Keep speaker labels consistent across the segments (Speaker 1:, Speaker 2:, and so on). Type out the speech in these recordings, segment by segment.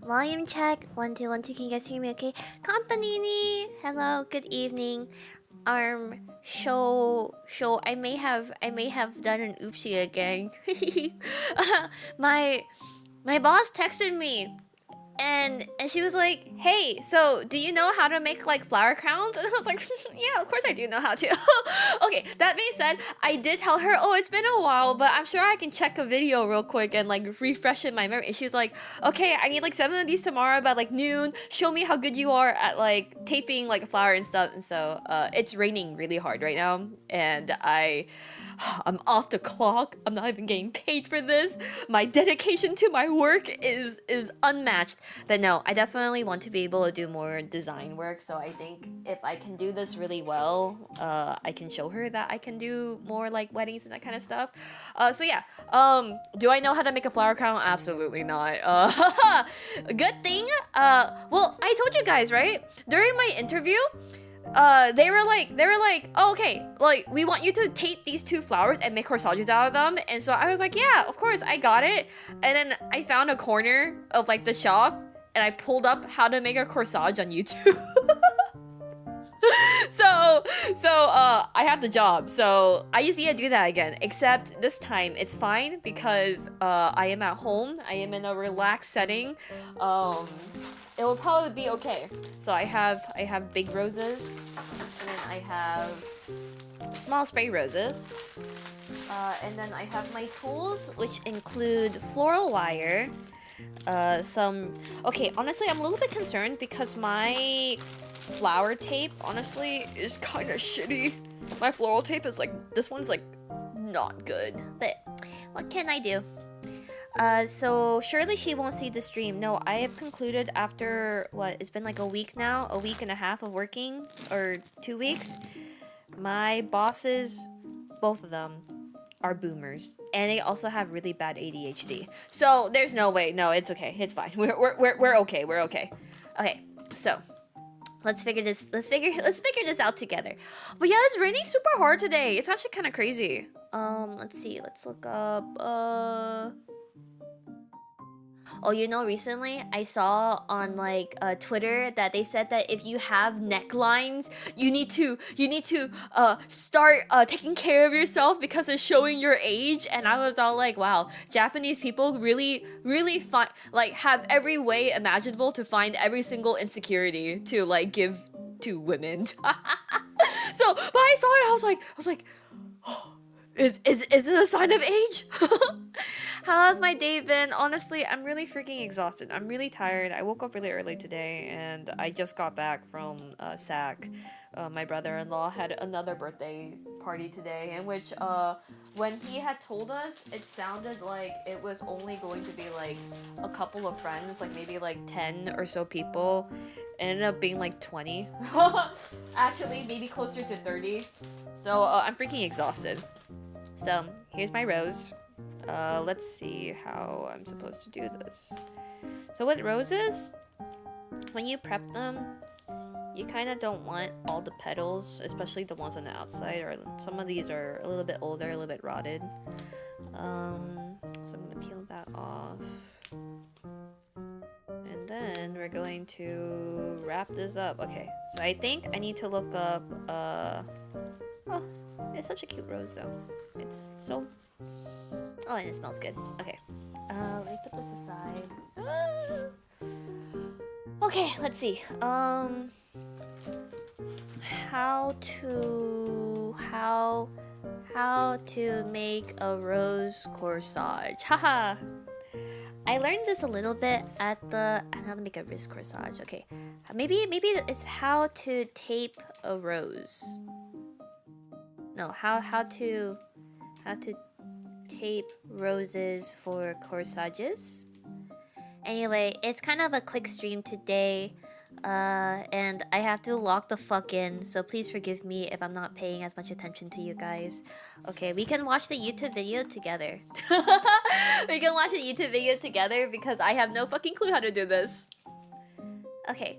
Speaker 1: Volume check. 1 2 1 2. Can you guys hear me? Okay. Campanini. Hello. Good evening. Show. I may have done an oopsie again. my my boss texted me and she was like, "Hey, so do you know how to make like flower crowns?" And I was like, "Yeah, of course I do know how to." Okay, that being said, I did tell her, "Oh, it's been a while, but I'm sure I can check a video real quick and like refresh in my memory." And she's like, "Okay, I need like 7 of these tomorrow by like noon. Show me how good you are at like taping like a flower and stuff." And so it's raining really hard right now, and I'm off the clock. I'm not even getting paid for this. My dedication to my work is unmatched. But no, I definitely want to be able to do more design work. So I think if I can do this really well, I can show her that I can do more like weddings and that kind of stuff. So yeah. Do I know how to make a flower crown? Absolutely not. Good thing. Well, I told you guys, right? During my interview, they were like, oh, okay, like we want you to tape these 2 flowers and make corsages out of them. And so I was like, yeah, of course, I got it. And then I found a corner of like the shop and I pulled up how to make a corsage on YouTube. so I have the job, so I just need to do that again, except this time it's fine because I am at home, I am in a relaxed setting. It will probably be okay. So I have big roses, and then I have small spray roses, and then I have my tools, which include floral wire, okay, honestly, I'm a little bit concerned because my flower tape, honestly, is kind of shitty. My floral tape is like, this one's like not good, but what can I do? So surely she won't see the stream. No, I have concluded after what, it's been like a week now, a week and a half of working, or 2 weeks. My bosses, both of them, are boomers, and they also have really bad ADHD. So there's no way. No, it's okay. It's fine. We're okay. We're okay. Okay, so let's figure this out together. But yeah, it's raining super hard today. It's actually kind of crazy. Let's see. Let's look up. Oh, you know, recently I saw on like Twitter that they said that if you have necklines, you need to start taking care of yourself because it's showing your age. And I was all like, wow, Japanese people really like have every way imaginable to find every single insecurity to like give to women. So, but I saw it, I was like, oh, is it a sign of age? How has my day been? Honestly, I'm really freaking exhausted. I'm really tired. I woke up really early today, and I just got back from SAC. My brother-in-law had another birthday party today, in which when he had told us, it sounded like it was only going to be like a couple of friends, like maybe like 10 or so people. It ended up being like 20. Actually, maybe closer to 30. So I'm freaking exhausted. So here's my rose. Let's see how I'm supposed to do this. So with roses, when you prep them, you kind of don't want all the petals, especially the ones on the outside, or some of these are a little bit older, a little bit rotted. So I'm gonna peel that off. And then we're going to wrap this up. Okay, so I think I need to look up, oh, it's such a cute rose though. It's so... Oh, and it smells good. Okay. Let me put this aside. Okay, let's see. How to make a rose corsage. Haha. I learned this a little bit at the... How to make a wrist corsage. Okay. Maybe it's how to tape a rose. No, how to tape roses for corsages. Anyway, it's kind of a quick stream today, and I have to lock the fuck in, so please forgive me if I'm not paying as much attention to you guys. Okay, we can watch the YouTube video together. We can watch the YouTube video together because I have no fucking clue how to do this. Okay.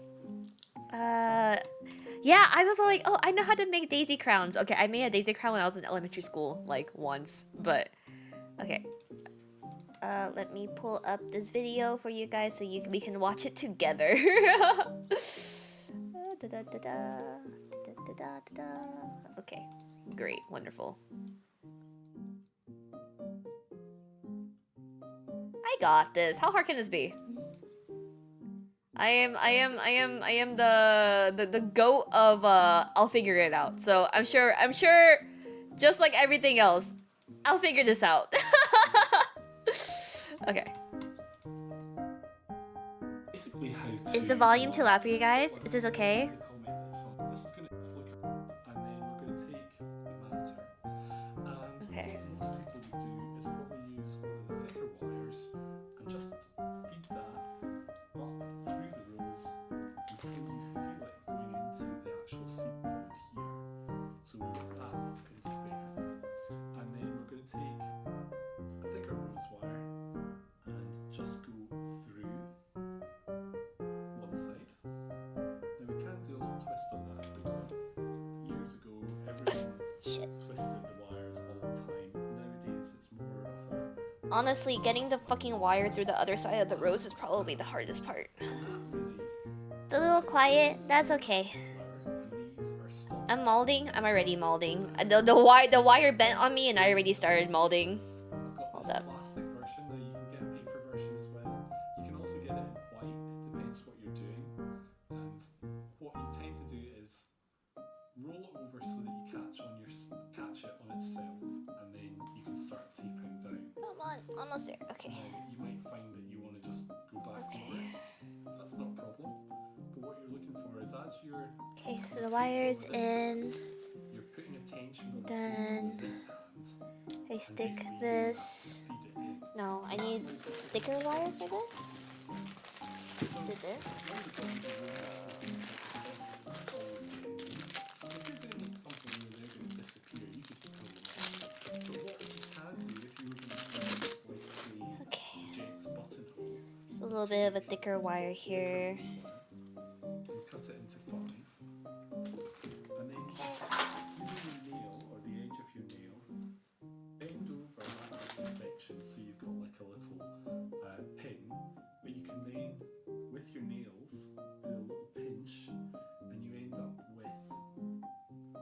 Speaker 1: Yeah, I was like, oh, I know how to make daisy crowns. Okay, I made a daisy crown when I was in elementary school, like, once, but... Okay. let me pull up this video for you guys so we can watch it together. Okay, great, wonderful. I got this. How hard can this be? I am the goat of I'll figure it out. So I'm sure just like everything else, I'll figure this out. Okay.
Speaker 2: Basically how to
Speaker 1: Is the volume too loud for you guys? Is this okay?
Speaker 2: This is going to look at, and then we're going to take matter. And
Speaker 1: Okay.
Speaker 2: what most people would do is probably use one of the thicker wires and just feed that up through the rows until you feel it going into the actual seed pod here. So we get that up into there. And then we're going to take a thicker rose wire and just go through one side. Now we can do a little twist on that if we want. Years ago, everyone twisted the wires all the time. Nowadays, it's more of a...
Speaker 1: Honestly, getting the fucking wire through the other side of the rose is probably the hardest part. It's a little quiet. That's okay. I'm molding. I'm already molding. The wire bent on me and I already started molding. Hold up.
Speaker 2: Plastic version. Now you can get a paper version as well. You can also get it in white. It depends what you're doing. And what you tend to do is roll it over so that you catch it on itself, and then you can start taping down.
Speaker 1: Come on, almost there. Okay.
Speaker 2: You might find that you want to just go back over it. That's not a problem. But what you're looking for is as you're
Speaker 1: Okay, so the wire's in.
Speaker 2: you're putting a tension on
Speaker 1: Then
Speaker 2: this hand.
Speaker 1: I stick this.
Speaker 2: Feed it in.
Speaker 1: No, I need thicker wire for this. Do this. Okay. So a little bit of a thicker wire here.
Speaker 2: Cut it into 5. And then using your nail or the edge of your nail, bend over that section so you've got like a little pin, but you can then, with your nails, do a little pinch and you end up with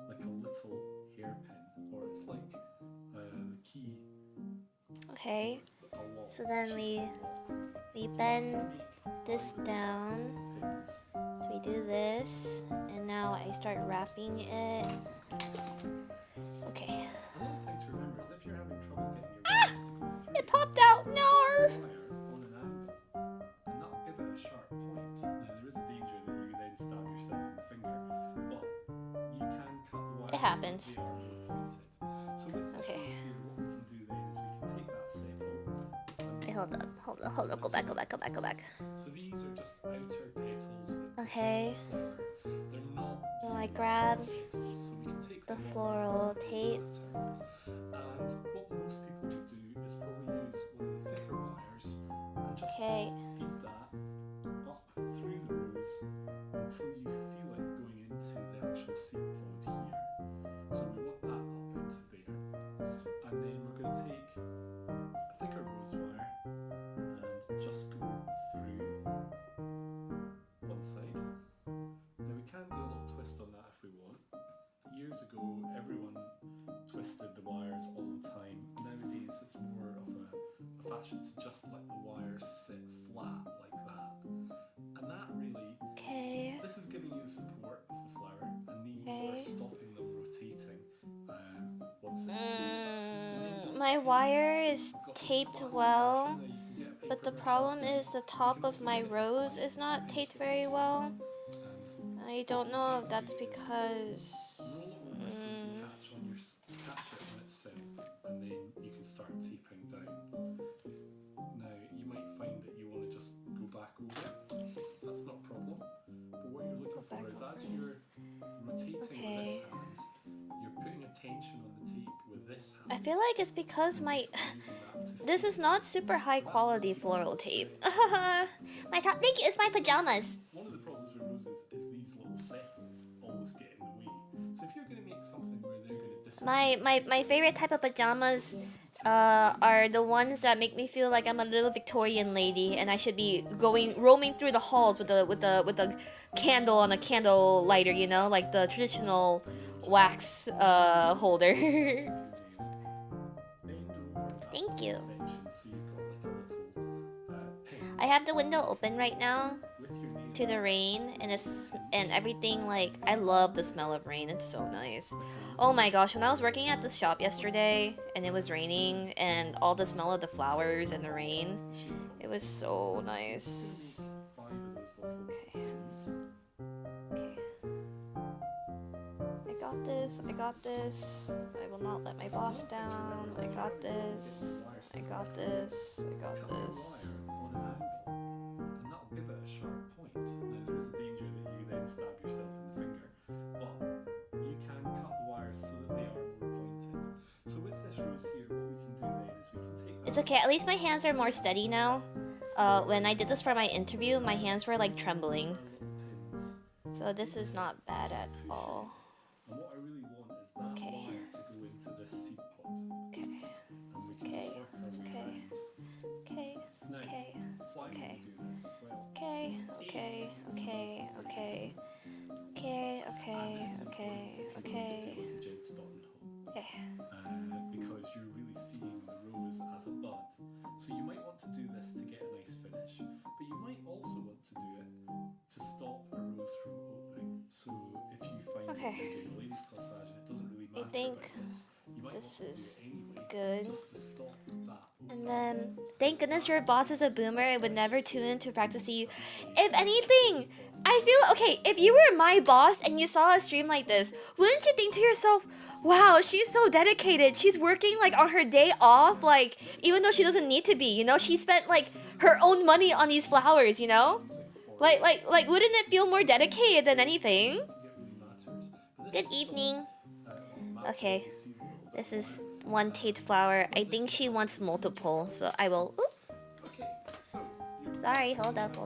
Speaker 2: like a little hairpin, or it's like the key.
Speaker 1: Okay. So then we bend this down. So we do this, and now I start wrapping it. Okay.
Speaker 2: Another thing to remember is if you're having trouble getting your wires to go through,
Speaker 1: It popped out. No.
Speaker 2: wire on an angle, and that'll give it a sharp point. Now there is a danger that you then stab yourself in the finger, but you can cut the wires.
Speaker 1: It happens.
Speaker 2: So they are more pointed. So with this
Speaker 1: Okay.
Speaker 2: here, what we can do then is we can take that sepal.
Speaker 1: Wait, hold up. Go back.
Speaker 2: So these are just outer petals that
Speaker 1: Okay.
Speaker 2: flower. They're not.
Speaker 1: So I grab
Speaker 2: So we can take
Speaker 1: the
Speaker 2: them
Speaker 1: floral tape.
Speaker 2: And what most people would do is probably use one of the thicker wires and just
Speaker 1: Okay.
Speaker 2: feed that up through the rows until you feel it going into the actual seed pod here. So we want that up into there. And then we're going to take a thicker rose wire and just go through one side. Now we can do a little twist on that if we want. Years ago, everyone twisted the wires all the time. Nowadays, it's more of a fashion to just let the wires sit flat like that. And that really,
Speaker 1: Okay.
Speaker 2: this is giving you the support of the flower, and these
Speaker 1: Okay.
Speaker 2: are stopping them rotating once it's taped.
Speaker 1: My wire is taped well, but the problem is the top of my rose is not taped very well. I don't know if that's because.
Speaker 2: Catch it on itself, and then you can start taping down. Now you might find that you want to just go back over it. That's not a problem. But what you're looking for is as you're rotating with this hand, you're putting a tension on the tape with this hand.
Speaker 1: I feel like it's because my. This is not super high quality floral tape. My top thing is my pajamas.
Speaker 2: One of the problems with roses is these little sepals always get in the way. So if you're going to make something where they're going to disappear,
Speaker 1: My favorite type of pajamas are the ones that make me feel like I'm a little Victorian lady and I should be roaming through the halls with a candle on a candle lighter, you know, like the traditional wax holder. Thank you. I have the window open right now to the rain and everything. Like, I love the smell of rain. It's so nice. Oh my gosh, when I was working at the shop yesterday and it was raining and all the smell of the flowers and the rain, it was so nice. Okay. Okay. I got this. I got this. I will not let my boss down. I got this. I got this. I got this.
Speaker 2: And that'll give it a sharp point. Now there is a danger that you then stab yourself in the finger, but you can cut the wires so that they are more pointed. So with this rose here, what we can do then is we can take.
Speaker 1: It's okay. At least my hands are more steady now. When I did this for my interview, my hands were like trembling. So this is not bad at all.
Speaker 2: And what I really want is that wire to go into this seed pod.
Speaker 1: Okay.
Speaker 2: And we can just work our way around.
Speaker 1: Okay.
Speaker 2: Now,
Speaker 1: Okay.
Speaker 2: why do
Speaker 1: Okay.
Speaker 2: we do this? Well,
Speaker 1: Okay. Okay. Okay. Okay. Okay. Okay. Okay. Okay.
Speaker 2: the Jake's buttonhole.
Speaker 1: Okay.
Speaker 2: Because you're really seeing the rose as a bud. So you might want to do this to get a nice finish, but you might also want to do it to stop a rose from opening. So if you find that you're doing a ladies corsage and it doesn't really matter
Speaker 1: think
Speaker 2: about this, you might
Speaker 1: this
Speaker 2: want to
Speaker 1: is
Speaker 2: do it anyway,
Speaker 1: good.
Speaker 2: just to stop that opening.
Speaker 1: And then, thank goodness your boss is a boomer. I would never tune in to practice you. If anything, I feel okay. If you were my boss and you saw a stream like this, wouldn't you think to yourself, "Wow, she's so dedicated. She's working like on her day off, like even though she doesn't need to be. You know, she spent like her own money on these flowers. You know, like wouldn't it feel more dedicated than anything?" Good evening. Okay, this is one Tate flower. I think she wants multiple, so I will. Oop.
Speaker 2: Okay, so
Speaker 1: Sorry, hold up.
Speaker 2: that's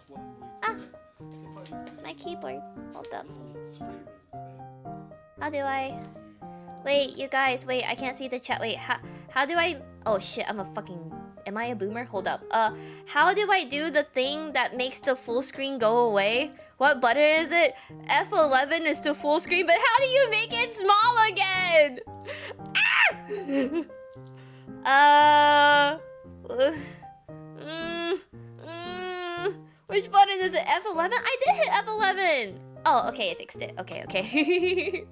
Speaker 2: one way to
Speaker 1: Ah.
Speaker 2: do it. If I was doing
Speaker 1: My keyboard. Hold up.
Speaker 2: little spray roses then,
Speaker 1: How do I? Wait, you guys. Wait, I can't see the chat. Wait, how do I? Oh shit! I'm a fucking. Am I a boomer? Hold up. How do I do the thing that makes the full screen go away? What button is it? F11 is to full screen, but how do you make it small again? Ah! Which button is it? F11? I did hit F11! Oh, okay, I fixed it. Okay. Okay.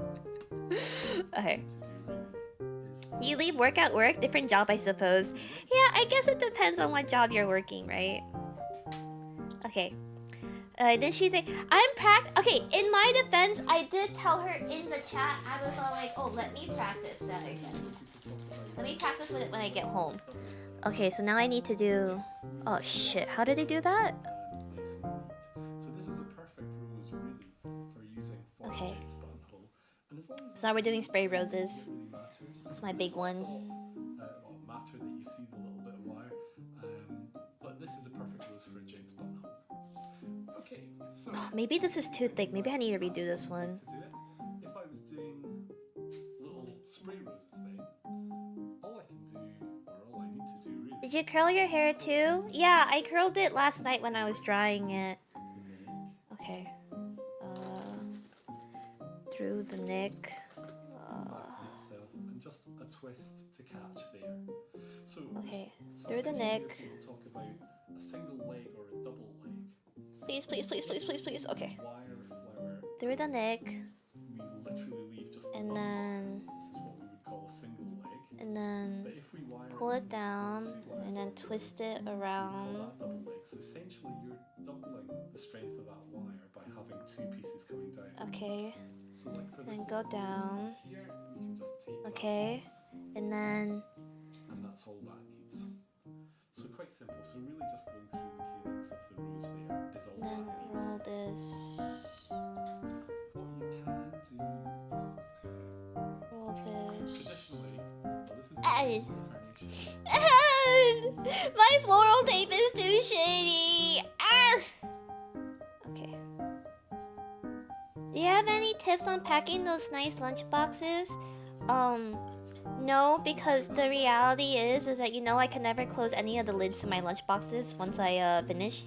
Speaker 1: You leave work at work? Different job, I suppose. Yeah, I guess it depends on what job you're working, right? Okay. Then she say, Okay, in my defense, I did tell her in the chat, I was all like, oh, let me practice that again. Let me practice with it when I get home. Okay, so now I need to do... Oh, shit. How did I do that?
Speaker 2: so this is a perfect rose really for using for
Speaker 1: Okay.
Speaker 2: Jake's buttonhole. And as long as
Speaker 1: So now we're doing spray roses.
Speaker 2: really matters,
Speaker 1: That's my big one.
Speaker 2: well, matter that you see the little bit of wire. But this is a perfect rose for Jake's buttonhole. Okay, so
Speaker 1: Maybe this is too thick. Maybe I need to redo this one.
Speaker 2: to do it, if I was doing little spray roses then, all I can do, or all I need to do really
Speaker 1: Did you curl your hair too? Yeah, I curled it last night when I was drying it. Okay. Through the neck.
Speaker 2: itself and just a twist to catch there. So
Speaker 1: Okay, through the neck.
Speaker 2: We'll talk about a single leg or a double leg.
Speaker 1: Please. Okay.
Speaker 2: Wire flower,
Speaker 1: Through the neck.
Speaker 2: we literally leave just
Speaker 1: And
Speaker 2: one.
Speaker 1: then...
Speaker 2: This is what we would call a single leg.
Speaker 1: And then...
Speaker 2: But if we wire
Speaker 1: Pull it
Speaker 2: two
Speaker 1: down.
Speaker 2: wires
Speaker 1: And then
Speaker 2: together,
Speaker 1: twist it
Speaker 2: we call
Speaker 1: around.
Speaker 2: that double leg. So essentially you're doubling the strength of that wire by having two pieces coming down.
Speaker 1: Okay.
Speaker 2: So like for this
Speaker 1: Then go
Speaker 2: little
Speaker 1: down.
Speaker 2: rose here, we can just take that
Speaker 1: Okay. And then...
Speaker 2: off, and that's all that needs. So quite simple. So really just going through the calyx of the rose there is all
Speaker 1: Then
Speaker 2: that needs.
Speaker 1: roll this.
Speaker 2: What you can do
Speaker 1: Roll this.
Speaker 2: traditionally, well, this is the
Speaker 1: Ah,
Speaker 2: incarnation.
Speaker 1: My floral tape is too shitty. Arr! Okay. Do you have any tips on packing those nice lunch boxes? No, because the reality is that you know I can never close any of the lids to my lunchboxes once I finish.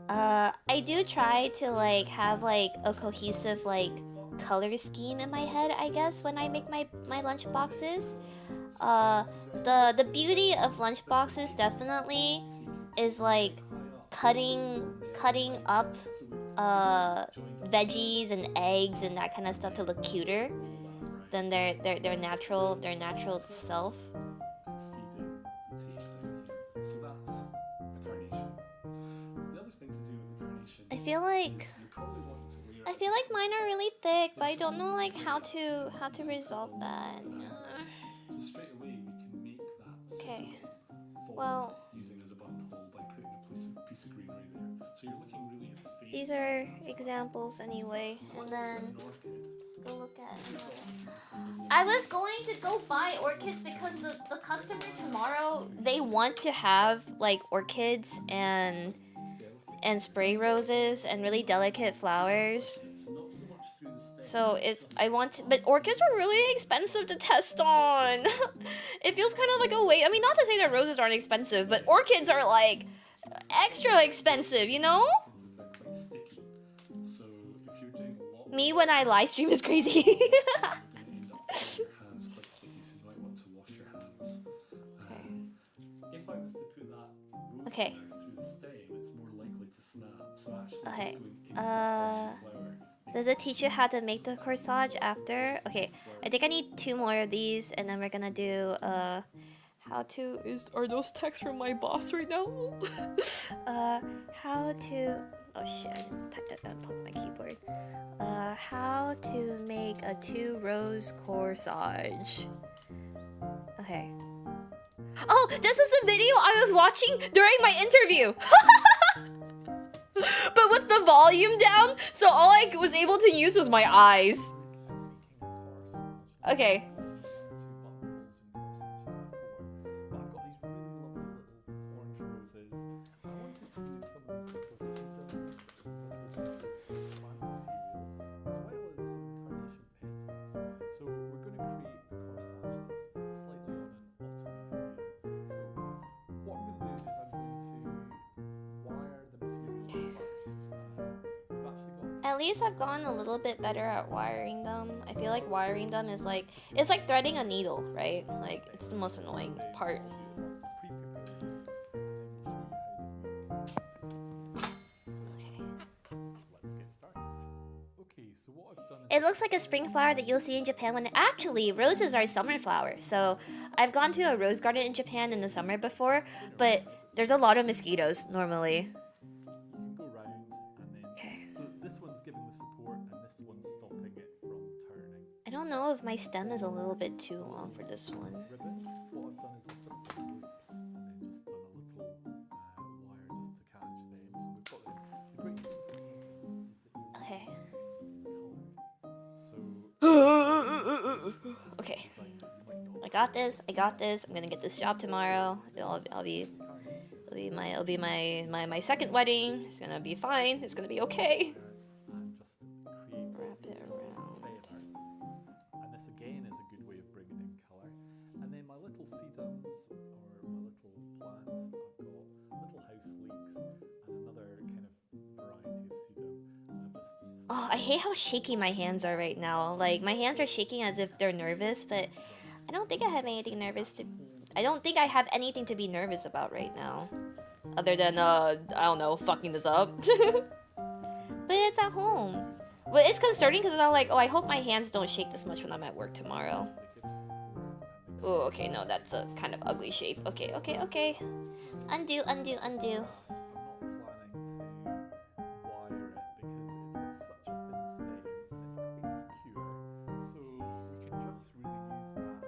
Speaker 1: I do try to like have like a cohesive like color scheme in my head, I guess, when I make my lunch boxes. The beauty of lunch boxes definitely is like cutting up veggies and eggs and that kind of stuff to look cuter than their natural self.
Speaker 2: So that's a carnation. The other thing to do with the carnation
Speaker 1: I feel like
Speaker 2: you probably want to wear
Speaker 1: I feel like mine are really thick, but I don't know like how to resolve that.
Speaker 2: So straight away we can make that
Speaker 1: Okay.
Speaker 2: form
Speaker 1: Well,
Speaker 2: using as a buttonhole by putting a piece of greenery there. So you're looking really at the face.
Speaker 1: these are examples anyway,
Speaker 2: It's
Speaker 1: and
Speaker 2: much
Speaker 1: then
Speaker 2: like an orchid.
Speaker 1: let's go look at. I was going to go buy orchids because the customer tomorrow they want to have like orchids and spray roses and really delicate flowers.
Speaker 2: So not so much through the stem.
Speaker 1: So it's I want to, but orchids are really expensive to test on. It feels kind of like a wait. I mean, not to say that roses aren't expensive, but orchids are like extra expensive, you know?
Speaker 2: They're quite sticky. So if you're doing a lot
Speaker 1: Me when I live stream is crazy.
Speaker 2: you're going to end up with your hands quite sticky, so you might want to wash your hands. If I was to put that rose
Speaker 1: Okay.
Speaker 2: flower through the stem, it's more likely to snap. So actually
Speaker 1: Okay.
Speaker 2: just going into the fleshy flower.
Speaker 1: Does it teach you how to make the corsage after? Okay, I think I need 2 more of these, and then we're gonna do how to are those texts from my boss right now? How to oh shit, I didn't type that down. Plug my keyboard. How to make a 2-rose corsage. Okay. Oh, this is a video I was watching during my interview. But with the volume down, so all I was able to use was my eyes. Okay. At least I've gotten a little bit better at wiring them. I feel like wiring them is like, it's like threading a needle, right? Like, it's the most annoying part. It looks like a spring flower that you'll see in Japan when actually roses are summer flowers. So I've gone to a rose garden in Japan in the summer before, but there's a lot of mosquitoes normally. I don't know if my stem is a little bit too long for this one. Okay. Okay. I got this. I'm gonna get this job tomorrow. It'll be my second wedding. It's gonna be fine. It's gonna be okay. Wrap it around.
Speaker 3: And this again is a good way of bringing in colour. And then my little sedums, or my little plants, I've got little house leeks and another kind of variety of sedum. And I've just
Speaker 1: Oh, I hate how shaky my hands are right now. Like, my hands are shaking as if they're nervous, but I don't think I have anything I don't think I have anything to be nervous about right now. Other than, I don't know, fucking this up. But it's at home. Well, it's concerning because I'm like, oh, I hope my hands don't shake this much when I'm at work tomorrow. Oh, okay, no, that's a kind of ugly shape. Okay. Undo.
Speaker 3: I'm not planning to wire it because it's got such a thin stem and it's quite secure. So we can just really use that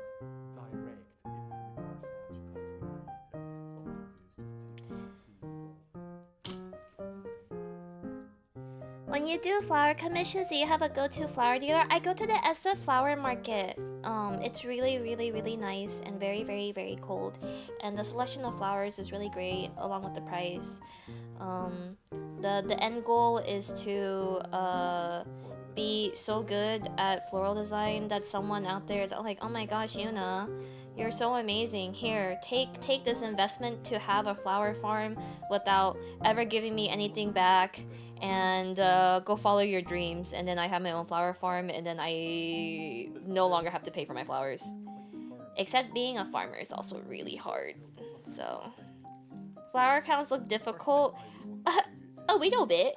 Speaker 3: direct into the corsage as we create it. So all we do is just take these tools off.
Speaker 1: When you do flower commissions, do you have a go-to flower dealer? I go to the SF flower market. It's really nice and very cold, and the selection of flowers is really great along with the price. The end goal is to be so good at floral design that someone out there is like, oh my gosh, Yuna, you're so amazing. Here, take this investment to have a flower farm without ever giving me anything back, and go follow your dreams. And then I have my own flower farm, and then I no longer have to pay for my flowers. Except being a farmer is also really hard. So, flower crowns look difficult. A little bit.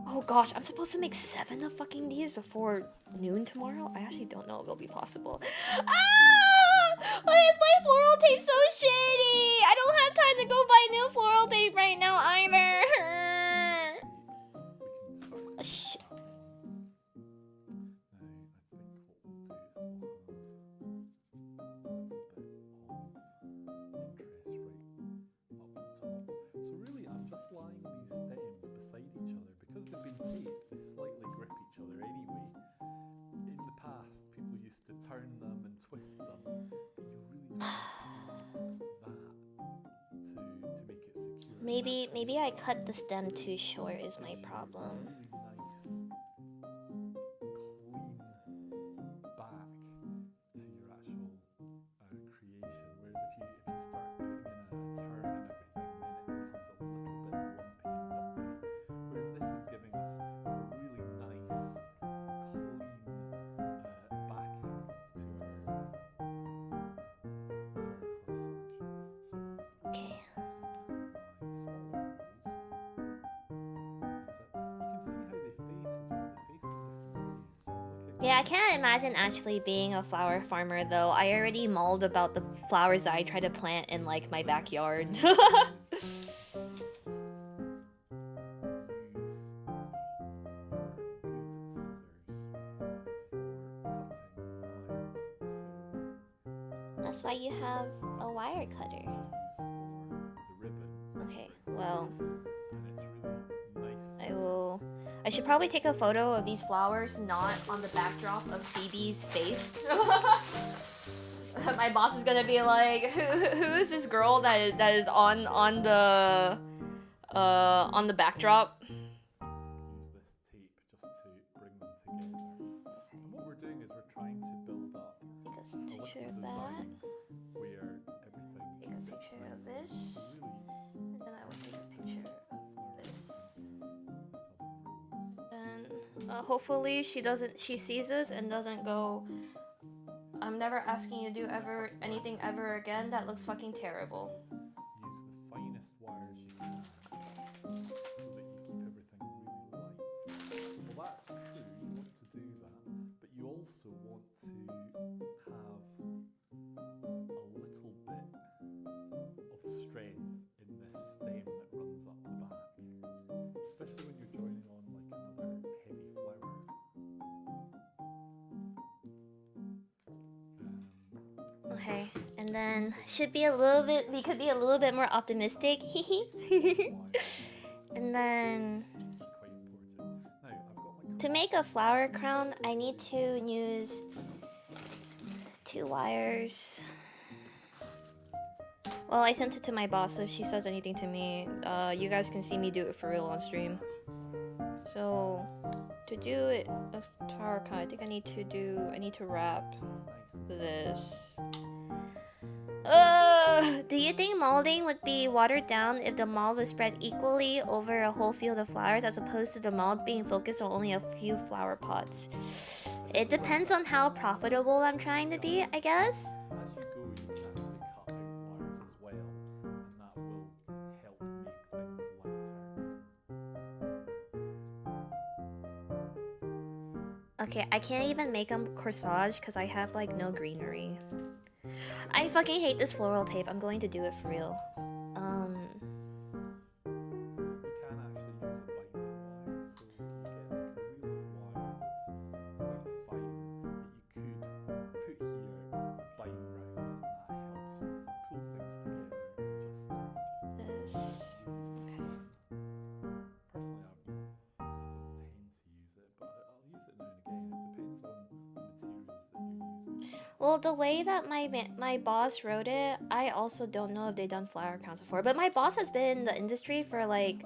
Speaker 1: Oh gosh, I'm supposed to make 7 of fucking these before noon tomorrow? I actually don't know if it'll be possible. Ah! Why is my floral tape so shitty? I don't have time to go buy new floral tape right now either. Shit.
Speaker 3: To turn them and twist them, but you really don't want to do that to make it secure.
Speaker 1: Maybe I cut the stem too short is my problem.
Speaker 3: Really nice, clean back to your actual creation. Whereas if you start putting in a turn and everything, then it becomes a little bit lumpy and bumpy. Whereas this is giving us a really nice, clean backing to our corsage. So
Speaker 1: Okay. Yeah, I can't imagine actually being a flower farmer though. I already mulled about the flowers I try to plant in like my backyard. That's why you have a wire cutter. Okay, well, I should probably take a photo of these flowers not on the backdrop of Phoebe's face. My boss is gonna be like, who is this girl that is on the backdrop?
Speaker 3: Use this tape just to bring them together. And what we're doing is we're trying to build up
Speaker 1: Take a
Speaker 3: a little
Speaker 1: picture of that.
Speaker 3: design where everything
Speaker 1: Take a
Speaker 3: sits
Speaker 1: picture of
Speaker 3: nicely.
Speaker 1: this. And then I will take a picture of this. And hopefully she sees this and doesn't go, I'm never asking you to do anything ever again. That looks fucking terrible.
Speaker 3: Use the finest wires you can so that you keep everything really light. Well, that's true, you want to do that, but you also want to have a little bit of strength in this stem that runs up the back, especially when you're joining on like another heavy flower.
Speaker 1: Okay, and then we could be a little bit more optimistic. And then to make a flower crown, I need to use 2 wires. Well, I sent it to my boss, so if she says anything to me, you guys can see me do it for real on stream. So, to do it, a flower crown, I think I need to wrap this. Do you think molding would be watered down if the mold was spread equally over a whole field of flowers as opposed to the mold being focused on only a few flower pots? It depends on how profitable I'm trying to be, I guess.
Speaker 3: As you go, you can actually cut out wires as well, and that will help make things lighter.
Speaker 1: Okay, I can't even make a corsage because I have like no greenery. I fucking hate this floral tape. I'm going to do it for real.
Speaker 3: You can actually use a binding wire, so you get like a reel of wire that's quite fine that you could put here, bind round, and that helps pull things together and just.
Speaker 1: This. Okay.
Speaker 3: Personally, I don't tend to use it, but I'll use it now and again. It depends on the materials that you're using.
Speaker 1: Well, the way that my boss wrote it, I also don't know if they've done flower crowns before. But my boss has been in the industry for like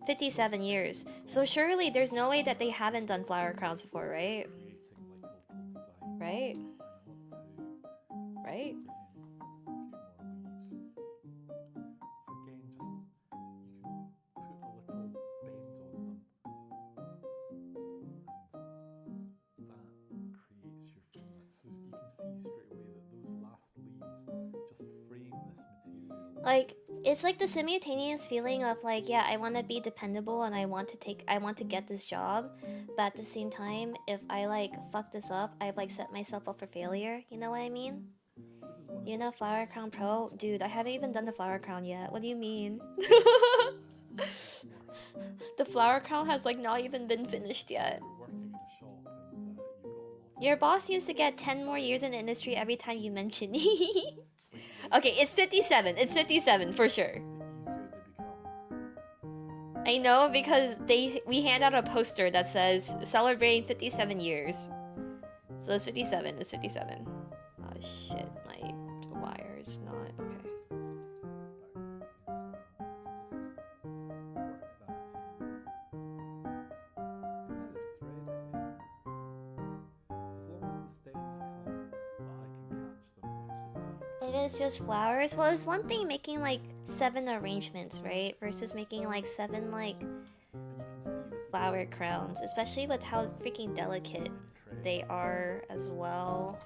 Speaker 1: 57 years. So surely there's no way that they haven't done flower crowns before, right?
Speaker 3: Creating like local design.
Speaker 1: Right?
Speaker 3: I want to
Speaker 1: Right?
Speaker 3: bring in a few more leaves. So again, just you can put a little bend on them, and that creates your framework. So you can see straight away that those last leaves just frame this material.
Speaker 1: Like, it's like the simultaneous feeling of like, yeah, I want to be dependable and I want to get this job, but at the same time, if I like fuck this up, I've like set myself up for failure. You know what I mean?
Speaker 3: This is one
Speaker 1: You
Speaker 3: of
Speaker 1: know,
Speaker 3: the
Speaker 1: flower crown pro, dude. I haven't even done the flower crown yet. What do you mean? The flower crown has like not even been finished yet.
Speaker 3: You're working in a shop and you've got a lot of
Speaker 1: Your boss used to get 10 more years in the industry every time you mention. Okay, it's 57. It's 57 for sure.
Speaker 3: the easier they become.
Speaker 1: I know because we hand out a poster that says celebrating 57 years. So it's 57. It's 57. Oh shit, my wire's not okay. It is just flowers. Well, it's one thing making like 7 arrangements, right? Versus making like 7 like flower crowns, especially with how freaking delicate they are as well.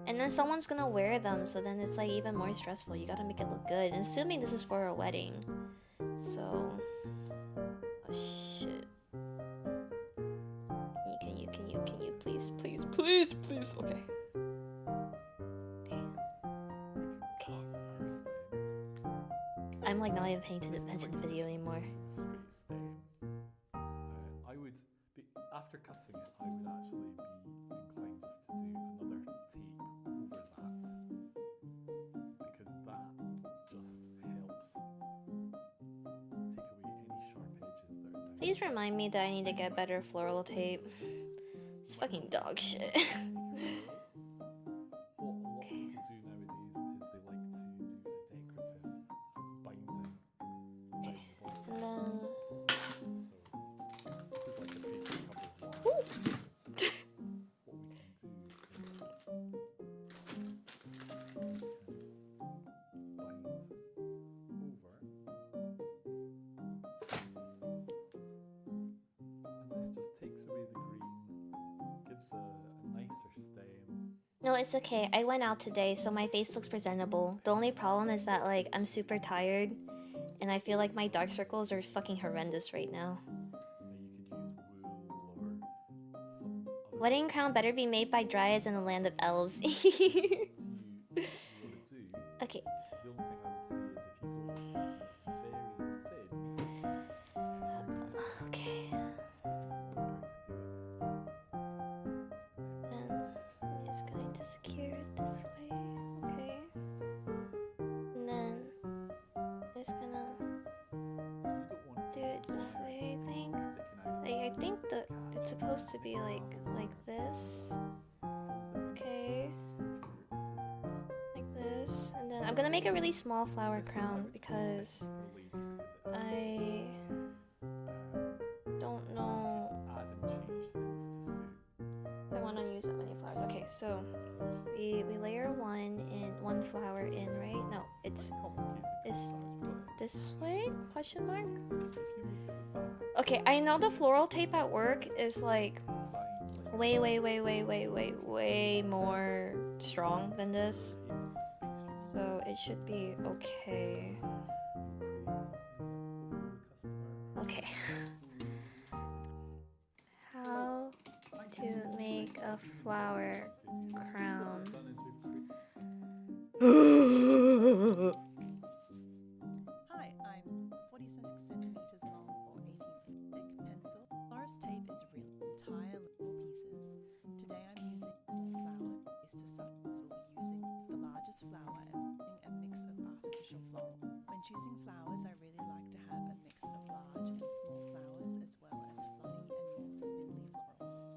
Speaker 1: And then someone's gonna wear them, so then it's like even more stressful. You gotta make it look good. And assuming this is for a wedding. So oh shit. Can you please okay. I'm like not even paying attention to the video anymore.
Speaker 3: Straight stem. I would be after cutting it. I would actually be inclined just to do another tape over that because that just helps take away any sharp edges that are down.
Speaker 1: Please remind me that I need to get better floral tape. It's fucking dog shit.
Speaker 3: What a lot of people do nowadays is they like to do a decorative binding down the bottom.
Speaker 1: And then
Speaker 3: So this is like a basic cover of one. What we can do is bind over, and this just takes away the green, gives a nicer stem.
Speaker 1: no, it's okay. I went out today, so my face looks presentable. The only problem is that like I'm super tired, and I feel like my dark circles are fucking horrendous right now.
Speaker 3: Now you could use wool or some other
Speaker 1: Wedding crown better be made by dryads in the land of elves.
Speaker 3: you want to do.
Speaker 1: Okay.
Speaker 3: The only thing I would say is if you go with something that's very thin,
Speaker 1: Okay. And I'm just going to secure it this way. Okay. And then I'm just gonna
Speaker 3: so you don't want
Speaker 1: do it this way, I think.
Speaker 3: sticking out.
Speaker 1: Like, I think that it's supposed to be like this. Okay. Like this. And then I'm gonna make a really small flower crown because I don't know
Speaker 3: Add and change things to suit.
Speaker 1: I want to use that many flowers. Okay, so we layer one flower in, right? No, it's this way? Question mark? Okay, I know the floral tape at work is like way more strong than this. So it should be okay. Okay. How to make a flower crown.
Speaker 4: Hi, I'm 46 centimeters long or 18 inch thick pencil. Forest tape is real, entire little pieces. Today I'm using 4 flower base to substance. We'll be using the largest flower and using a mix of artificial floral. When choosing flowers, I really like to have a mix of large and small flowers as well as fluffy and more spindly florals.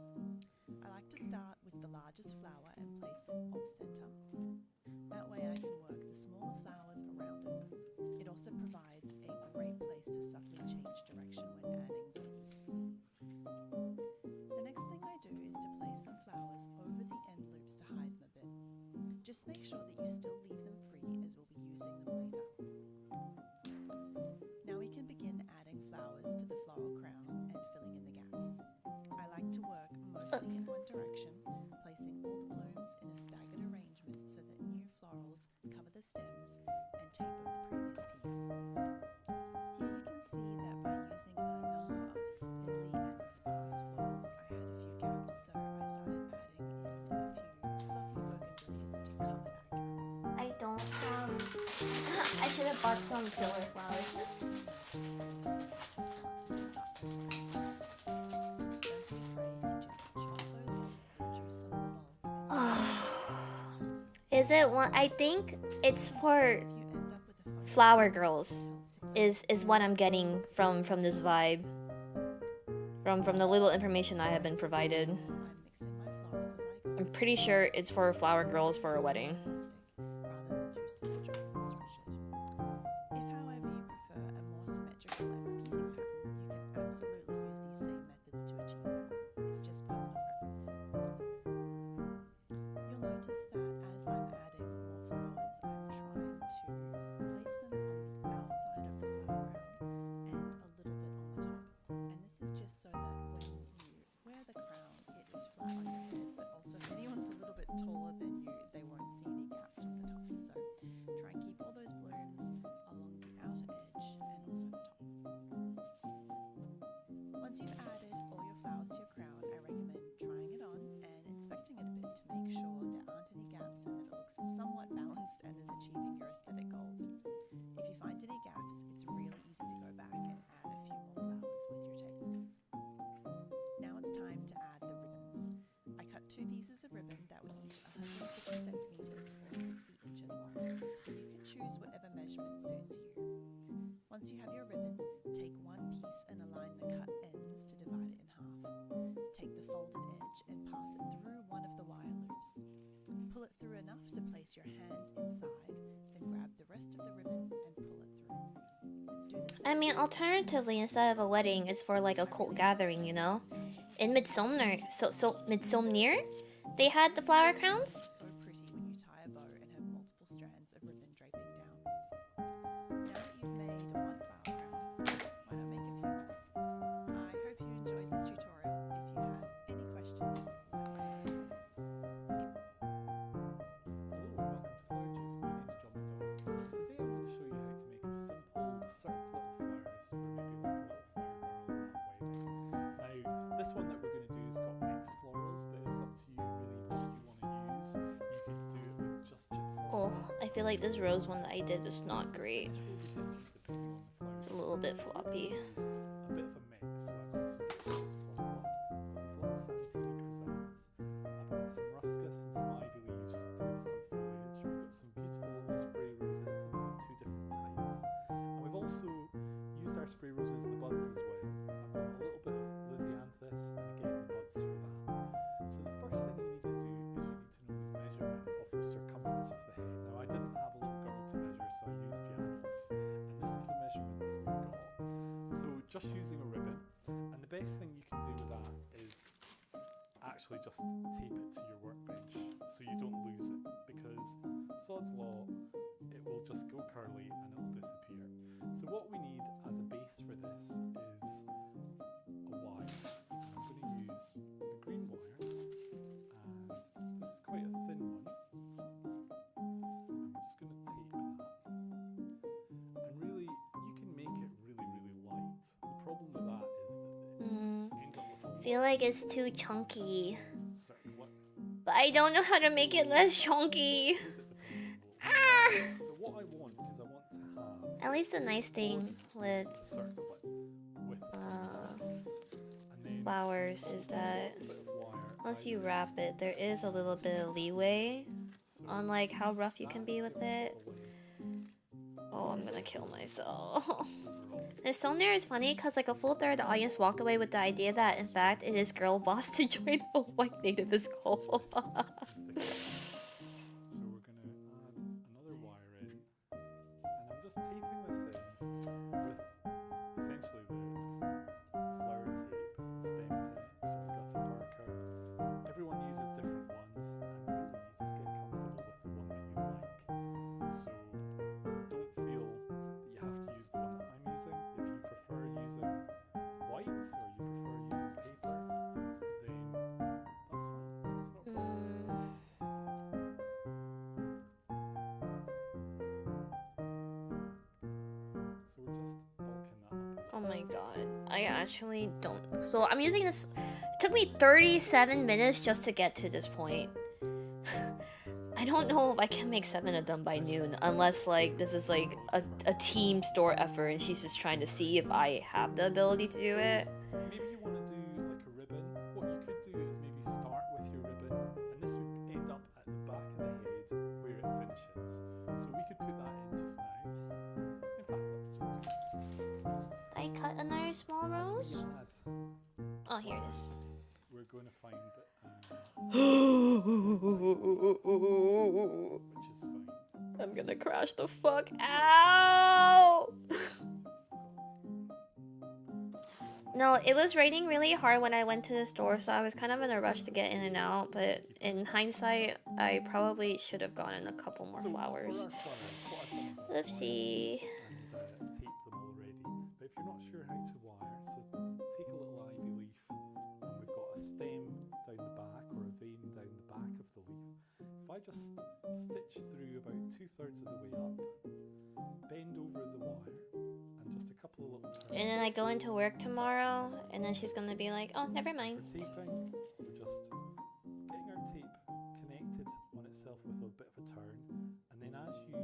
Speaker 4: I like to start with the largest flower and place it off center. That way I can work the smaller flowers make sure that you still leave them free as we'll be using them later. Now we can begin adding flowers to the floral crown and filling in the gaps. I like to work mostly in one direction, placing all the blooms in a staggered arrangement so that new florals cover the stems and tape of the previous piece. Here you can see that by using a number of spindly and sparse florals, I had a few gaps, so I started adding in a few fluffy bougainvilleas to cover that gap.
Speaker 1: I don't have. I should have bought some filler flowers. Oops. Is it one? I think it's for flower girls. Is what I'm getting from this vibe. From the little information I have been provided. I'm pretty sure it's for flower girls for a wedding.
Speaker 4: If, however, you prefer a more symmetrical and repeating pattern, you can absolutely use these same methods to achieve that. It's just personal preference. You'll notice that as I'm adding more flowers, I'm trying to place them on the outside of the flower crown and a little bit on the top. And this is just so that when you wear the crown, it is flat on your head, but also if anyone's a little bit taller than you, they won't see any gaps from the top. So try and keep all those blooms along the outer edge and also the top. Once you've added all your flowers to your crown, I recommend trying it on and inspecting it a bit to make sure there aren't any gaps and that it looks somewhat balanced and is achieving your aesthetic goals. If you find any gaps, it's really easy to go back and add a few more flowers with your tape. Now it's time to add the ribbons. I cut 2 pieces of ribbon that were each 150 centimeters or 60 inches long. You can choose whatever measurement suits you. Once you have your ribbon, take one piece and align the cut ends to divide it in half. Take the folded edge and pass it through one of the wire loops. Pull it through enough to place your hands inside, then grab the rest of the ribbon and pull it through. Do the
Speaker 1: I mean, alternatively, instead of a wedding, it's for like a cult gathering, you know? In Midsummer, Midsummer, they had the flower crowns.
Speaker 4: It's so pretty when you tie a bow and have multiple strands of ribbon draping down. Now that you've made one flower crown, why not make a few more? I hope you enjoyed this tutorial. If you have any questions, let me know in the comments.
Speaker 3: Hello, welcome to Flower Juice. My name's John McDonald. Today I'm going to show you how to make a simple circlet of flowers for maybe like a little flower girl at a wedding. Now, this one that we're going to do has got X florals, but it's up to you really what you want to use. You could do it with just gypsum.
Speaker 1: Oh, I feel like this rose one that I did was not great.
Speaker 3: Which will be different depending on the flower.
Speaker 1: It's a little bit floppy.
Speaker 3: A bit of a mix, so I've got some little chrysanthemum. I've got some ruscus and some ivy leaves to give us some foliage. We've got some beautiful little spray roses, and we've got 2 different types. And we've also used our spray roses, the buds as well. I've got a little bit of Lysianthus and again the buds for that. So the first thing you need to do is you need to know the measurement of the circumference of the head. Now I didn't have a little girl to measure, so I used Gianna's, and this is the measurement that we've got. So just using a ribbon, and the best thing you can do with that is actually just tape it to your workbench so you don't lose it, because sod's law, it will just go curly and it will disappear. So what we need as a base for this is a wire. I'm going to use a green wire, and this is quite a thin one, and we're just going to tape that. And really, you can make it really, really light. The problem with that is that it ends up with a
Speaker 1: Feel like it's too chunky.
Speaker 3: circlet.
Speaker 1: But I don't know how to make it less chunky. Ah!
Speaker 3: So what I want is I want to have
Speaker 1: At least a nice thing with
Speaker 3: circlet with some flowers. And then
Speaker 1: flowers is that
Speaker 3: a bit of wire.
Speaker 1: once you wrap it, there is a little bit of leeway on like how rough you can be with it. Oh, I'm gonna kill myself. And Somner is funny because like a full third of the audience walked away with the idea that in fact it is girl boss to join a white nativist cult.
Speaker 3: So we're going to add another wire in, and I'm just taping this in with essentially the flower tape, stem tape, so we've got a Parker. Everyone uses different ones, and really you just get comfortable with the one that you
Speaker 1: my god. I actually don't. So I'm using this. It took me 37 minutes just to get to this point. I don't know if I can make 7 of them by noon, unless like this is like a team store effort and she's just trying to see if I have the ability to do it.
Speaker 3: Maybe you want to do like a ribbon. What you could do is maybe start with your ribbon, and this would end up at the back of the head where it finishes. So we could put that in just now. In fact, let's just do it.
Speaker 1: I cut another small
Speaker 3: As
Speaker 1: rose.
Speaker 3: we add,
Speaker 1: Oh, here it is.
Speaker 3: we're going to find that, which is fine.
Speaker 1: I'm gonna crash the fuck out. No, it was raining really hard when I went to the store, so I was kind of in a rush to get in and out, but in hindsight, I probably should have gotten a couple more flowers. Oopsie.
Speaker 3: And tape them already. But if you're not sure how to wire, so take a little ivy leaf, and we've got a stem down the back or a vein down the back of the leaf. If I just stitch through about 2/3 of the way up, bend over the wire, and just a couple of little turns.
Speaker 1: And then I go into work tomorrow, and then she's gonna be like, oh, never mind.
Speaker 3: For taping, we're just getting our tape connected on itself with a bit of a turn, and then as you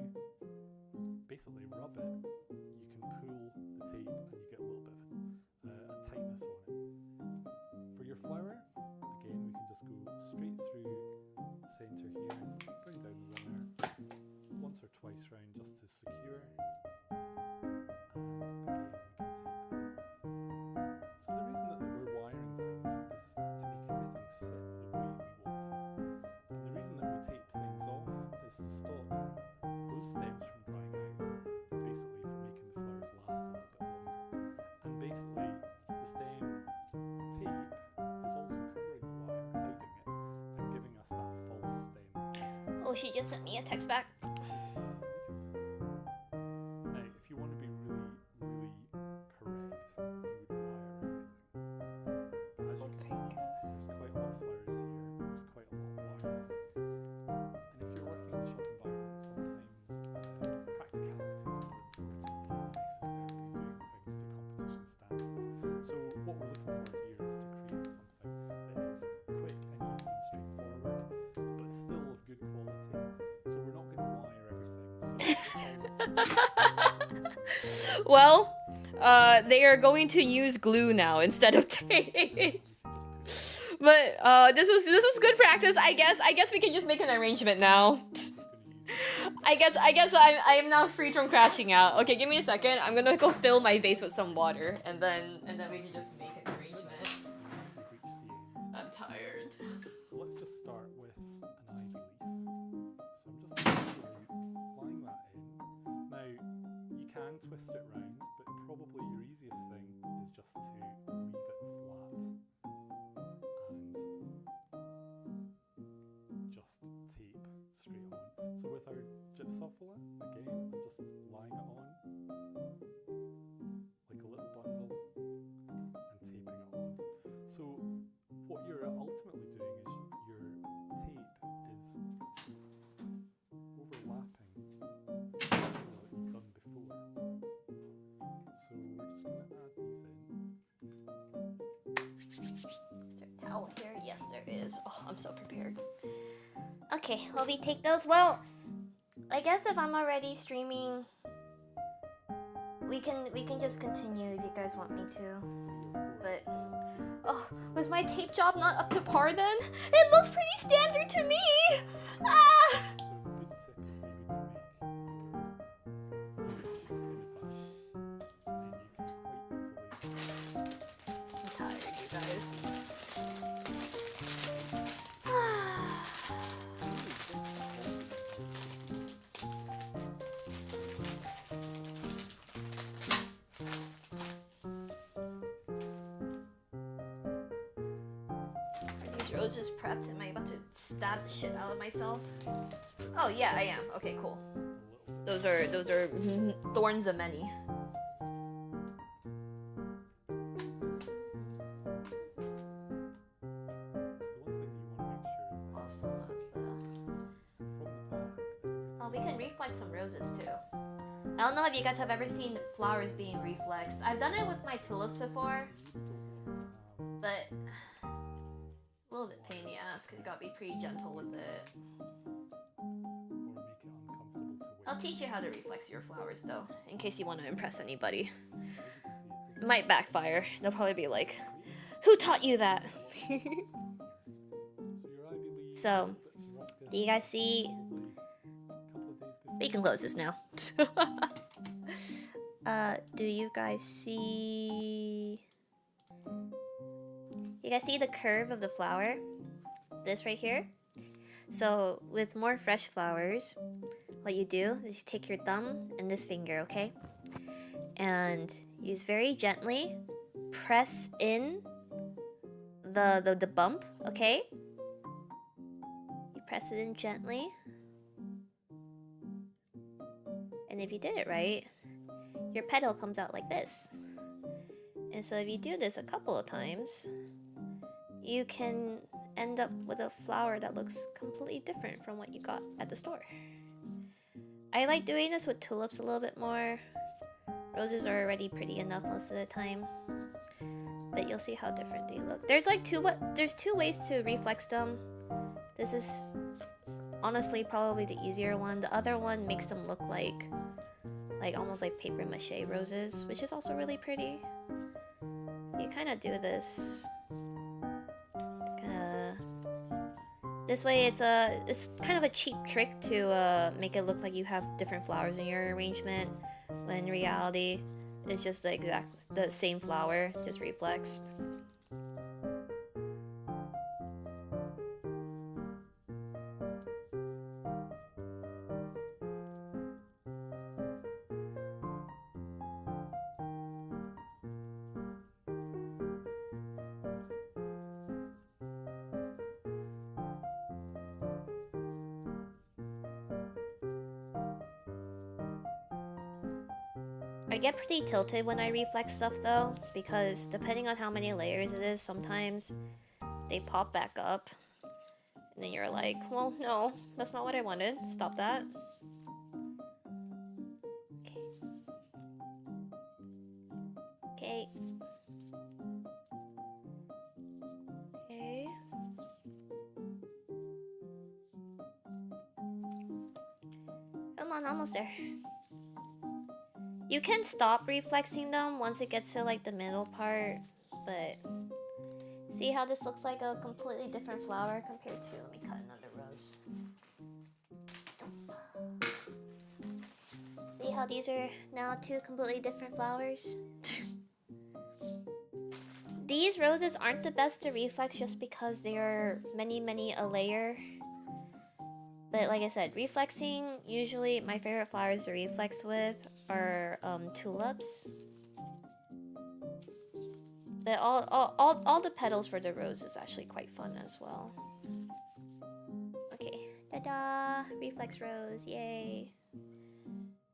Speaker 3: basically rub it, you can pull the tape and you get a little bit of a tightness on it. For your flower, again, we can just go straight through the centre here, bring down the wire once or twice round just to secure, and again we can tape that off. So the reason that we're wiring things is to make everything sit the way we want it. And the reason that we tape things off is to stop those stems from drying out, basically for making the flowers last a little bit longer. And basically the stem tape is also covering the wire, hiding it, and giving us that false stem.
Speaker 1: Oh, she just sent me a text back.
Speaker 3: Now, if you want to be really, really correct, you would wire everything. But as you can see, there's quite a lot of flowers here, there's quite a lot of wire. And if you're working in a shop environment, sometimes practicality is more important than necessarily doing things to competition standard. So what we're looking for here is to create something that is quick and easy and straightforward, but still of good quality. So we're not going to wire everything. So
Speaker 1: Well, they are going to use glue now instead of tapes. But this was good practice. I guess we can just make an arrangement now. I guess I am now free from crashing out. Okay, give me a second. I'm gonna go fill my vase with some water, and then we can just make an arrangement.
Speaker 3: we've reached the end.
Speaker 1: I'm tired.
Speaker 3: So let's just start with an ivy leaf. So I'm just applying that in. Now, you can twist it round, but probably your easiest thing is just to leave it flat and just tape straight on. So with our gypsophila, again, I'm just lying it on like a little bundle and taping it on. So what you're ultimately doing is your tape is overlapping the formula that you've done before. So we're just going to add these in.
Speaker 1: Is there a towel here? Yes, there is. Oh, I'm so prepared. Okay, will we take those? Well, I guess if I'm already streaming, we can just continue if you guys want me to. But oh, was my tape job not up to par then? It looks pretty standard to me. Ah!
Speaker 3: So a good tip is maybe to make foliage in advance, and then you can quite easily
Speaker 1: I'm tired, you guys. Are these roses prepped? Am I about to stab the shit out of myself? Oh yeah, I am. Okay, cool. Those are thorns of many.
Speaker 3: So the one thing that you want to make sure is that
Speaker 1: Also,
Speaker 3: from the back, that
Speaker 1: oh, we can reflect some roses too. I don't know if you guys have ever seen flowers being reflexed. I've done it with my tulips before, but a little bit pain in the ass because you gotta be pretty gentle with it. I'll teach you how to reflex your flowers though, in case you want to impress anybody. It might backfire. They'll probably be like, "Who taught you that?" So, do you guys see? We can close this now. Do you guys see? You guys see the curve of the flower? This right here? So, with more fresh flowers, what you do is you take your thumb and this finger, okay? And use very gently, press in the bump, okay? You press it in gently. And if you did it right, your petal comes out like this. And so if you do this a couple of times, you can end up with a flower that looks completely different from what you got at the store. I like doing this with tulips a little bit more. Roses are already pretty enough most of the time, but you'll see how different they look. There's like there's two ways to reflex them. This is honestly probably the easier one. The other one makes them look like almost like paper mache roses, which is also really pretty. So you kind of do this. This way, it's kind of a cheap trick to make it look like you have different flowers in your arrangement, when in reality, it's just the same flower, just reflexed. I get pretty tilted when I reflex stuff though, because depending on how many layers it is, sometimes they pop back up. And then you're like, well, no, that's not what I wanted. Stop that. Okay. Okay. Okay. Come on, almost there. You can stop reflexing them once it gets to like the middle part, but see how this looks like a completely different flower compared to, let me cut another rose. See how these are now two completely different flowers? These roses aren't the best to reflex just because they are many a layer. But like I said, reflexing, usually my favorite flowers to reflex with are tulips. But all the petals for the rose is actually quite fun as well. Okay, ta-da! Reflex rose, yay!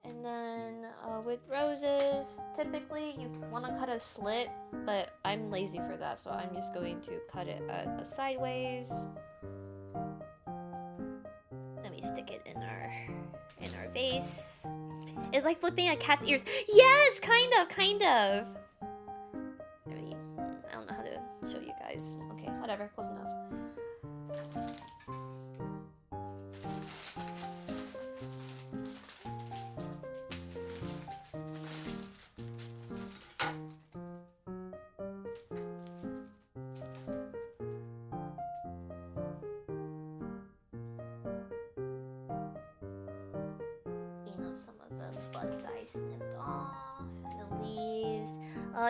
Speaker 1: And then with roses, typically you want to cut a slit, but I'm lazy for that, so I'm just going to cut it at a sideways. Let me stick it in our vase. It's like flipping a cat's ears. Yes, kind of. I don't know how to show you guys. Okay, whatever, close enough. Some of the buds that I snipped off, the leaves.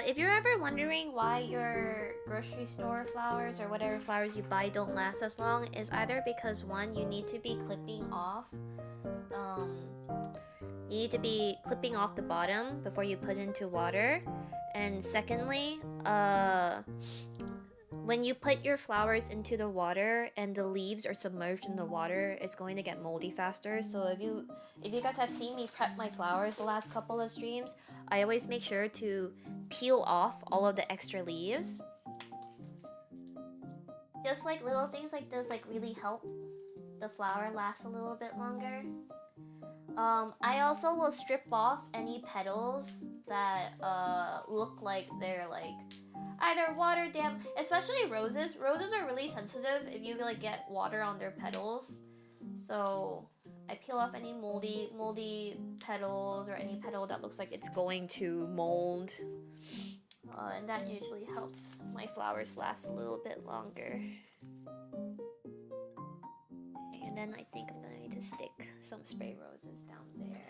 Speaker 1: If you're ever wondering why your grocery store flowers or whatever flowers you buy don't last as long, is either because one, you need to be clipping off the bottom before you put into water, and secondly, when you put your flowers into the water and the leaves are submerged in the water, it's going to get moldy faster. So if you guys have seen me prep my flowers the last couple of streams, I always make sure to peel off all of the extra leaves. Just like little things like this like really help the flower last a little bit longer. I also will strip off any petals that look like they're like either water damp, especially roses. Roses are really sensitive if you like get water on their petals. So I peel off any moldy petals or any petal that looks like it's going to mold. And that usually helps my flowers last a little bit longer. And then I think I'm gonna need to stick some spray roses down there.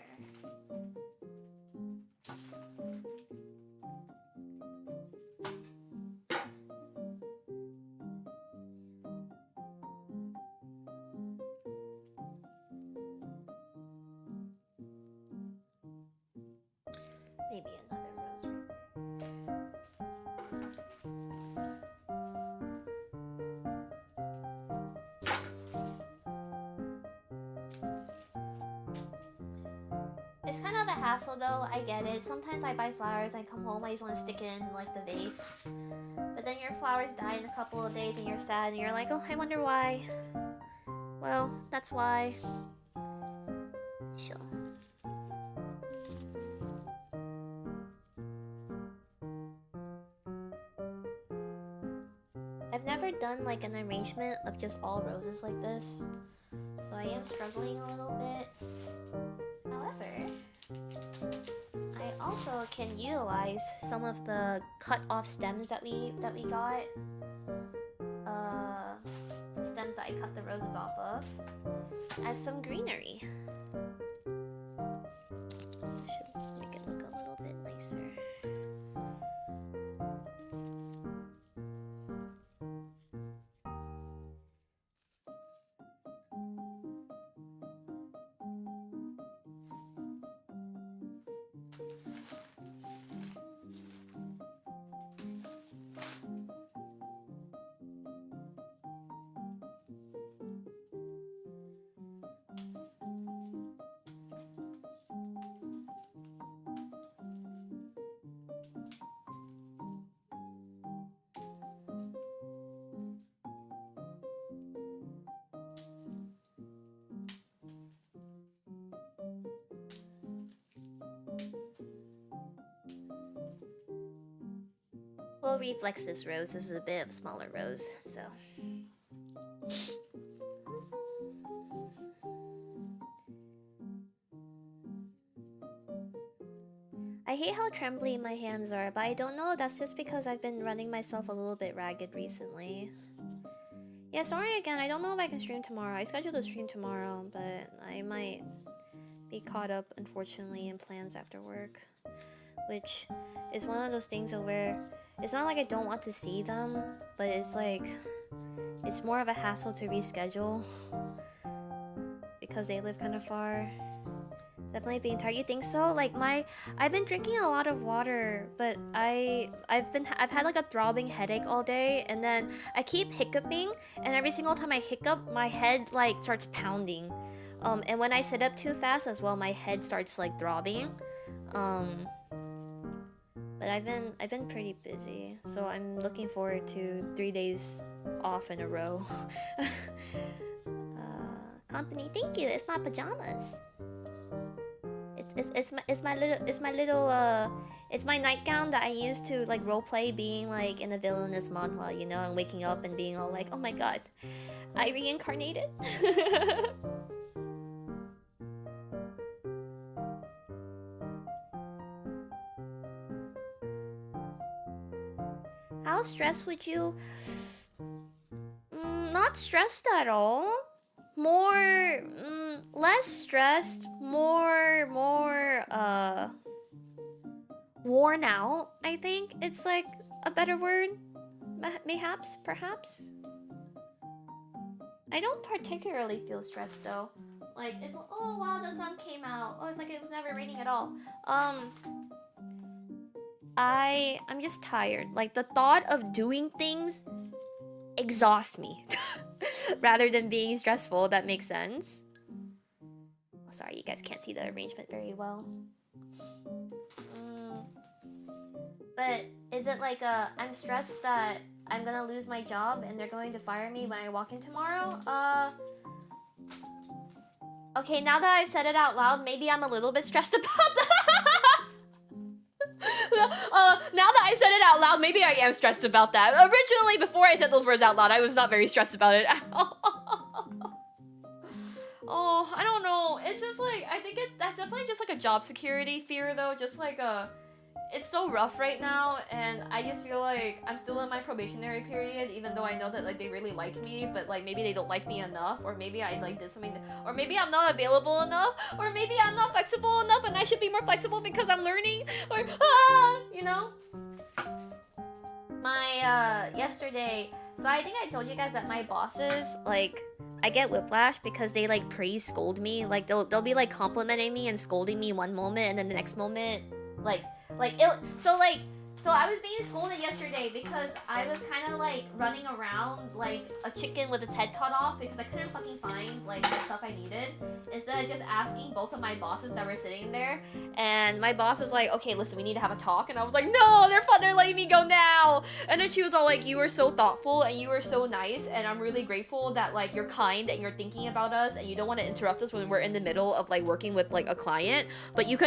Speaker 1: Maybe another rose right there. It's kind of a hassle though, I get it. Sometimes I buy flowers, I come home, I just want to stick it in like the vase. But then your flowers die in a couple of days and you're sad and you're like, oh, I wonder why. Well, that's why. Sure. I've never done like an arrangement of just all roses like this, so I am struggling a little bit. However, I also can utilize some of the cut off stems that we got. The stems that I cut the roses off of as some greenery. Should make it look a little bit nicer. We'll reflex this rose. This is a bit of a smaller rose, so. I hate how trembly my hands are, but I don't know, that's just because I've been running myself a little bit ragged recently. Yeah, sorry again, I don't know if I can stream tomorrow. I scheduled a stream tomorrow, but I might be caught up, unfortunately, in plans after work. Which is one of those things where it's not like I don't want to see them, but it's like, it's more of a hassle to reschedule because they live kind of far. Definitely being tired. You think so? Like I've been drinking a lot of water, but I've had like a throbbing headache all day, and then I keep hiccuping, and every single time I hiccup, my head like starts pounding. And when I sit up too fast as well, my head starts like throbbing. But I've been pretty busy, so I'm looking forward to 3 days off in a row. Company, thank you. It's my pajamas. It's my nightgown that I used to like roleplay being like in a villainous manhwa, you know, and waking up and being all like, oh my god, I reincarnated. How stressed would you? Not stressed at all. More, less stressed. More, worn out. I think it's like a better word. Mayhaps, perhaps. I don't particularly feel stressed though. Like it's oh wow, the sun came out. Oh, it's like it was never raining at all. I'm just tired. Like the thought of doing things exhausts me rather than being stressful. That makes sense. Oh, sorry, you guys can't see the arrangement very well. But is it like I'm stressed that I'm gonna lose my job and they're going to fire me when I walk in tomorrow? Okay, now that I've said it out loud, maybe I'm a little bit stressed about that. Now that I've said it out loud, maybe I am stressed about that. Originally, before I said those words out loud, I was not very stressed about it at all. Oh, I don't know. It's just like, I think that's definitely just like a job security fear though. Just like it's so rough right now, and I just feel like I'm still in my probationary period, even though I know that like they really like me, but like maybe they don't like me enough, or maybe I like did something, or maybe I'm not available enough, or maybe I'm not flexible enough, and I should be more flexible because I'm learning, or you know. My yesterday, so I think I told you guys that my bosses like, I get whiplash because they like praise scold me. Like they'll be like complimenting me and scolding me one moment, and then the next moment so I was being scolded yesterday because I was kind of like running around like a chicken with its head cut off because I couldn't fucking find like the stuff I needed, instead of just asking both of my bosses that were sitting there. And my boss was like, okay, listen, we need to have a talk. And I was like, no, they're letting me go now. And then she was all like, you were so thoughtful and you were so nice, and I'm really grateful that like you're kind and you're thinking about us and you don't want to interrupt us when we're in the middle of like working with like a client, but you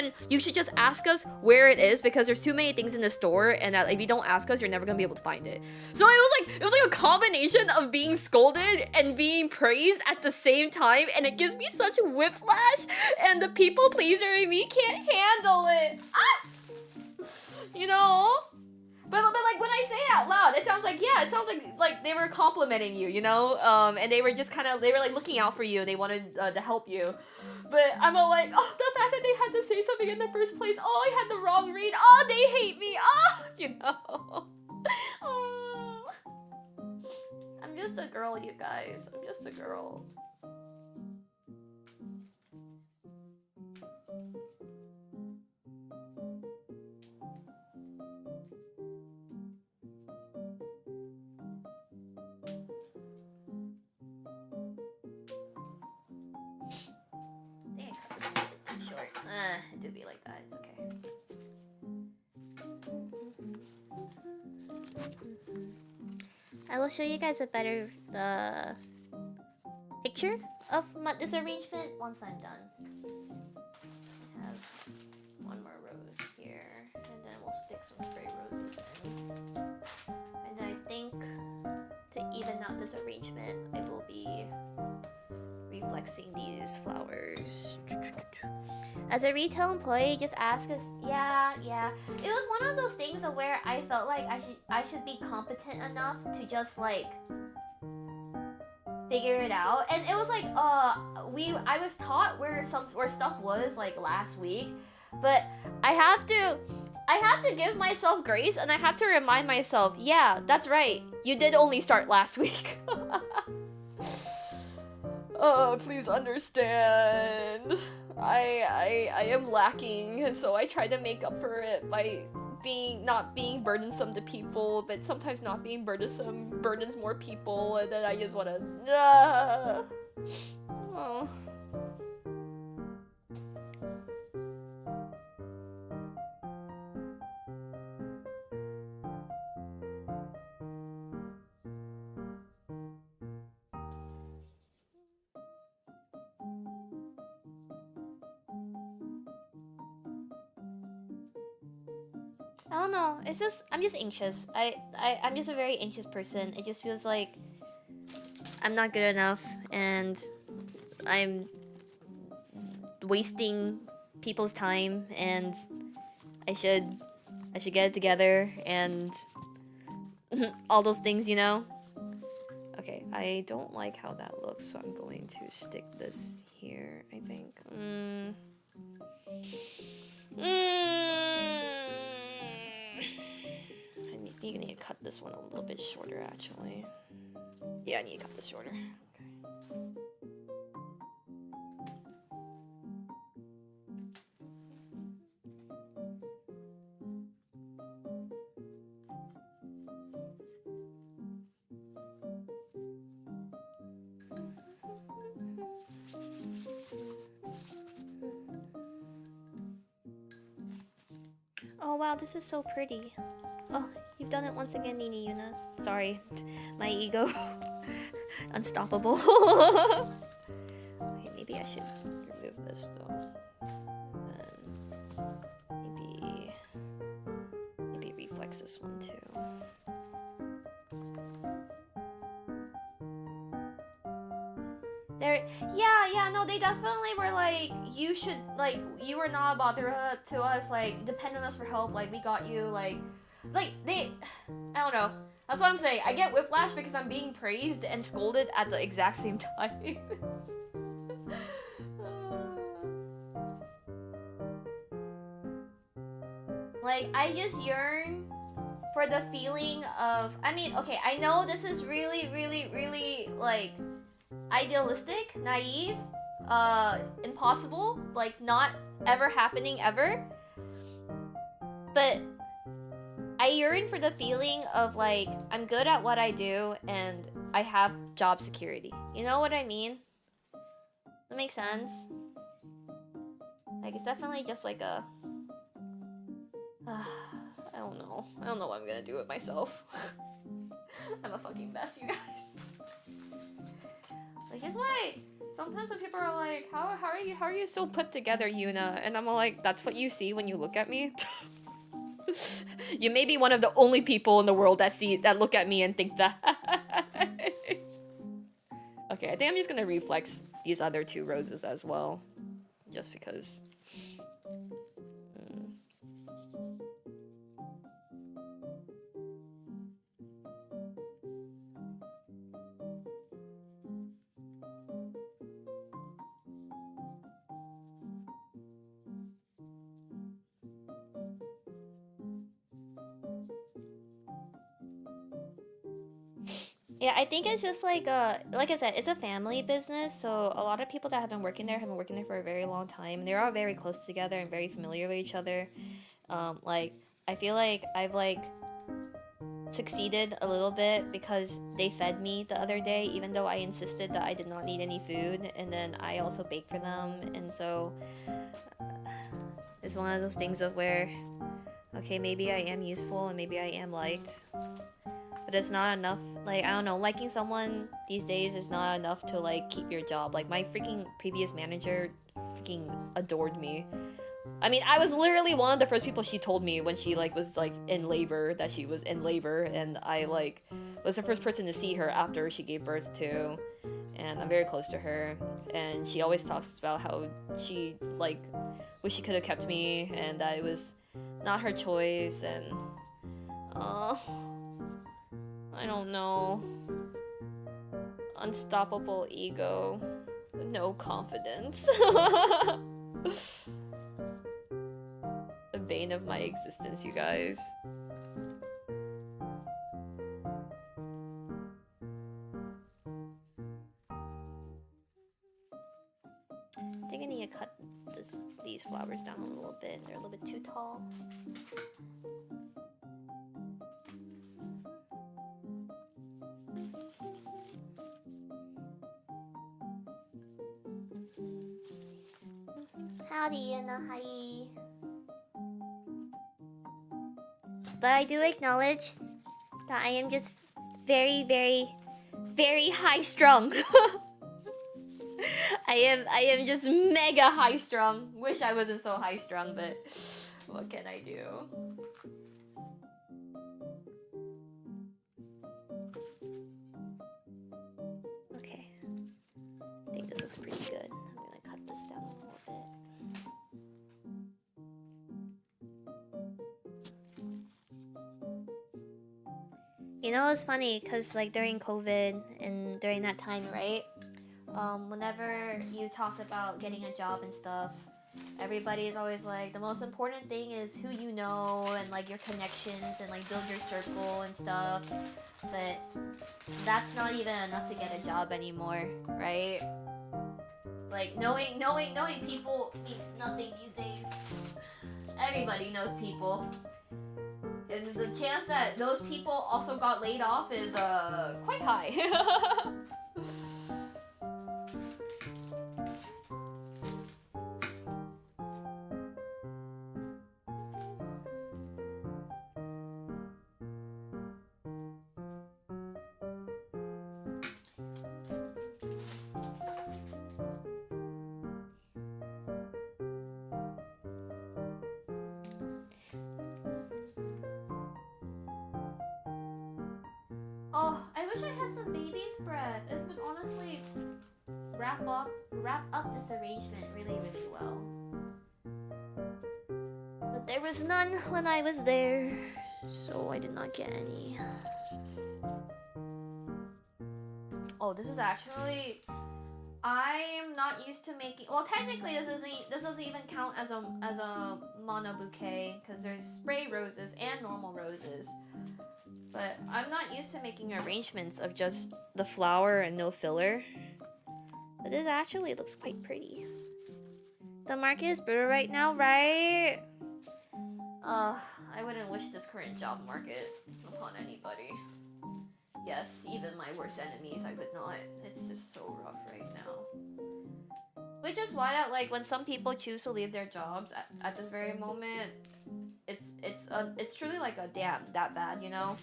Speaker 1: should just ask us where it is, because there's too many things in the store, and that if you don't ask us, you're never gonna be able to find it. So it was like a combination of being scolded and being praised at the same time, and it gives me such whiplash, and the people pleaser in me can't handle it. Ah! You know? But like when I say it out loud, it sounds like, yeah, it sounds like they were complimenting you, you know? And they were just they were like looking out for you. They wanted to help you. But I'm all like, oh, the fact that they had to say something in the first place. Oh, I had the wrong read. Oh, they hate me. Oh, you know. Oh. I'm just a girl, you guys. I'm just a girl. It do be like that, it's okay. I will show you guys a better picture of this arrangement once I'm done. I have one more rose here, and then we'll stick some spray roses in. And I think to even out this arrangement, I will be reflexing these flowers. As a retail employee, just ask us. Yeah. It was one of those things of where I felt like I should be competent enough to just like figure it out. And it was like I was taught where stuff was like last week, but I have to give myself grace, and I have to remind myself, yeah, that's right. You did only start last week. Oh, please understand. I am lacking, and so I try to make up for it by not being burdensome to people, but sometimes not being burdensome burdens more people, and then I just wanna oh. I don't know. It's just I'm just anxious. I'm just a very anxious person. It just feels like I'm not good enough, and I'm wasting people's time, and I should get it together, and all those things, you know. Okay, I don't like how that looks, so I'm going to stick this here, I think. I need to cut this one a little bit shorter, actually. Yeah, I need to cut this shorter. Okay. Oh wow, this is so pretty. Oh, you've done it once again, Nini Yuna. Sorry, my ego. Unstoppable. Okay, maybe I should this though. And maybe reflex this one too. No, they definitely were like, you should, like, you were not bother to us, like, depend on us for help, like, we got you, like, they, I don't know. That's what I'm saying. I get whiplash because I'm being praised and scolded at the exact same time. Like, I just yearn for the feeling of, I mean, okay, I know this is really, like, idealistic, naive, impossible, like, not ever happening ever. But I yearn for the feeling of, like, I'm good at what I do and I have job security. You know what I mean? That makes sense. Like, it's definitely just like a... I don't know. I don't know what I'm gonna do with myself. I'm a fucking mess, you guys. Like, it's why sometimes when people are like, how are you so put together, Yuna? And I'm like, that's what you see when you look at me. You may be one of the only people in the world that look at me and think that. Okay, I think I'm just gonna reflex these other two roses as well, just because. Yeah, I think it's just like I said, it's a family business, so a lot of people that have been working there for a very long time. They're all very close together and very familiar with each other. Like, I feel like I've like succeeded a little bit because they fed me the other day, even though I insisted that I did not need any food, and then I also baked for them, and so it's one of those things of where, okay, maybe I am useful and maybe I am liked. But it's not enough. Like, I don't know, liking someone these days is not enough to like keep your job. Like, my freaking previous manager freaking adored me. I mean, I was literally one of the first people she told me when she like was like in labor, that she was in labor, and I like was the first person to see her after she gave birth to. And I'm very close to her, and she always talks about how she like wish she could have kept me and that it was not her choice, and I don't know. Unstoppable ego. No confidence. The bane of my existence, you guys. I think I need to cut these flowers down a little bit. They're a little bit too tall. Howdy, Yuna. Hi. But I do acknowledge that I am just very, very high strung. I am just mega high strung. Wish I wasn't so high strung, but what can I do? Okay. I think this looks pretty good. I'm gonna cut this down a little bit. You know, it's funny because like during COVID and during that time, right? Whenever you talked about getting a job and stuff, everybody is always like, the most important thing is who you know and like your connections and like build your circle and stuff. But that's not even enough to get a job anymore, right? Like knowing people means nothing these days. Everybody knows people. And the chance that those people also got laid off is quite high. Oh, I wish I had some baby's breath. It would honestly wrap up this arrangement really, really well. But there was none when I was there, so I did not get any. Oh, this is actually... I'm not used to making... Well, technically this doesn't even count as a mono bouquet because there's spray roses and normal roses. But I'm not used to making arrangements of just the flower and no filler. But this actually looks quite pretty. The market is brutal right now, right? I wouldn't wish this current job market upon anybody. Yes, even my worst enemies, I would not. It's just so rough right now. Which is why that, like, when some people choose to leave their jobs at this very moment, it's truly like a damn that bad, you know?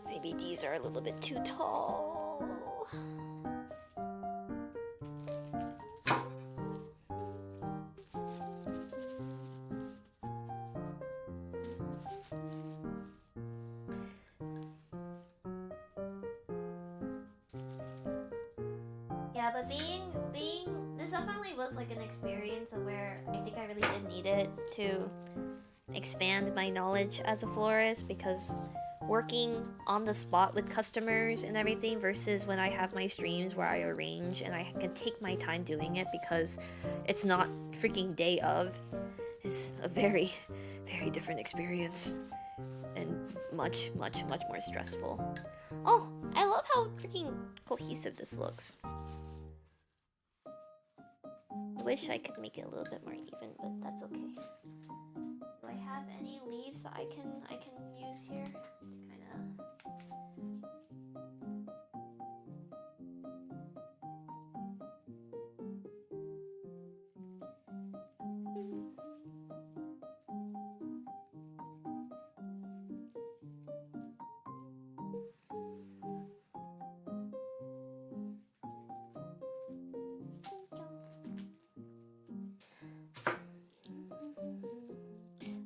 Speaker 1: Maybe these are a little bit too tall. Yeah, but being this definitely was like an experience of where I think I really did need it to expand my knowledge as a florist, because working on the spot with customers and everything versus when I have my streams where I arrange and I can take my time doing it because it's not freaking day of, is a very, very different experience and much, much, much more stressful. Oh, I love how freaking cohesive this looks. I wish I could make it a little bit more even, but that's okay. Do I have any leaves that I can use here to kind of...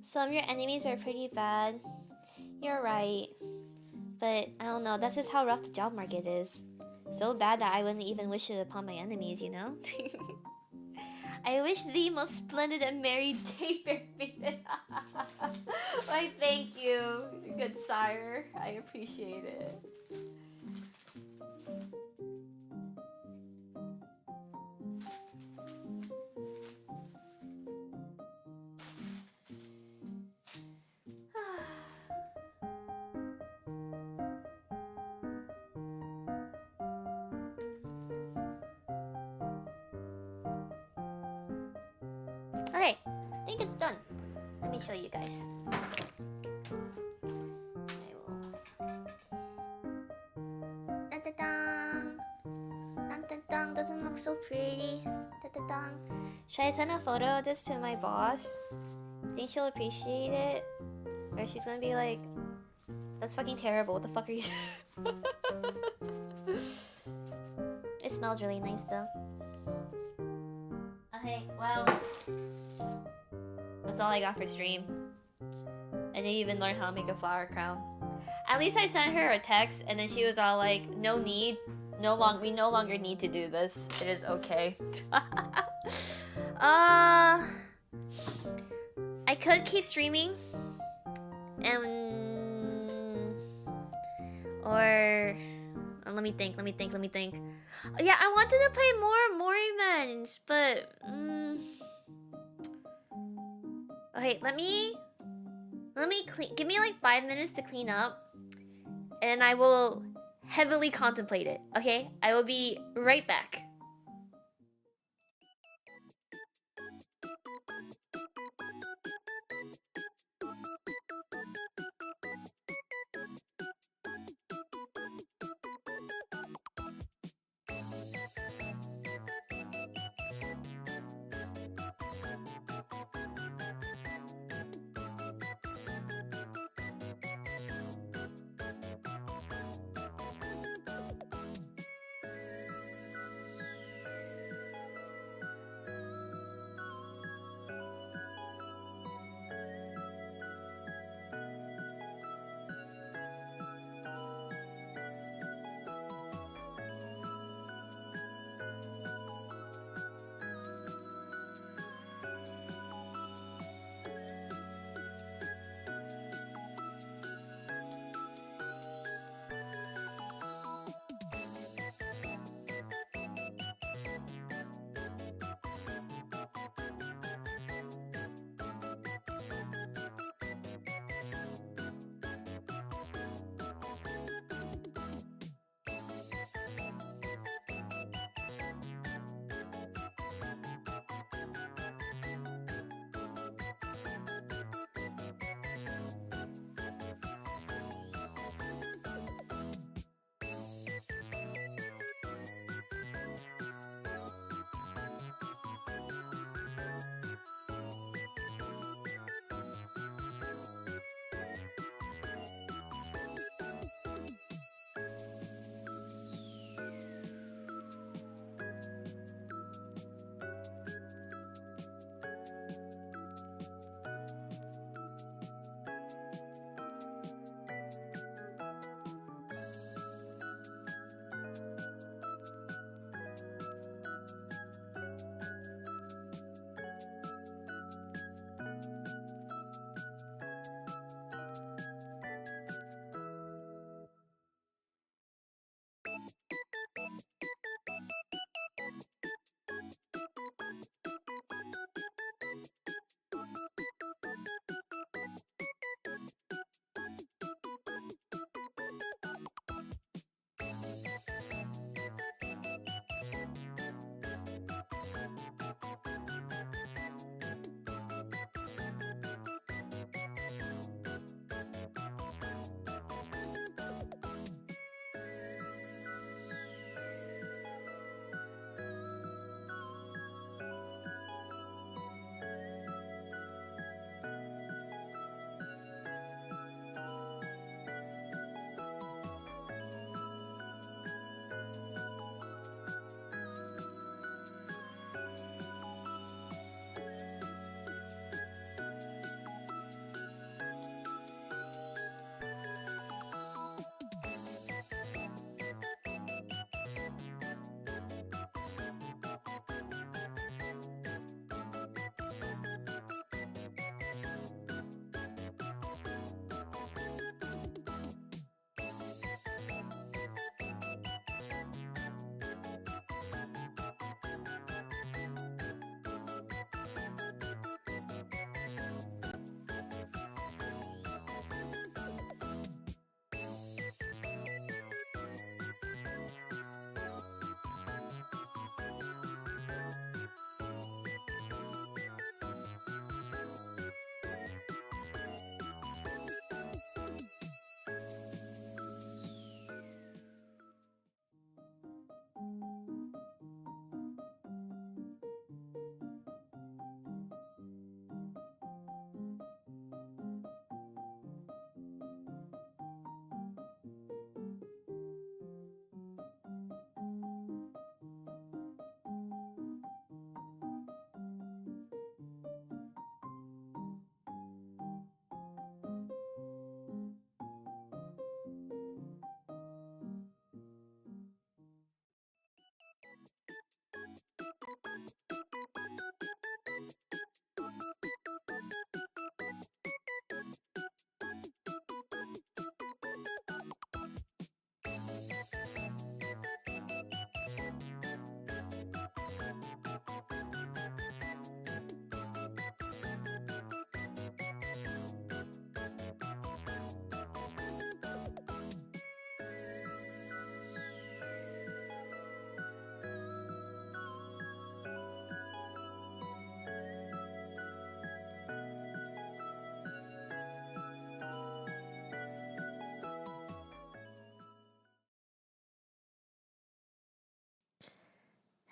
Speaker 1: Some of your enemies are pretty bad. You're right. But I don't know, that's just how rough the job market is. So bad that I wouldn't even wish it upon my enemies, you know? I wish thee most splendid and merry day fair maiden. Why, thank you, good sire. I appreciate it. Okay, I think it's done. Let me show you guys. I will. Dun dun dun! Dun dun dun! Doesn't look so pretty. Dun dun dun! Should I send a photo of this to my boss? Think she'll appreciate it? Or she's gonna be like, that's fucking terrible, what the fuck are you doing? It smells really nice though. Okay, well, that's all I got for stream. I didn't even learn how to make a flower crown. At least I sent her a text and then she was all like, no need, we no longer need to do this. It is okay. I could keep streaming and or let me think. Yeah, I wanted to play more events, but okay, let me clean. Give me like 5 minutes to clean up, and I will heavily contemplate it. Okay, I will be right back.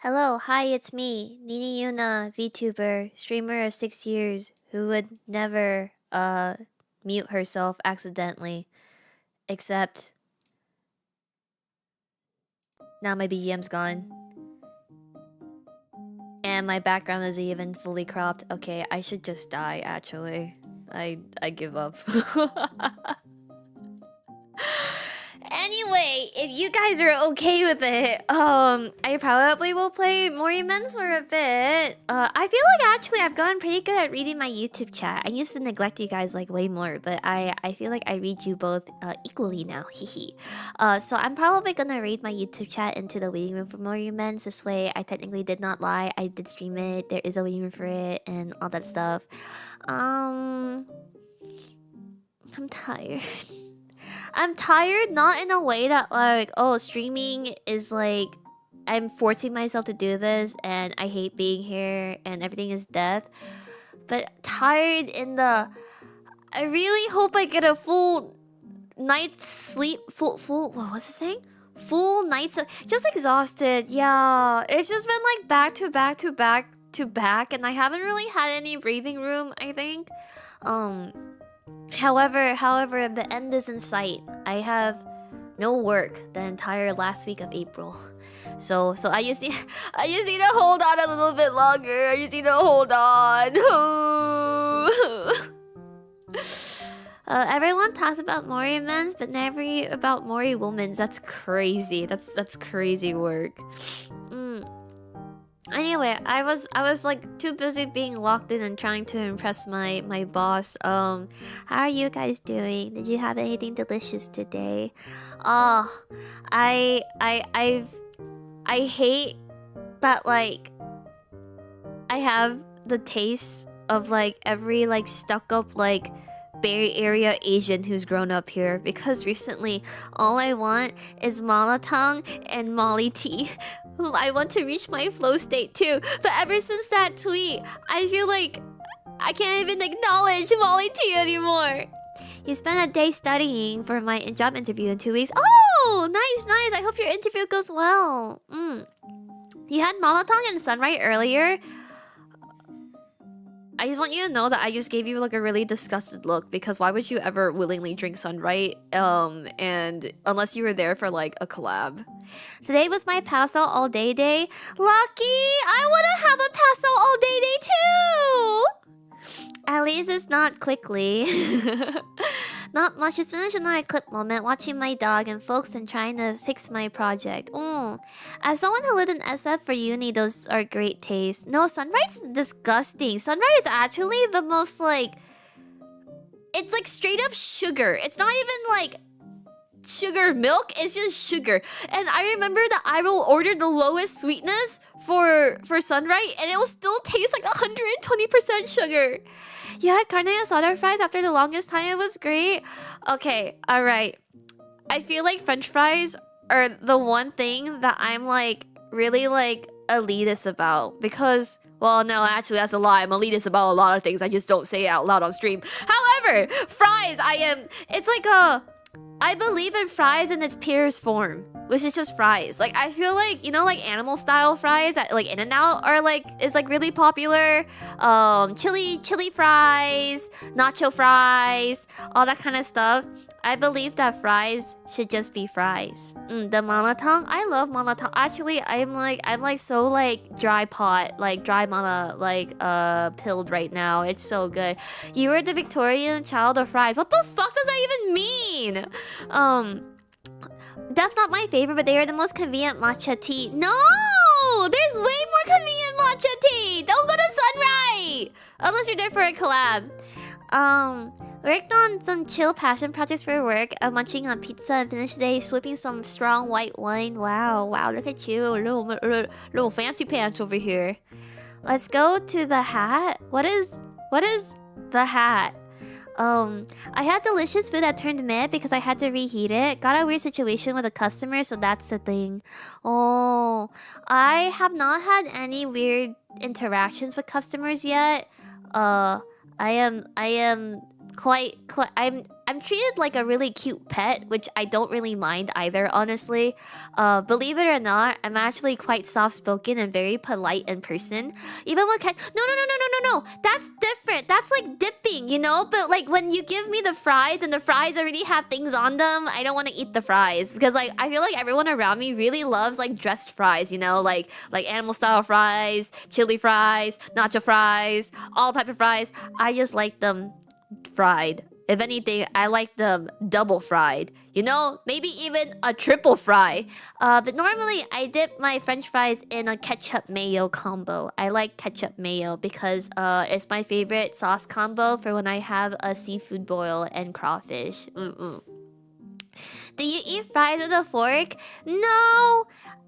Speaker 1: Hello, hi, it's me, Nini Yuna, VTuber, streamer of 6 years, who would never, mute herself accidentally. Except... now my BGM's gone. And my background isn't even fully cropped. Okay, I should just die, actually. I give up. Anyway, if you guys are okay with it, I probably will play more immense for a bit. I feel like actually I've gotten pretty good at reading my YouTube chat. I used to neglect you guys like way more, but I feel like I read you both equally now. Hehe. So I'm probably gonna read my YouTube chat into the waiting room for more immense. This way, I technically did not lie. I did stream it. There is a waiting room for it and all that stuff. I'm tired. I'm tired, not in a way that like, oh, streaming is like I'm forcing myself to do this and I hate being here and everything is death. But tired in the I really hope I get a full night's sleep, what's the saying? Full nights of just exhausted. Yeah, it's just been like back to back to back to back and I haven't really had any breathing room, I think. However, the end is in sight. I have no work the entire last week of April. So I just need to hold on a little bit longer. I just need to hold on. Everyone talks about Mori men's, but never about Mori women's. That's crazy. That's crazy work. Anyway, I was like too busy being locked in and trying to impress my boss. How are you guys doing? Did you have anything delicious today? Oh, I hate that like I have the taste of like every like stuck up like Bay Area Asian who's grown up here because recently all I want is malatang and molly tea. I want to reach my flow state too, but ever since that tweet, I feel like I can't even acknowledge molly tea anymore. You spent a day studying for my job interview in 2 weeks. Oh, nice. I hope your interview goes well. You had malatang and sunrise earlier. I just want you to know that I just gave you like a really disgusted look because why would you ever willingly drink sunrise? And unless you were there for like a collab. Today was my pass out all day day. Lucky! I wanna have a pass out all day day too! At least it's not quickly. Not much. It's been a nice clip moment watching my dog and folks and trying to fix my project. As someone who lived in SF for uni, those are great taste. No, sunrise is disgusting. Sunrise is actually the most like... it's like straight up sugar. It's not even like sugar milk, it's just sugar. And I remember that I will order the lowest sweetness for sunrise and it will still taste like 120% sugar. You had carne asada fries after the longest time. It was great. Okay, alright. I feel like French fries are the one thing that I'm like really like elitist about because, well, no, actually that's a lie. I'm elitist about a lot of things. I just don't say it out loud on stream. However, fries, it's like I believe in fries in its purest form, which is just fries. Like I feel like, you know, like animal style fries at like In-N-Out are like is like really popular. Chili fries, nacho fries, all that kind of stuff. I believe that fries should just be fries. The malatang, I love malatang. Actually, I'm like so like dry mala pilled right now. It's so good. You were the Victorian child of fries. What the fuck does that even mean? That's not my favorite, but they are the most convenient matcha tea. No! There's way more convenient matcha tea! Don't go to Sunrise! Unless you're there for a collab. Worked on some chill passion projects for work, munching on pizza and finished the day swipping some strong white wine. Wow, look at you. Little fancy pants over here. Let's go to the hat. What is the hat? I had delicious food that turned mid because I had to reheat it. Got a weird situation with a customer, so that's the thing. Oh, I have not had any weird interactions with customers yet. I'm I'm treated like a really cute pet, which I don't really mind either, honestly. Believe it or not, I'm actually quite soft-spoken and very polite in person. Even when no, that's different. That's like dipping, you know? But like when you give me the fries and the fries already have things on them, I don't want to eat the fries because like I feel like everyone around me really loves like dressed fries, you know, like animal style fries, chili fries, nacho fries, all type of fries. I just like them fried. If anything, I like them double fried. You know, maybe even a triple fry. But normally I dip my French fries in a ketchup mayo combo. I like ketchup mayo because it's my favorite sauce combo for when I have a seafood boil and crawfish. Do you eat fries with a fork? No.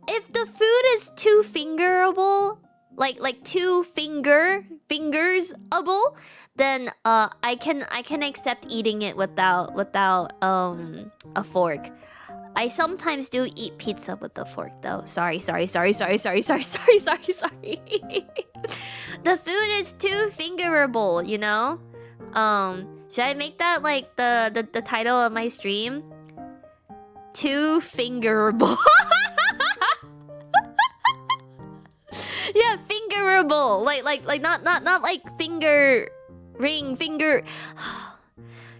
Speaker 1: If the food is too fingerable, like two fingersable, then I can accept eating it without a fork. I sometimes do eat pizza with a fork though. Sorry. The food is too fingerable, you know? Should I make that like the title of my stream? Too fingerable. Yeah, fingerable. Like not like finger ring finger.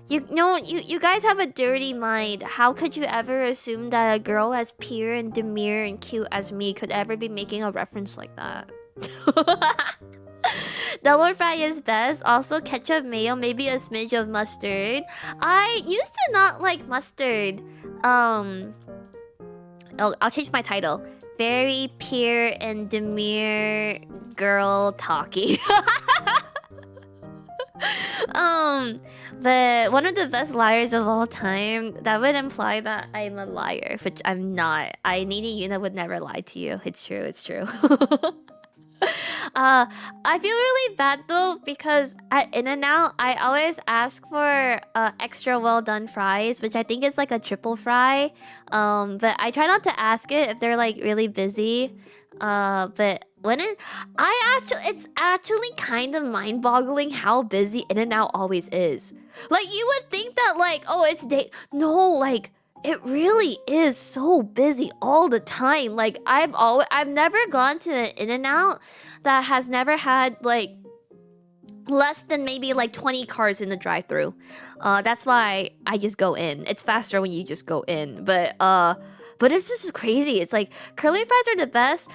Speaker 1: You know, you guys have a dirty mind. How could you ever assume that a girl as pure and demure and cute as me could ever be making a reference like that? Double fry is best. Also ketchup, mayo, maybe a smidge of mustard. I used to not like mustard. Oh, I'll change my title. Very pure and demure girl talking. But one of the best liars of all time, that would imply that I'm a liar, which I'm not. Nini Yuna would never lie to you. It's true. I feel really bad though because at In-N-Out I always ask for extra well done fries, which I think is like a triple fry. But I try not to ask it if they're like really busy. But when it's actually kind of mind-boggling how busy In-N-Out always is. Like you would think that like, oh, it's no, like it really is so busy all the time. Like I've never gone to an In-N-Out that has never had like less than maybe like 20 cars in the drive-thru. That's why I just go in. It's faster when you just go in. But it's just crazy. It's like curly fries are the best.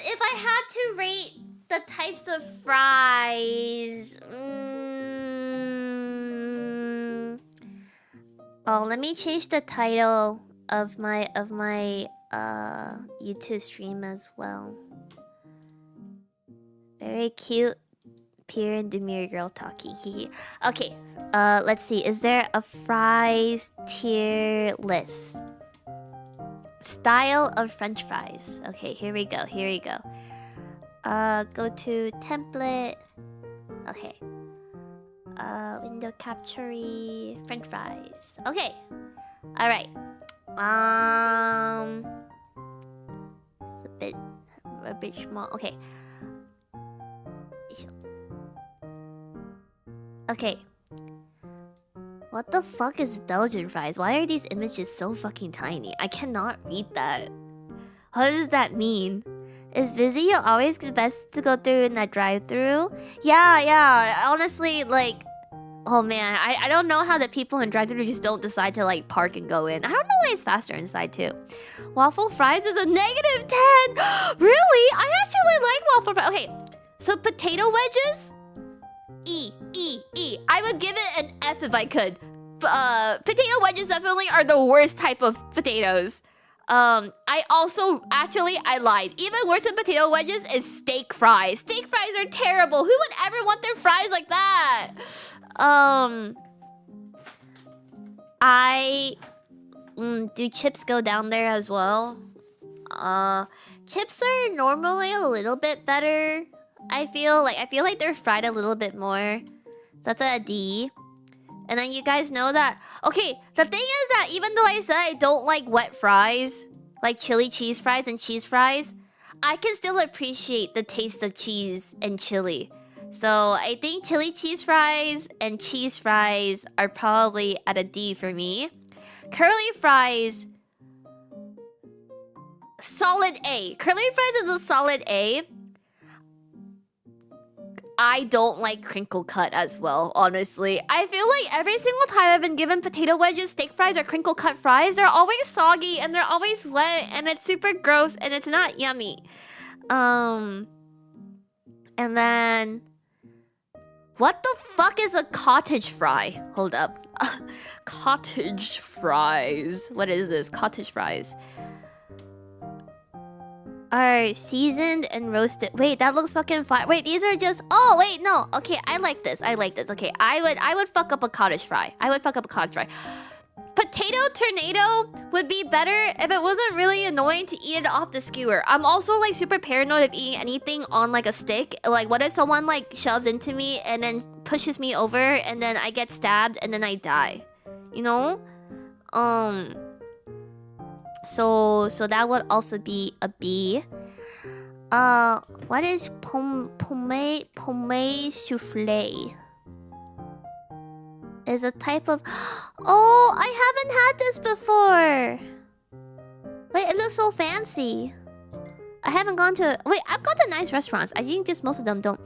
Speaker 1: If I had to rate the types of fries, oh, let me change the title of my YouTube stream as well. Very cute, pure and demure girl talking. Okay, let's see. Is there a fries tier list? Style of French fries. Okay, here we go. Go to template. Okay. Window capture French fries. Okay. All right. It's a bit small. Okay. Okay. What the fuck is Belgian fries? Why are these images so fucking tiny? I cannot read that. What does that mean? Is busy always best to go through in that drive-thru? Yeah. Honestly, like, oh man, I don't know how the people in drive-thru just don't decide to like park and go in. I don't know why it's faster inside too. Waffle fries is a -10. Really? I actually like waffle fries. Okay, so potato wedges? E. I would give it an F if I could. Potato wedges definitely are the worst type of potatoes. I lied. Even worse than potato wedges is steak fries. Steak fries are terrible. Who would ever want their fries like that? Do chips go down there as well? Chips are normally a little bit better. I feel like they're fried a little bit more. So that's a D. And then you guys know that... Okay, the thing is that even though I said I don't like wet fries, like chili cheese fries and cheese fries, I can still appreciate the taste of cheese and chili. So I think chili cheese fries and cheese fries are probably at a D for me. Curly fries, solid A. Curly fries is a solid A. I don't like crinkle cut as well, honestly. I feel like every single time I've been given potato wedges, steak fries, or crinkle cut fries, they're always soggy and they're always wet and it's super gross and it's not yummy. And then... what the fuck is a cottage fry? Hold up. Cottage fries. What is this? Cottage fries. Are seasoned and roasted. Wait, that looks fucking fine. Wait, these are just... oh, wait, no. Okay, I like this. I like this. Okay, I would fuck up a cottage fry. I would fuck up a cottage fry. Potato tornado would be better if it wasn't really annoying to eat it off the skewer. I'm also like super paranoid of eating anything on like a stick. Like, what if someone like shoves into me and then pushes me over and then I get stabbed and then I die? You know? So that would also be a B. What is pomme soufflé? Is a type of... oh, I haven't had this before. Wait, it looks so fancy. I haven't gone to... wait, I've gone to nice restaurants. I think just most of them don't.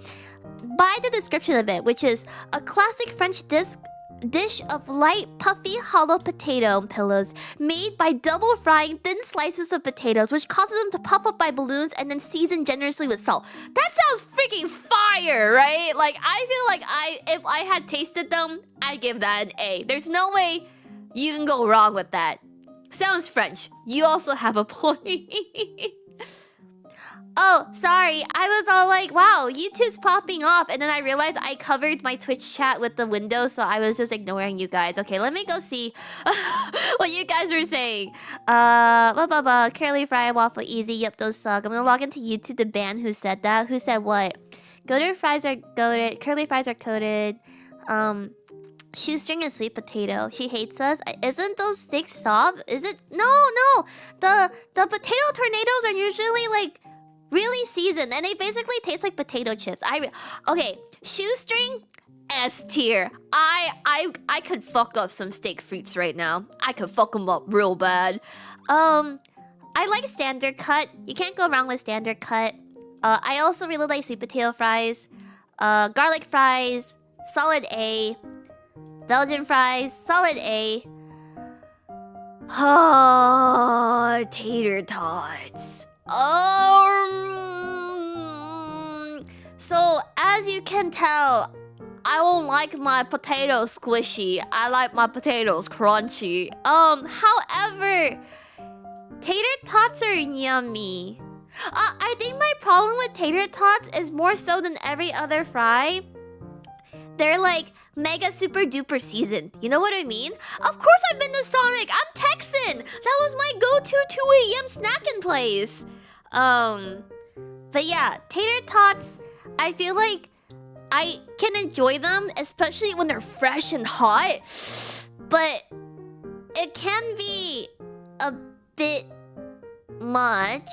Speaker 1: By the description of it, which is a classic French dish of light, puffy, hollow potato pillows made by double frying thin slices of potatoes, which causes them to pop up by balloons and then seasoned generously with salt. That sounds freaking fire, right? Like, I feel like if I had tasted them, I'd give that an A. There's no way you can go wrong with that. Sounds French. You also have a point. Oh, sorry. I was all like, wow, YouTube's popping off. And then I realized I covered my Twitch chat with the window, so I was just ignoring you guys. Okay, let me go see what you guys are saying. Curly fry, waffle, easy. Yep, those suck. I'm gonna log into YouTube, the band who said that. Who said what? Goated fries are goated. Curly fries are coated. Shoestring and sweet potato. She hates us. Isn't those sticks soft? Is it? No. The potato tornadoes are usually like really seasoned, and they basically taste like potato chips. Okay, shoestring, S tier. I could fuck up some steak frites right now. I could fuck them up real bad. I like standard cut. You can't go wrong with standard cut. I also really like sweet potato fries. Garlic fries, solid A. Belgian fries, solid A. Oh, tater tots. So as you can tell, I don't like my potatoes squishy. I like my potatoes crunchy. However, tater tots are yummy. I think my problem with tater tots is more so than every other fry. They're like mega super duper seasoned. You know what I mean? Of course I've been to Sonic. I'm Texan. That was my go-to 2 a.m. snacking place. But yeah, tater tots, I feel like I can enjoy them, especially when they're fresh and hot. But it can be a bit much.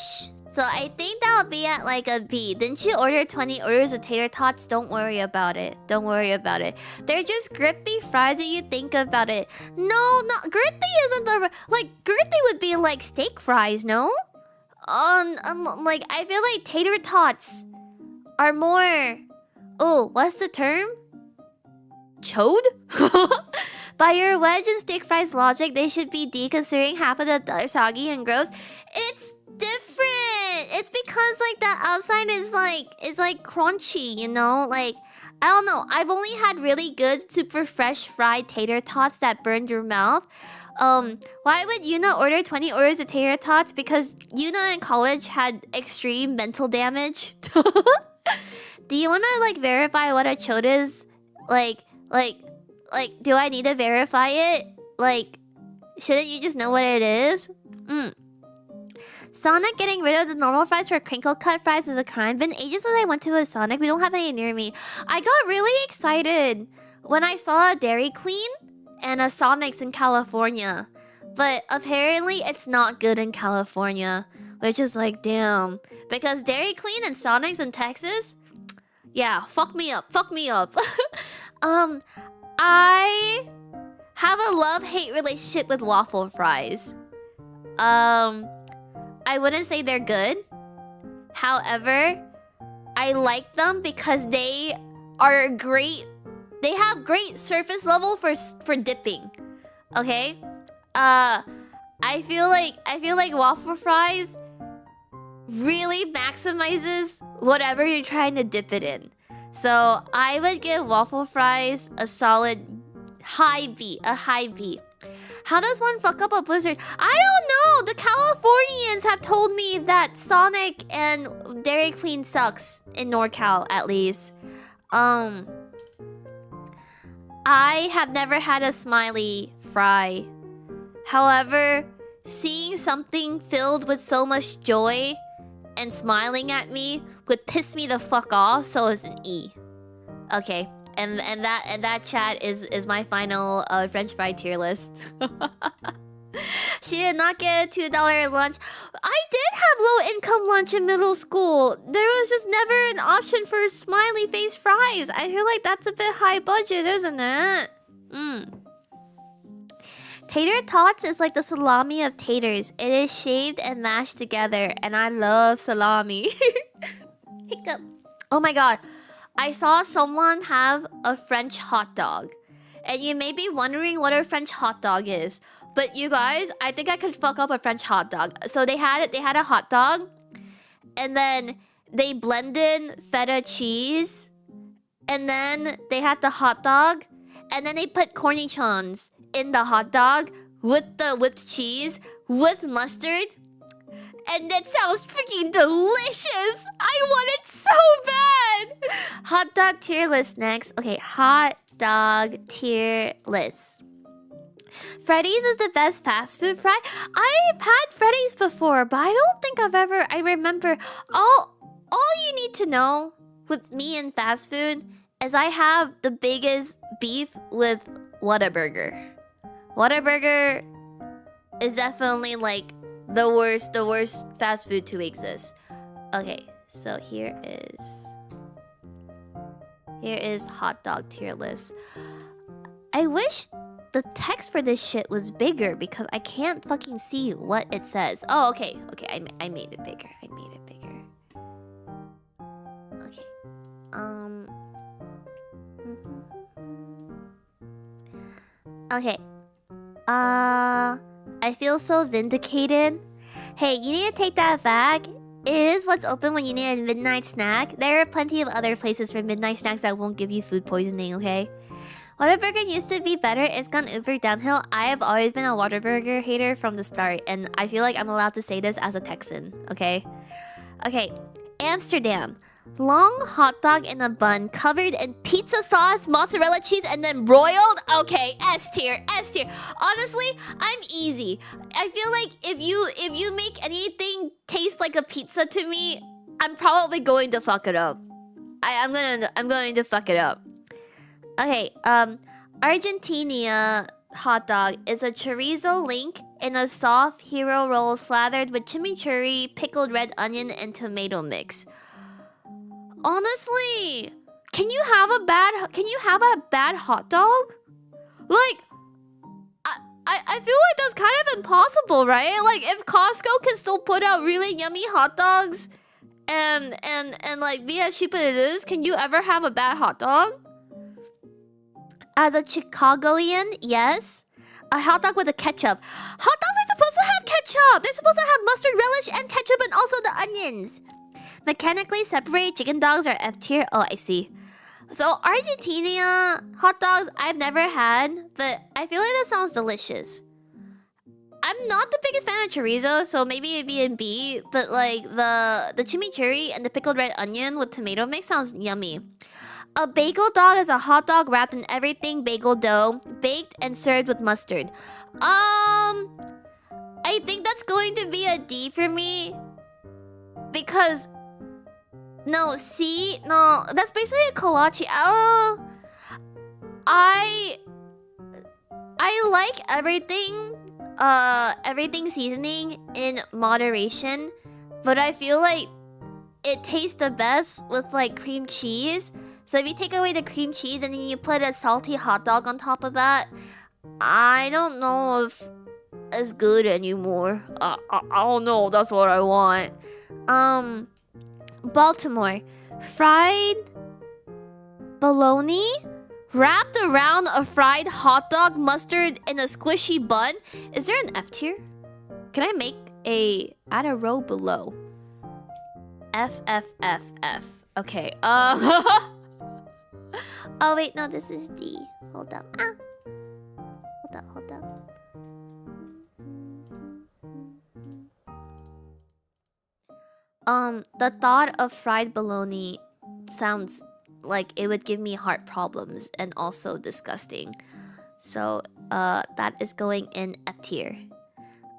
Speaker 1: So I think that'll be at like a B. Didn't you order 20 orders of tater tots? Don't worry about it. Don't worry about it. They're just girthy fries that you think about it. No, not girthy isn't the... like, girthy would be like steak fries, no? Like, I feel like tater tots are more... oh, what's the term? Chode? By your wedge and steak fries logic, they should be D considering half of them are soggy and gross. It's different. It's because like the outside is like crunchy, you know? Like, I don't know. I've only had really good super fresh fried tater tots that burned your mouth. Why would Yuna order 20 orders of tater tots? Because Yuna in college had extreme mental damage. Do you wanna like verify what a chode is? Like, do I need to verify it? Like, shouldn't you just know what it is? Sonic getting rid of the normal fries for crinkle cut fries is a crime. Been ages since I went to a Sonic. We don't have any near me. I got really excited when I saw a Dairy Queen and a Sonic's in California. But apparently it's not good in California. Which is like, damn. Because Dairy Queen and Sonic's in Texas, Yeah, fuck me up. Fuck me up. I have a love-hate relationship with waffle fries. I wouldn't say they're good. However, I like them because they are great. They have great surface level for dipping. Okay? I feel like waffle fries really maximizes whatever you're trying to dip it in. So I would give waffle fries a solid high B, a high B. How does one fuck up a blizzard? I don't know. The Californians have told me that Sonic and Dairy Queen sucks in NorCal, at least. I have never had a smiley fry. However, seeing something filled with so much joy and smiling at me would piss me the fuck off, so it's an E. Okay. And that chat is my final French fry tier list. She did not get a $2 lunch. I did have low income lunch in middle school. There was just never an option for smiley face fries. I feel like that's a bit high budget, isn't it? Tater tots is like the salami of taters. It is shaved and mashed together, and I love salami. Hiccup. Oh my god. I saw someone have a French hot dog. And you may be wondering what a French hot dog is. But you guys, I think I could fuck up a French hot dog. So they had a hot dog. And then they blended feta cheese. And then they had the hot dog. And then they put cornichons in the hot dog with the whipped cheese with mustard. And that sounds freaking delicious! I want it so bad! Hot dog tier list next. Okay, hot dog tier list. Freddy's is the best fast food fry. I've had Freddy's before, but I don't think I remember. All you need to know with me and fast food is I have the biggest beef with Whataburger. Whataburger is definitely like the worst fast food to exist. Okay, so here is hot dog tier list. I wish the text for this shit was bigger because I can't fucking see what it says. Oh, okay, I made it bigger. Okay, okay. I feel so vindicated. Hey, you need to take that back. It is what's open when you need a midnight snack. There are plenty of other places for midnight snacks that won't give you food poisoning, okay? Whataburger used to be better. It's gone uber downhill. I have always been a Whataburger hater from the start, and I feel like I'm allowed to say this as a Texan, okay? Okay, Amsterdam. Long hot dog in a bun covered in pizza sauce, mozzarella cheese, and then broiled? Okay, S tier. Honestly, I'm easy. I feel like if you make anything taste like a pizza to me, I'm probably going to fuck it up. I'm going to fuck it up. Okay, Argentina hot dog is a chorizo link in a soft hero roll slathered with chimichurri, pickled red onion, and tomato mix. Honestly, can you have a bad hot dog? Like, I feel like that's kind of impossible, right? Like, if Costco can still put out really yummy hot dogs and like be as cheap as it is, can you ever have a bad hot dog? As a Chicagoan, yes. A hot dog with a ketchup. Hot dogs are supposed to have ketchup. They're supposed to have mustard relish and ketchup and also the onions. Mechanically separate chicken dogs are F tier. Oh, I see. So Argentina hot dogs I've never had, but I feel like that sounds delicious. I'm not the biggest fan of chorizo, so maybe it'd be in B, but like the chimichurri and the pickled red onion with tomato mix sounds yummy. A bagel dog is a hot dog wrapped in everything bagel dough, baked and served with mustard. I think that's going to be a D for me. Because no, that's basically a kolache. I like everything seasoning in moderation, but I feel like it tastes the best with like cream cheese. So if you take away the cream cheese and then you put a salty hot dog on top of that, I don't know if it's good anymore. I don't know. That's what I want. Baltimore, fried bologna wrapped around a fried hot dog, mustard in a squishy bun. Is there an F tier? Can I make add a row below? F F F F. Okay. Oh wait, no, this is D. Hold up. Hold up. The thought of fried bologna sounds like it would give me heart problems and also disgusting. So, that is going in F tier.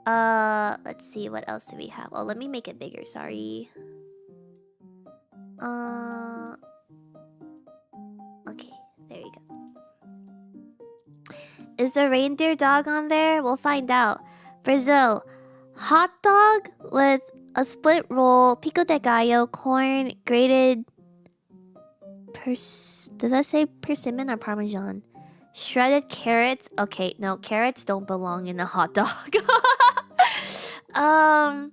Speaker 1: Let's see, what else do we have? Oh, let me make it bigger, sorry. Okay, there we go. Is the reindeer dog on there? We'll find out. Brazil, hot dog with a split roll, pico de gallo, corn, grated does that say persimmon or parmesan? Shredded carrots. Okay, no, carrots don't belong in a hot dog. And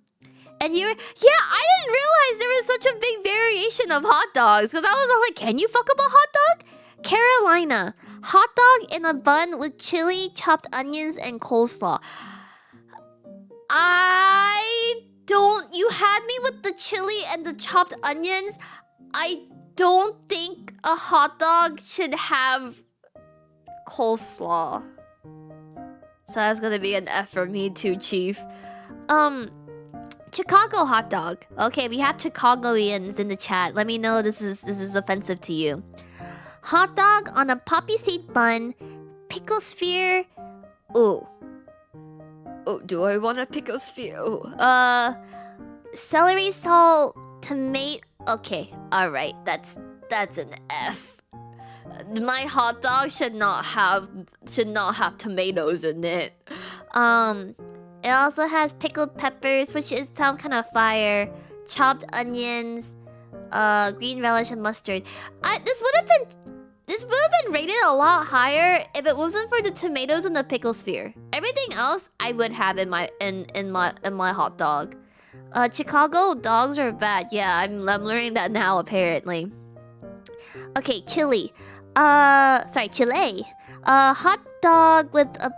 Speaker 1: I didn't realize there was such a big variation of hot dogs because I was all like, can you fuck up a hot dog? Carolina, hot dog in a bun with chili, chopped onions, and coleslaw. You had me with the chili and the chopped onions. I don't think a hot dog should have coleslaw. So that's gonna be an F for me too, Chief. Chicago hot dog. Okay, we have Chicagoians in the chat. Let me know this is offensive to you. Hot dog on a poppy seed bun, pickle sphere. Ooh. Oh, do I want a pickle sphere? Ooh. Celery salt, tomato. Okay, alright, that's an F. My hot dog should not have tomatoes in it. It also has pickled peppers, which sounds kind of fire. Chopped onions, green relish and mustard. This would have been rated a lot higher if it wasn't for the tomatoes and the pickle sphere. Everything else I would have in my hot dog. Chicago dogs are bad. Yeah, I'm learning that now apparently. Okay, Chile. Chile. Hot dog with a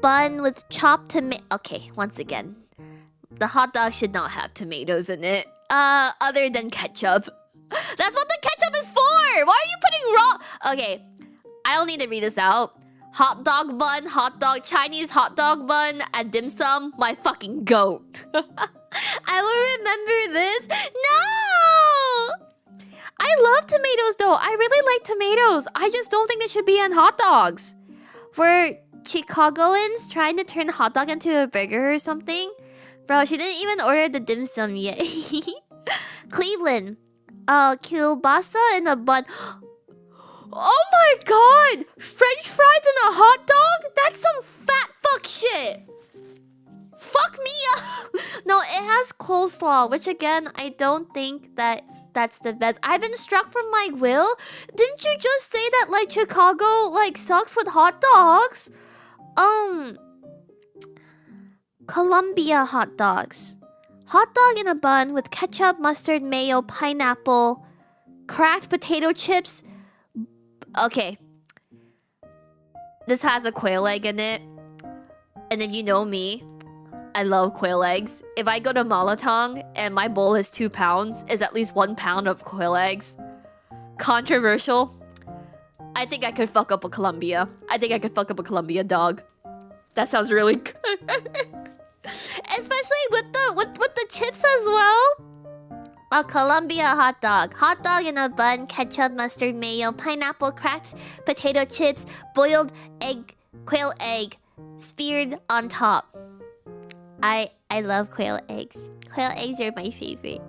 Speaker 1: bun with chopped tomato. Okay, once again, the hot dog should not have tomatoes in it. Other than ketchup. That's what the ketchup is for. Why are you putting raw? Okay, I don't need to read this out. Hot dog bun, Chinese hot dog bun at dim sum, my fucking goat. I will remember this. No! I love tomatoes though. I really like tomatoes. I just don't think they should be in hot dogs. We're Chicagoans trying to turn hot dog into a burger or something. Bro, she didn't even order the dim sum yet. Cleveland. Kielbasa in a bun. Oh my god! French fries in a hot dog? That's some fat fuck shit. Fuck me up. No, it has coleslaw, which again, I don't think that's the best. I've been struck from my will. Didn't you just say that like Chicago like sucks with hot dogs? Columbia hot dogs. Hot dog in a bun with ketchup, mustard, mayo, pineapple, cracked potato chips. Okay. This has a quail egg in it. And if you know me, I love quail eggs. If I go to Malatang and my bowl is 2 pounds, is at least 1 pound of quail eggs. Controversial. I think I could fuck up a Columbia. I think I could fuck up a Columbia dog. That sounds really good. Especially with the chips as well. A Columbia hot dog. Hot dog in a bun, ketchup, mustard, mayo, pineapple, cracked potato chips, boiled egg, quail egg, speared on top. I love quail eggs. Quail eggs are my favorite.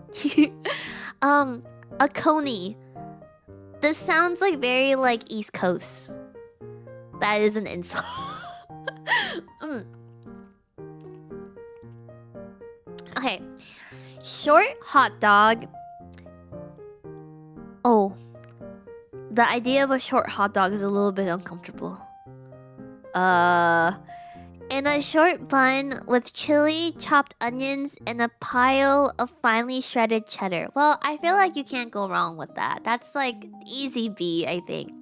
Speaker 1: A coney. This sounds like very like East Coast. That is an insult. Okay. Short hot dog Oh, the idea of a short hot dog is a little bit uncomfortable. In a short bun with chili, chopped onions, and a pile of finely shredded cheddar. Well, I feel like you can't go wrong with that. That's like easy B, I think.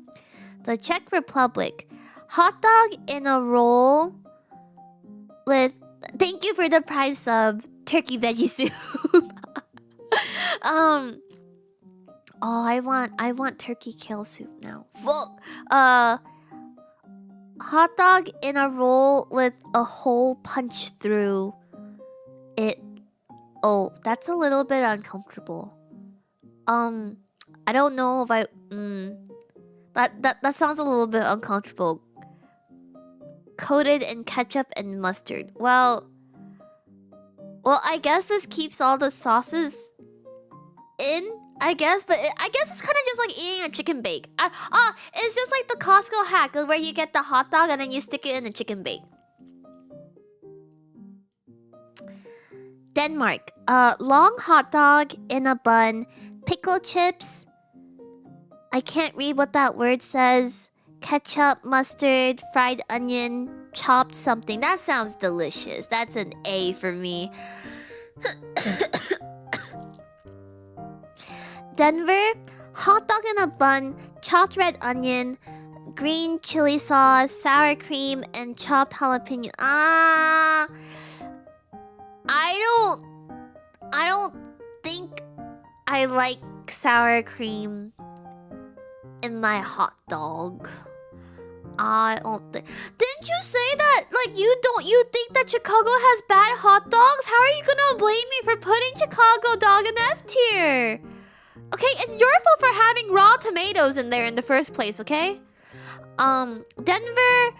Speaker 1: The Czech Republic. Hot dog in a roll with... Thank you for the prime sub. Turkey veggie soup. Oh, I want turkey kale soup now. Fuck. Hot dog in a roll with a hole punched through it. Oh, that's a little bit uncomfortable. I don't know if I... That sounds a little bit uncomfortable. Coated in ketchup and mustard. Well, I guess this keeps all the sauces in, I guess, but I guess it's kind of just like eating a chicken bake. It's just like the Costco hack where you get the hot dog and then you stick it in the chicken bake. Denmark. Long hot dog in a bun, pickle chips. I can't read what that word says. Ketchup, mustard, fried onion, chopped something. That sounds delicious. That's an A for me. Denver, hot dog in a bun, chopped red onion, green chili sauce, sour cream, and chopped jalapeno. I don't think I like sour cream in my hot dog. I don't think. Didn't you say that? Like you think that Chicago has bad hot dogs? How are you gonna blame me for putting Chicago dog in F tier? Okay, it's your fault for having raw tomatoes in there in the first place, okay? Denver,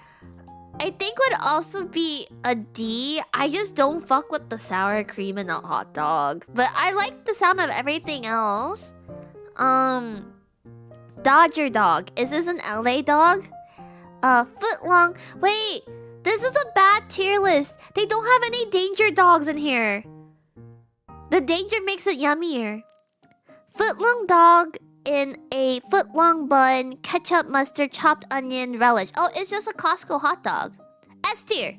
Speaker 1: I think would also be a D. I just don't fuck with the sour cream in a hot dog. But I like the sound of everything else. Dodger dog. Is this an LA dog? Foot long. Wait, this is a bad tier list. They don't have any danger dogs in here. The danger makes it yummier. Footlong dog in a footlong bun, ketchup, mustard, chopped onion, relish. Oh, it's just a Costco hot dog. S tier.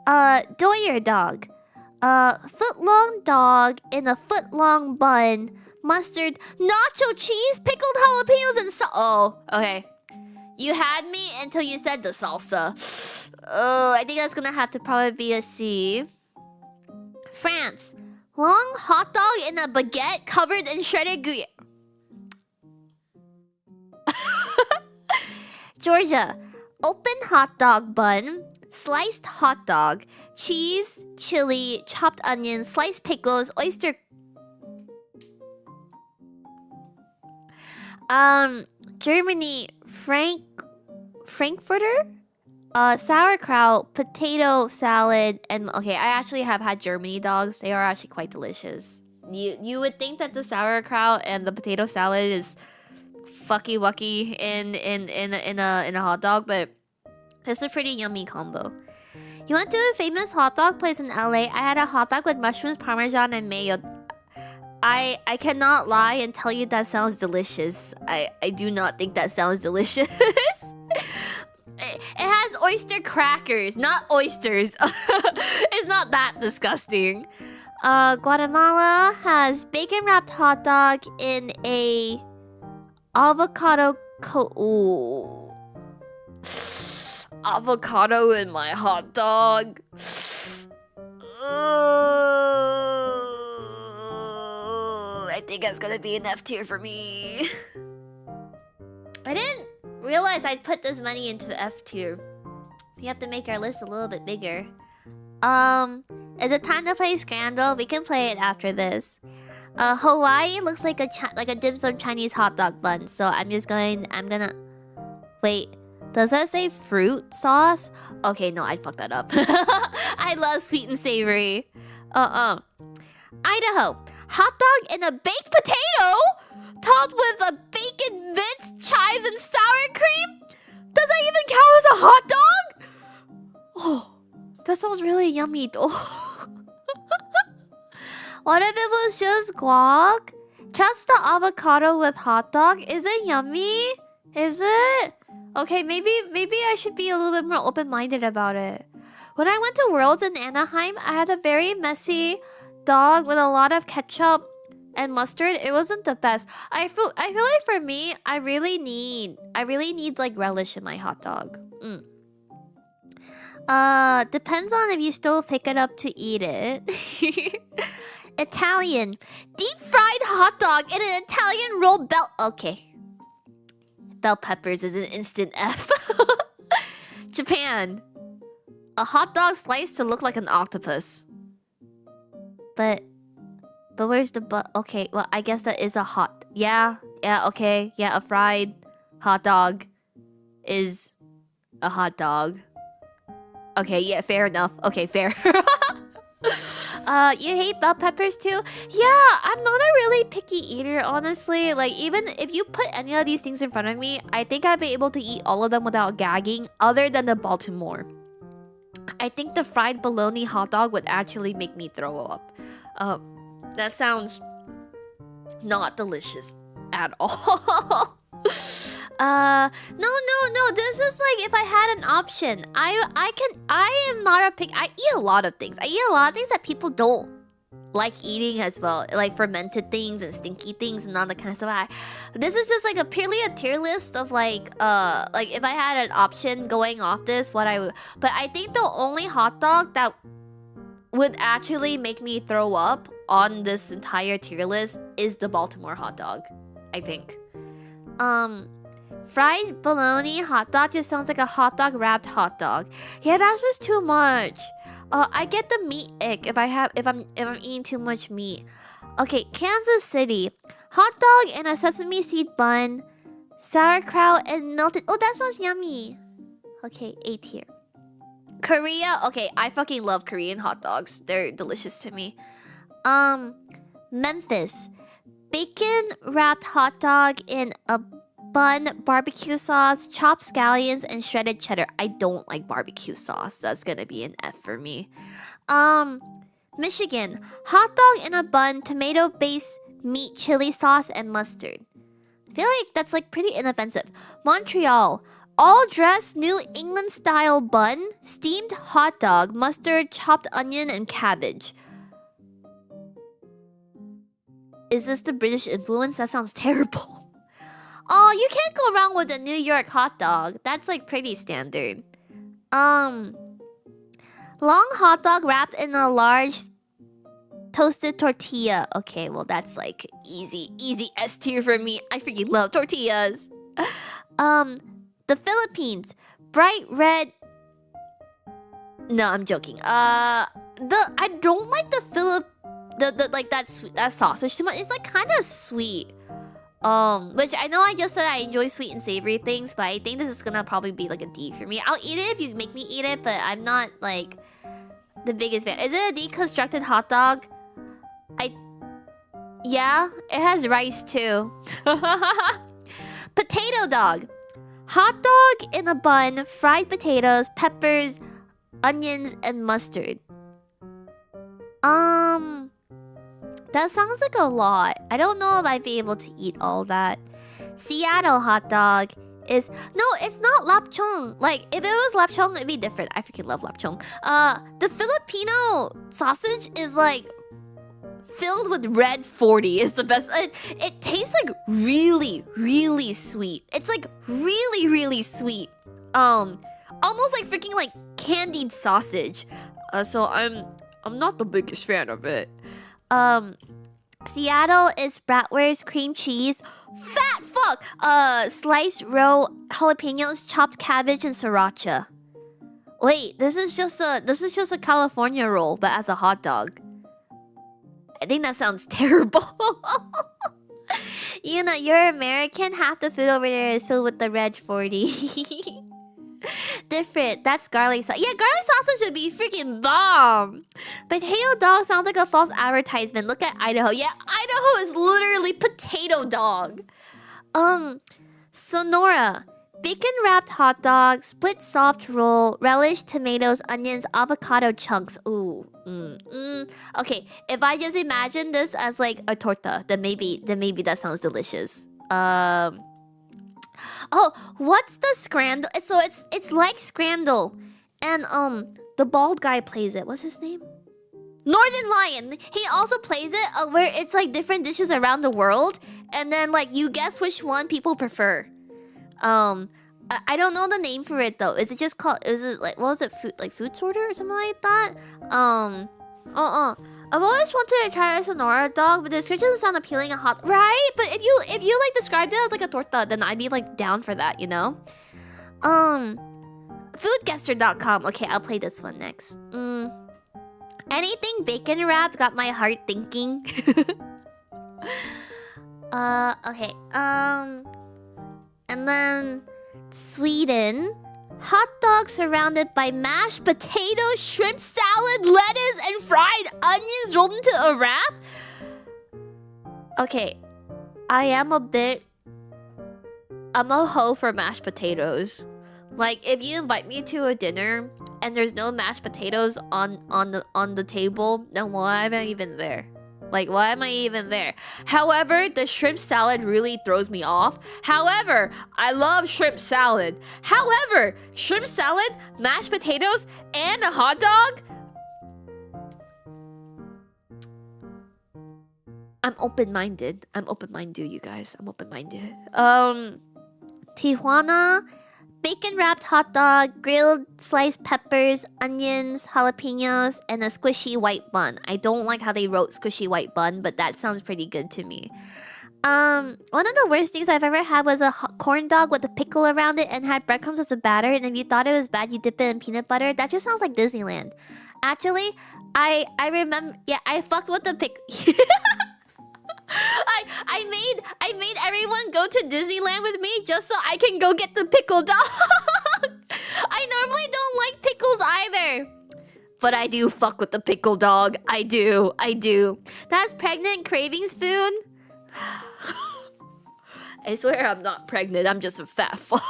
Speaker 1: Doyer dog. Footlong dog in a footlong bun, mustard, nacho cheese, pickled jalapenos, and oh, okay. You had me until you said the salsa. Oh, I think that's gonna have to probably be a C. France. Long hot dog in a baguette covered in shredded Gruyere. Georgia. Open hot dog bun, sliced hot dog, cheese, chili, chopped onion, sliced pickles, oyster. Germany. Frankfurter? Sauerkraut, potato salad, and okay, I actually have had Germany dogs. They are actually quite delicious. You would think that the sauerkraut and the potato salad is fucky wucky in a hot dog, but it's a pretty yummy combo. You went to a famous hot dog place in LA. I had a hot dog with mushrooms, parmesan, and mayo. I cannot lie and tell you that sounds delicious. I do not think that sounds delicious. It has oyster crackers, not oysters. It's not that disgusting. Guatemala has bacon wrapped hot dog in a avocado ooh. Avocado in my hot dog. I think that's gonna be an F tier for me. I didn't realize I'd put this money into the F tier. We have to make our list a little bit bigger. Is it time to play Scandal? We can play it after this. Hawaii looks like a dim sum Chinese hot dog bun. So I'm gonna wait. Does that say fruit sauce? Okay, no, I'd fuck that up. I love sweet and savory. Idaho. Hot dog and a baked potato topped with a bacon bits, chives, and sour cream? Does that even count as a hot dog? Oh, that sounds really yummy though. What if it was just guac Just the avocado with hot dog? Is it yummy? Is it? Okay, maybe I should be a little bit more open-minded about it. When I went to Worlds in Anaheim, I had a very messy dog with a lot of ketchup and mustard. It wasn't the best. I feel like for me, I really need like relish in my hot dog. Depends on if you still pick it up to eat it. Italian. Deep fried hot dog in an Italian roll bell. Okay. Bell peppers is an instant F. Japan. A hot dog sliced to look like an octopus. But where's the but? Okay, well, I guess that is a hot. Yeah, okay. Yeah, a fried hot dog is a hot dog. Okay, yeah, fair enough. Okay, fair. You hate bell peppers too? Yeah, I'm not a really picky eater, honestly. Like, even if you put any of these things in front of me, I think I'd be able to eat all of them without gagging, other than the Baltimore. I think the fried bologna hot dog would actually make me throw up. That sounds not delicious at all. No. This is like if I had an option. I am not a pick. I eat a lot of things. I eat a lot of things that people don't like eating as well, like fermented things and stinky things and all that kind of stuff. This is just like purely a tier list of like if I had an option going off this, what I would. But I think the only hot dog that would actually make me throw up on this entire tier list is the Baltimore hot dog. I think. Fried bologna hot dog just sounds like a hot dog wrapped hot dog. Yeah, that's just too much. I get the meat ick if I'm eating too much meat. Okay, Kansas City. Hot dog and a sesame seed bun, sauerkraut and melted. Oh, that sounds yummy. Okay, A tier. Korea. Okay, I fucking love Korean hot dogs. They're delicious to me. Memphis. Bacon wrapped hot dog in a bun, barbecue sauce, chopped scallions, and shredded cheddar. I don't like barbecue sauce. That's gonna be an F for me. Michigan. Hot dog in a bun, tomato-based meat, chili sauce, and mustard. I feel like that's like pretty inoffensive. Montreal. All dressed New England style bun, steamed hot dog, mustard, chopped onion, and cabbage. Is this the British influence? That sounds terrible. Oh, you can't go wrong with a New York hot dog. That's like pretty standard. Long hot dog wrapped in a large toasted tortilla. Okay, well that's like easy S tier for me. I freaking love tortillas. The Philippines. Bright red. No, I'm joking. I don't like that sausage too much. It's like kind of sweet. Which I know I just said I enjoy sweet and savory things, but I think this is gonna probably be like a D for me. I'll eat it if you make me eat it, but I'm not like the biggest fan. Is it a deconstructed hot dog? Yeah, it has rice too. Potato dog. Hot dog in a bun, fried potatoes, peppers, onions, and mustard. That sounds like a lot. I don't know if I'd be able to eat all that. Seattle hot dog is... No, it's not lapchung. Like, if it was lapchung, it'd be different. I freaking love lapchung. The Filipino sausage is like filled with red 40 is the best. It tastes like really sweet. It's like really sweet. Almost like freaking like candied sausage. So I'm not the biggest fan of it. Seattle is bratwurst, cream cheese, fat fuck, sliced roe, jalapenos, chopped cabbage, and sriracha. Wait, this is just a California roll, but as a hot dog. I think that sounds terrible. You know, you're American. Half the food over there is filled with the red 40. Different. That's garlic sauce. Yeah, garlic sausage would be freaking bomb. Potato dog sounds like a false advertisement. Look at Idaho. Yeah, Idaho is literally potato dog. Sonora. bacon wrapped hot dog, split soft roll, relish, tomatoes, onions, avocado chunks. Ooh. Okay, if I just imagine this as like a torta, then maybe that sounds delicious. Oh, what's the scrandle? It's like scrandle, and the bald guy plays it. What's his name? Northern Lion. He also plays it where it's like different dishes around the world, and then like you guess which one people prefer. I don't know the name for it though. Is it just called? Is it like what was it? Food sorter or something like that? I've always wanted to try a Sonora dog, but the description doesn't sound appealing and hot, right? But if you like described it as like a torta, then I'd be like down for that, you know? Foodguesser.com. Okay, I'll play this one next. Anything bacon wrapped got my heart thinking. Okay. And then Sweden. Hot dog surrounded by mashed potatoes, shrimp salad, lettuce, and fried onions rolled into a wrap? Okay. I'm a hoe for mashed potatoes. Like, if you invite me to a dinner and there's no mashed potatoes on the table, then why am I even there? Like, why am I even there? However, the shrimp salad really throws me off. However, I love shrimp salad. However, shrimp salad, mashed potatoes, and a hot dog? I'm open-minded. I'm open-minded, you guys. I'm open-minded. Tijuana. Bacon wrapped hot dog, grilled sliced peppers, onions, jalapenos, and a squishy white bun. I don't like how they wrote squishy white bun, but that sounds pretty good to me. One of the worst things I've ever had was a corn dog with a pickle around it and had breadcrumbs as a batter, and if you thought it was bad, you dip it in peanut butter. That just sounds like Disneyland. Actually, I remember, yeah, I fucked with the pickle. I made everyone go to Disneyland with me just so I can go get the pickle dog. I normally don't like pickles either, but I do fuck with the pickle dog. I do. That's pregnant cravings food. I swear I'm not pregnant. I'm just a fat fuck.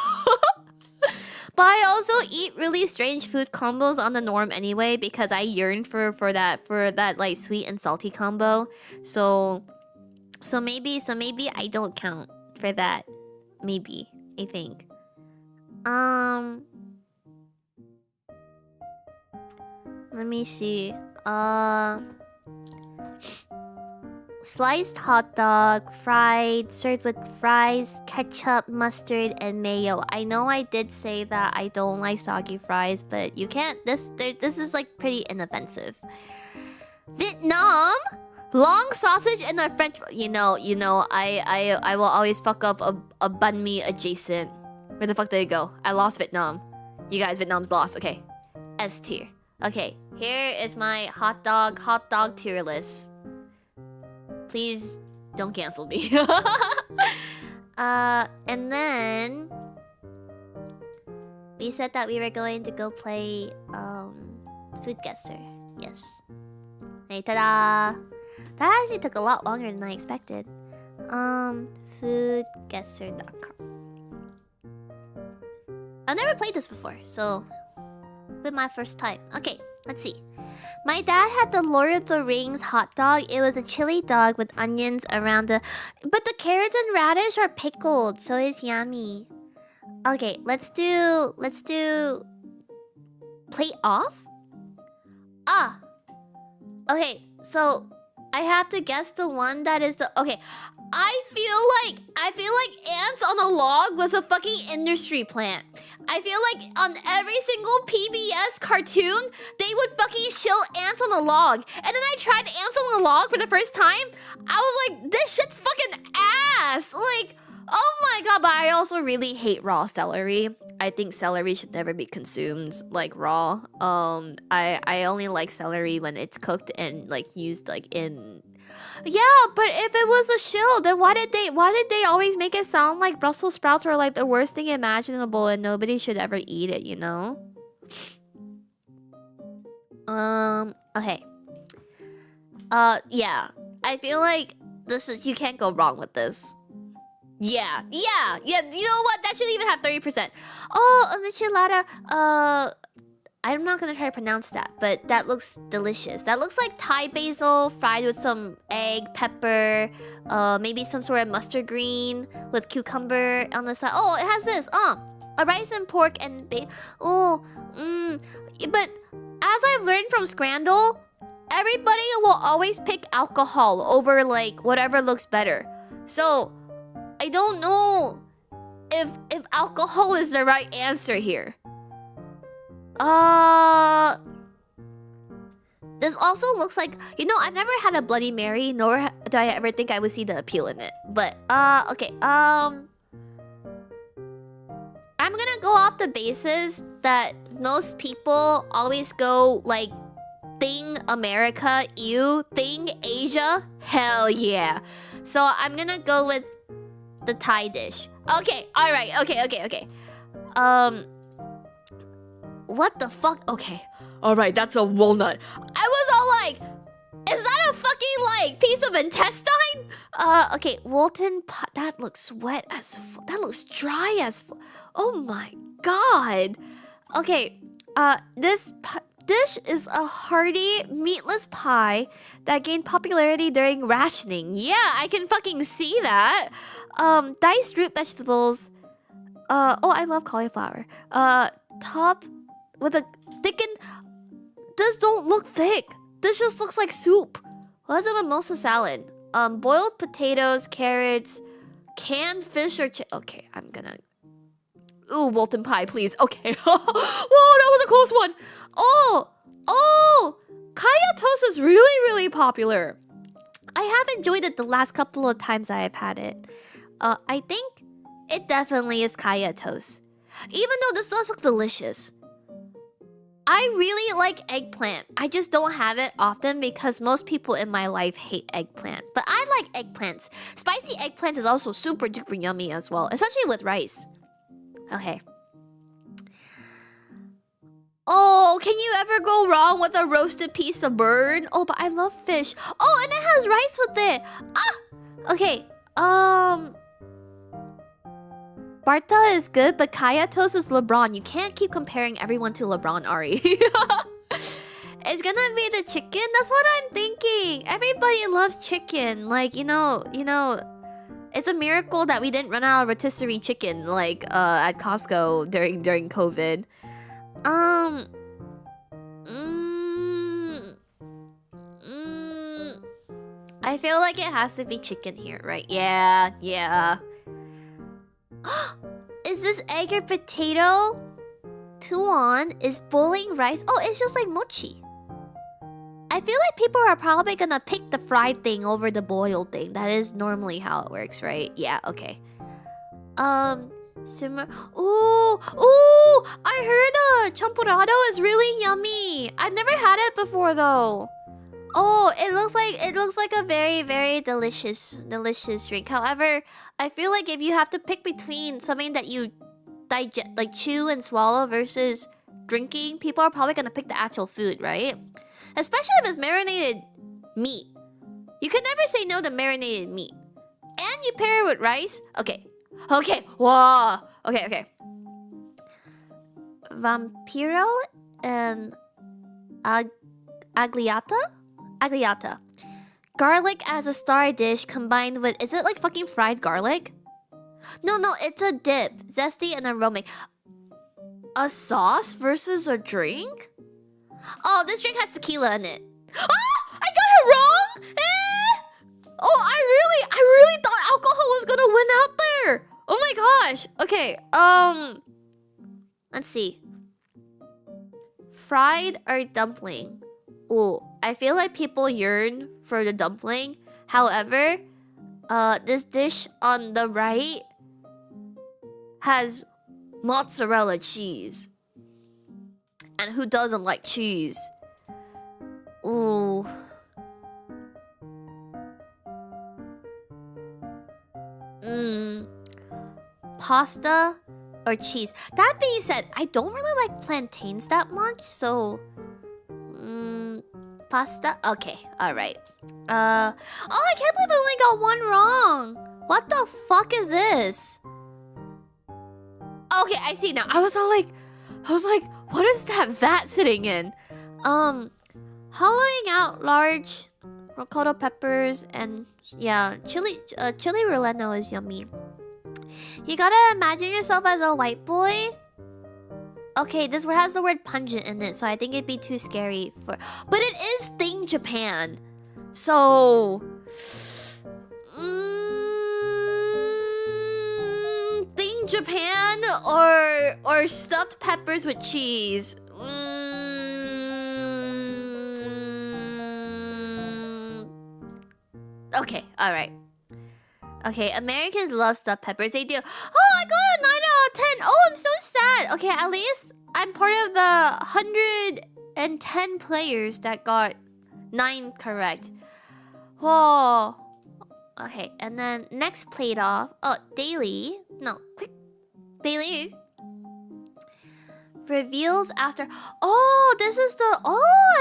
Speaker 1: But I also eat really strange food combos on the norm anyway because I yearn for that like sweet and salty combo. So maybe I don't count for that. Maybe, I think. Let me see. Sliced hot dog, fried, served with fries, ketchup, mustard, and mayo. I know I did say that I don't like soggy fries, but you can't. This is like pretty inoffensive. Vietnam. Long sausage and a French. You know. I will always fuck up a banh mi adjacent. Where the fuck did it go? I lost Vietnam. You guys, Vietnam's lost. Okay, S tier. Okay, here is my hot dog tier list. Please don't cancel me. And then we said that we were going to go play Food Guesser. Yes. Hey, ta-da! That actually took a lot longer than I expected. Foodguesser.com. I've never played this before, so this is my first time. Okay, let's see. My dad had the Lord of the Rings hot dog. It was a chili dog with onions around the... But the carrots and radish are pickled, so it's yummy. Okay, let's do... Plate off? Ah! Okay, so... I have to guess the one that is the... Okay, I feel like ants on a log was a fucking industry plant. I feel like on every single PBS cartoon, they would fucking shill ants on a log. And then I tried ants on a log for the first time. I was like, this shit's fucking ass. Like, oh my god, but I also really hate raw celery. I think celery should never be consumed like raw. I only like celery when it's cooked and like used like in... Yeah, but if it was a shill, then why did they always make it sound like Brussels sprouts were like the worst thing imaginable and nobody should ever eat it, you know? Okay. Yeah. I feel like this is... You can't go wrong with this. Yeah. You know what? That should even have 30%. Oh, a michelada. I'm not gonna try to pronounce that, but that looks delicious. That looks like Thai basil fried with some egg, pepper, maybe some sort of mustard green with cucumber on the side. Oh, it has this. A rice and pork and But as I've learned from Scrandle, everybody will always pick alcohol over like whatever looks better. So I don't know if alcohol is the right answer here. This also looks like, I've never had a Bloody Mary, nor do I ever think I would see the appeal in it. But okay, I'm gonna go off the basis that most people always go like thing America, ew, thing Asia, hell yeah. So I'm gonna go with the Thai dish. Okay, alright, okay. What the fuck? Okay. Alright, that's a walnut. I was all like, is that a fucking like piece of intestine? Okay, Walton pot. That looks wet as that looks dry as oh my god. Okay, this dish is a hearty, meatless pie that gained popularity during rationing. Yeah, I can fucking see that. Diced root vegetables. Oh, I love cauliflower. Topped with a thickened. This don't look thick. This just looks like soup. What's a mimosa salad? Boiled potatoes, carrots, canned fish or okay, I'm gonna. Ooh, Walton pie, please. Okay. Whoa, that was a close one. Oh, kaya toast is really popular. I have enjoyed it the last couple of times I have had it. I think it definitely is kaya toast. Even though this does look delicious. I really like eggplant. I just don't have it often because most people in my life hate eggplant. But I like eggplants. Spicy eggplants is also super duper yummy as well, especially with rice. Okay. Oh, can you ever go wrong with a roasted piece of bird? Oh, but I love fish. Oh, and it has rice with it. Ah! Okay. Barta is good, but Kaya Toast is LeBron. You can't keep comparing everyone to LeBron, Ari. It's gonna be the chicken? That's what I'm thinking. Everybody loves chicken. Like, it's a miracle that we didn't run out of rotisserie chicken, like, at Costco during COVID. I feel like it has to be chicken here, right? Yeah. Is this egg or potato? Tuon is boiling rice. Oh, it's just like mochi. I feel like people are probably gonna pick the fried thing over the boiled thing. That is normally how it works, right? Yeah, okay. Simmer. Ooh, I heard champurrado is really yummy. I've never had it before though. Oh, it looks like a very delicious drink. However, I feel like if you have to pick between something that you digest, like chew and swallow versus drinking, people are probably gonna pick the actual food, right? Especially if it's marinated meat. You can never say no to marinated meat. And you pair it with rice. Okay. Whoa. Okay. Vampiro and Agliata. Garlic as a star dish combined with... Is it like fucking fried garlic? No, it's a dip. Zesty and aromatic. A sauce versus a drink? Oh, this drink has tequila in it. Oh! I got it wrong? Oh, I really thought alcohol was gonna win out there. Oh my gosh. Okay, let's see. Fried or dumpling? Ooh, I feel like people yearn for the dumpling. However, this dish on the right has mozzarella cheese. And who doesn't like cheese? Ooh. Pasta or cheese? That being said, I don't really like plantains that much, so... pasta? Okay, alright. Oh, I can't believe I only got one wrong! What the fuck is this? Okay, I see now. I was like, what is that vat sitting in? Hollowing out large ricotta peppers and yeah, chili relleno is yummy. You gotta imagine yourself as a white boy. Okay, this has the word pungent in it, so I think it'd be too scary for. But it is Thing Japan, so. Thing Japan or stuffed peppers with cheese. Okay, all right. Okay, Americans love stuffed peppers. They do. Oh, I got a 9 out of 10. Oh, I'm so sad. Okay, at least I'm part of the 110 players that got 9 correct. Whoa. Okay, and then next plate off. Oh, daily. No, quick. Daily. Reveals after. Oh, this is the. Oh,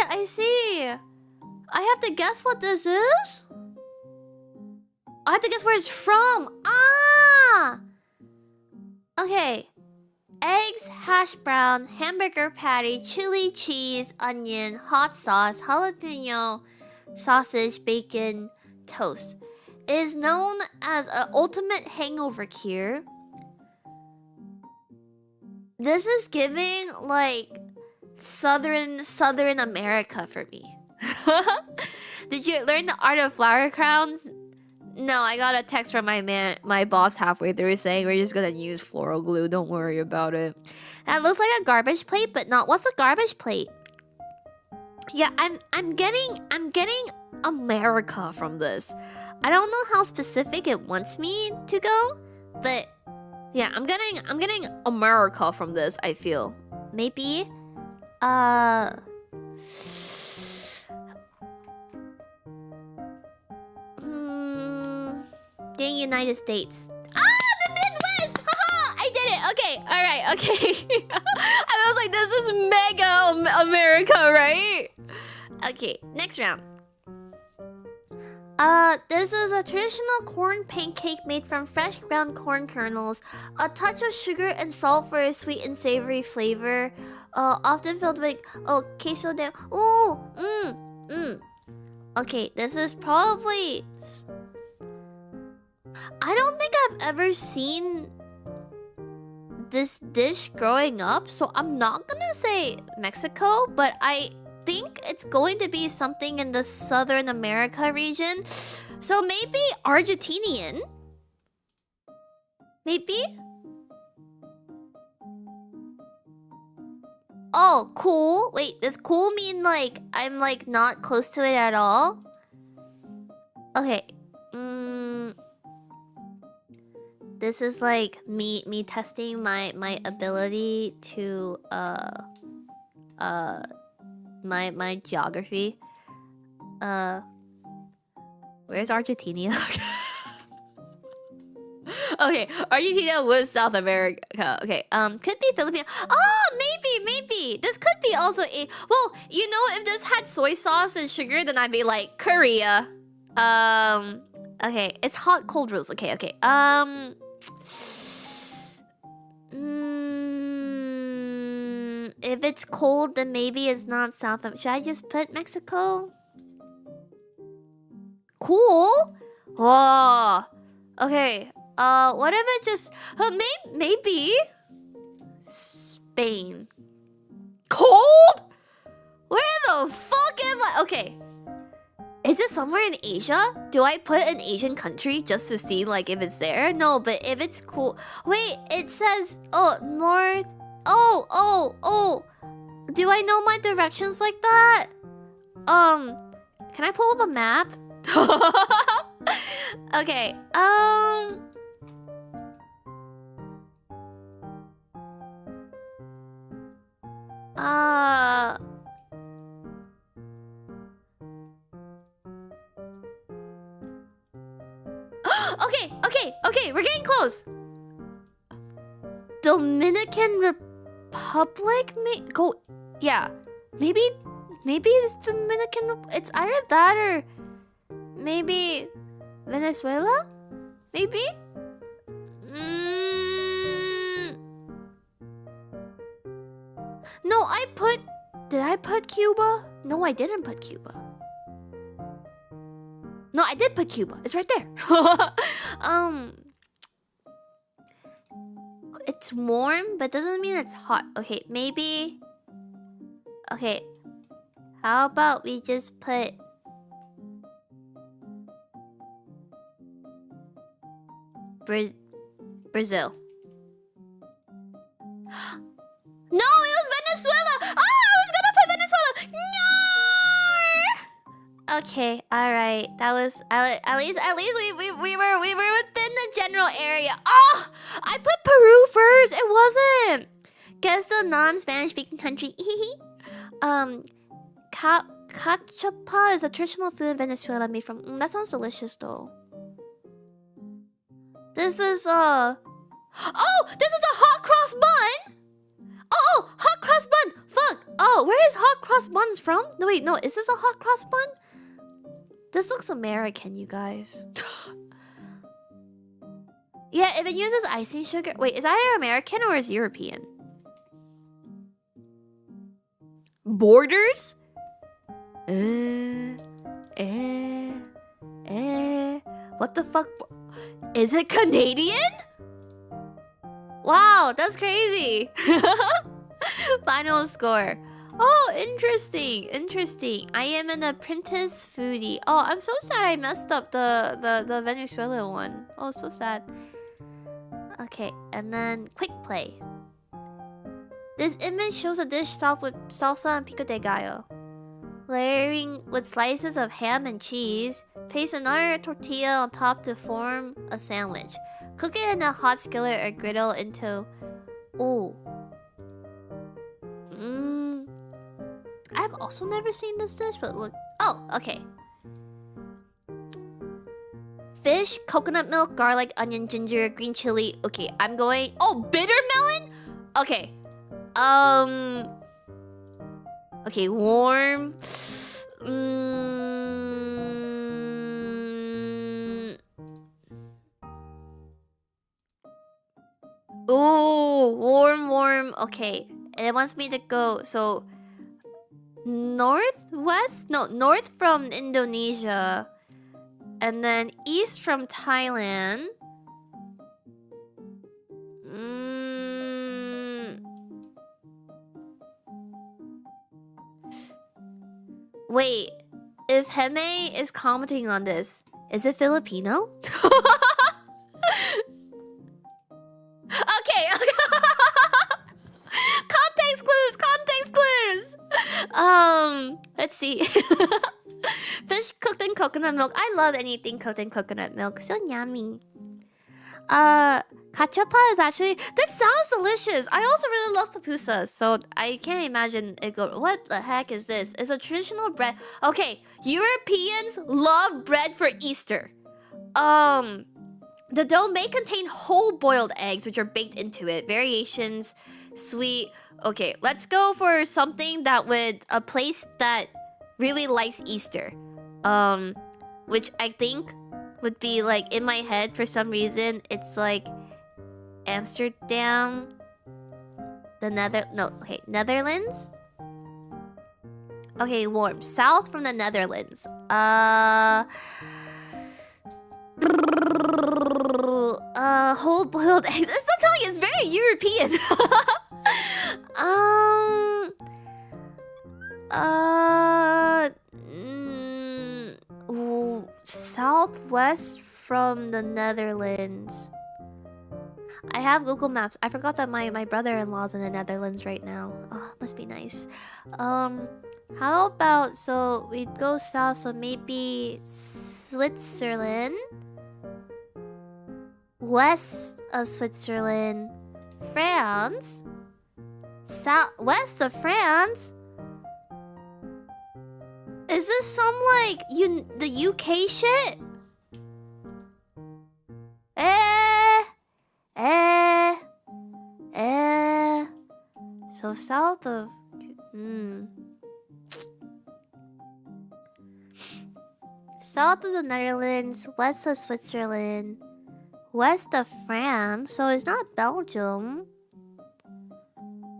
Speaker 1: I see. I have to guess what this is? I have to guess where it's from. Ah! Okay. Eggs, hash brown, hamburger patty, chili cheese, onion, hot sauce, jalapeno, sausage, bacon, toast. It is known as an ultimate hangover cure. This is giving like Southern America for me. Did you learn the art of flower crowns? No, I got a text from my boss halfway through saying we're just gonna use floral glue. Don't worry about it. That looks like a garbage plate, but not. What's a garbage plate? Yeah, I'm getting America from this. I don't know how specific it wants me to go, but yeah, I'm getting America from this. I feel maybe the United States. Ah, the Midwest! Haha! I did it! Okay, alright, okay. I was like, this is mega America, right? Okay, next round. This is a traditional corn pancake made from fresh ground corn kernels. A touch of sugar and salt for a sweet and savory flavor. Often filled with queso de. Okay, this is probably. I don't think I've ever seen this dish growing up, so I'm not gonna say Mexico, but I think it's going to be something in the Southern America region. So maybe Argentinian? Maybe? Oh, cool. Wait, does cool mean like I'm like not close to it at all? Okay. This is like me testing my ability to my geography. Where's Argentina? Okay, Argentina was South America. Okay, could be Philippines. Oh, maybe. This could be also a. Well, you know, if this had soy sauce and sugar, then I'd be like Korea. Okay, it's hot cold rules. Okay. If it's cold, then maybe it's not South America. Should I just put Mexico? Cool. Oh, okay. What if it just? Maybe Spain. Cold? Where the fuck am I? Okay. Is it somewhere in Asia? Do I put an Asian country just to see like if it's there? No, but if it's cool. Wait, it says north. Oh. Do I know my directions like that? Can I pull up a map? Okay. Okay, we're getting close. Dominican Republic? Yeah. Maybe it's Dominican. It's either that or maybe Venezuela? Maybe? Mm. No, I put... Did I put Cuba? No, I didn't put Cuba. No, I did put Cuba. It's right there. It's warm, but doesn't mean it's hot. Okay, maybe... Okay. How about we just put... Brazil. No, it was Venezuela! Oh, I was gonna put Venezuela! No! Okay, alright. That was... At least we were within the general area. Oh! I put Peru first! It wasn't! Guess the non-Spanish speaking country. Cachapa is a traditional food in Venezuela made from... that sounds delicious though. This is Oh! This is a hot cross bun! Oh! Hot cross bun! Fuck! Oh, where is hot cross buns from? No, wait, no. Is this a hot cross bun? This looks American, you guys. Yeah, if it uses icing sugar... Wait, is that American or is it European? Borders? What the fuck? Is it Canadian? Wow, that's crazy. Final score. Oh, interesting. I am an apprentice foodie. Oh, I'm so sad I messed up the Venezuela one. Oh, so sad. Okay, and then quick play. This image shows a dish topped with salsa and pico de gallo. Layering with slices of ham and cheese, place another tortilla on top to form a sandwich. Cook it in a hot skillet or griddle into... Ooh. I've also never seen this dish, but look... Oh, okay. Fish, coconut milk, garlic, onion, ginger, green chili. Okay, I'm going... Oh, bitter melon? Okay. Okay, warm. Ooh, warm. Okay, and it wants me to go. So, northwest? No, north from Indonesia, and then east from Thailand. Wait, if Heme is commenting on this, is it Filipino? Okay. Context clues. Let's see. Fish cooked in coconut milk. I love anything cooked in coconut milk. So yummy. Cachapa is actually... That sounds delicious. I also really love pupusas, so I can't imagine it go... What the heck is this? It's a traditional bread... Okay, Europeans love bread for Easter. The dough may contain whole boiled eggs, which are baked into it. Variations, sweet... Okay, let's go for something that would... A place that really likes Easter. Which I think would be like in my head for some reason. It's like Amsterdam, Netherlands. Okay, warm. South from the Netherlands. Whole boiled eggs. I'm telling you, it's very European. Southwest from the Netherlands. I have Google Maps. I forgot that my brother-in-law's in the Netherlands right now. Oh, must be nice. How about, so we'd go south, so maybe Switzerland, west of Switzerland, France, west of France. Is this some like the UK shit? So south of south of the Netherlands, west of Switzerland. West of France, so it's not Belgium.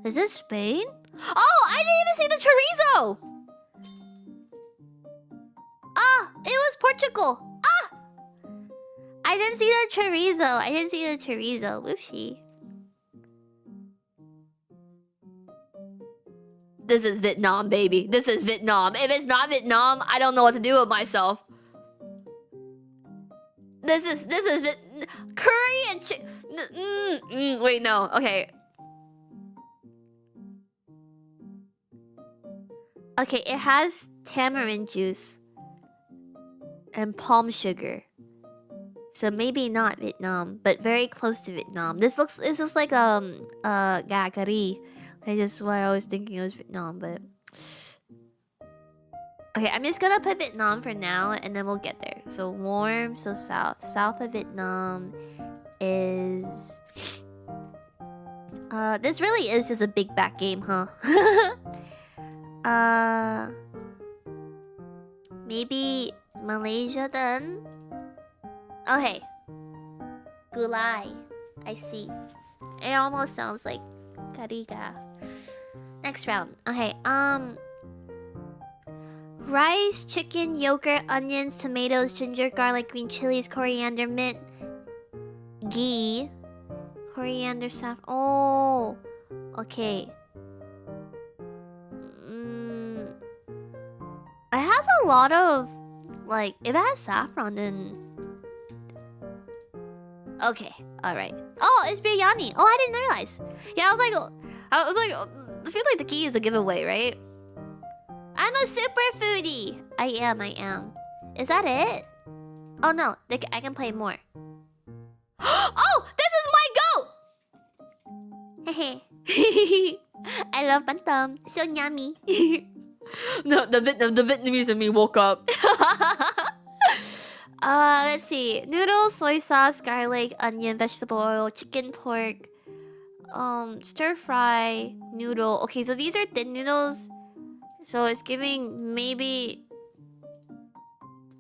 Speaker 1: Is it Spain? Oh, I didn't even see the chorizo! Ah, it was Portugal. Ah! I didn't see the chorizo. Whoopsie. This is Vietnam, baby. This is Vietnam. If it's not Vietnam, I don't know what to do with myself. This is curry and wait, no. Okay. Okay, it has tamarind juice and palm sugar. So maybe not Vietnam, but very close to Vietnam. This looks like gà curry. This is why I was thinking it was Vietnam, but okay, I'm just gonna put Vietnam for now, and then we'll get there. So warm, so south. South of Vietnam is... this really is just a big back game, huh? Maybe Malaysia then? Okay. Gulai. I see. It almost sounds like Kariga. Next round. Okay, rice, chicken, yogurt, onions, tomatoes, ginger, garlic, green chilies, coriander, mint, ghee, coriander, saffron. Oh, okay. It has a lot of, like, if it has saffron, then... Okay, alright. Oh, it's biryani. Oh, I didn't realize. Yeah, I was like, I feel like the key is a giveaway, right? I'm a super foodie. I am. Is that it? Oh no, I can play more. Oh, this is my goat! I love bantam. So yummy. No, the Vietnamese in me woke up. Let's see. Noodles, soy sauce, garlic, onion, vegetable oil, chicken, pork, stir fry, noodle. Okay, so these are thin noodles. So it's giving maybe...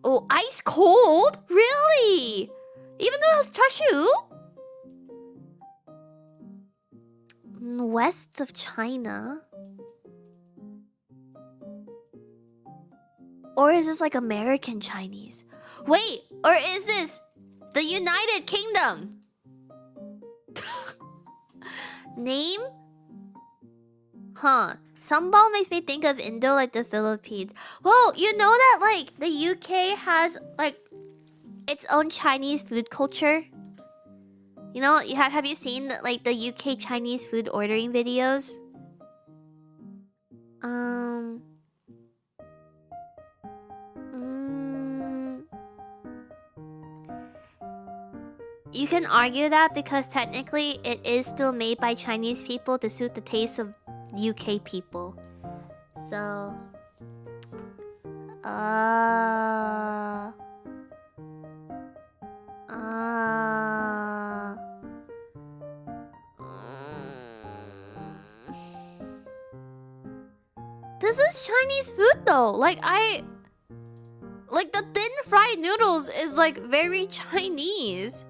Speaker 1: Oh, ice cold? Really? Even though it has chashu? West of China? Or is this like American Chinese? Wait, or is this the United Kingdom? Name? Huh. Sambal makes me think of Indo, like the Philippines. Well, you know that like the UK has like its own Chinese food culture? You know, have you seen like the UK Chinese food ordering videos? You can argue that because technically it is still made by Chinese people to suit the taste of UK people. So... This is Chinese food though. Like the thin fried noodles is like very Chinese.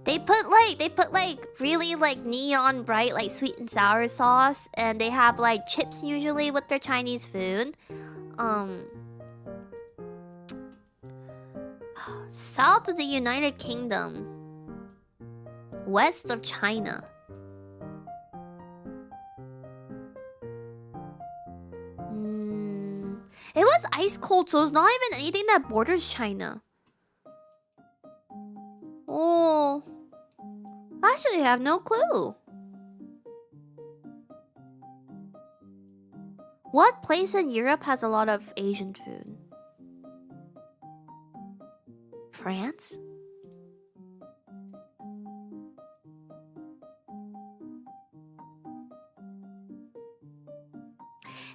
Speaker 1: They put like really like neon bright like sweet and sour sauce, and they have like chips usually with their Chinese food. South of the United Kingdom. West of China. It was ice cold, so it's not even anything that borders China. Oh, I actually have no clue. What place in Europe has a lot of Asian food? France?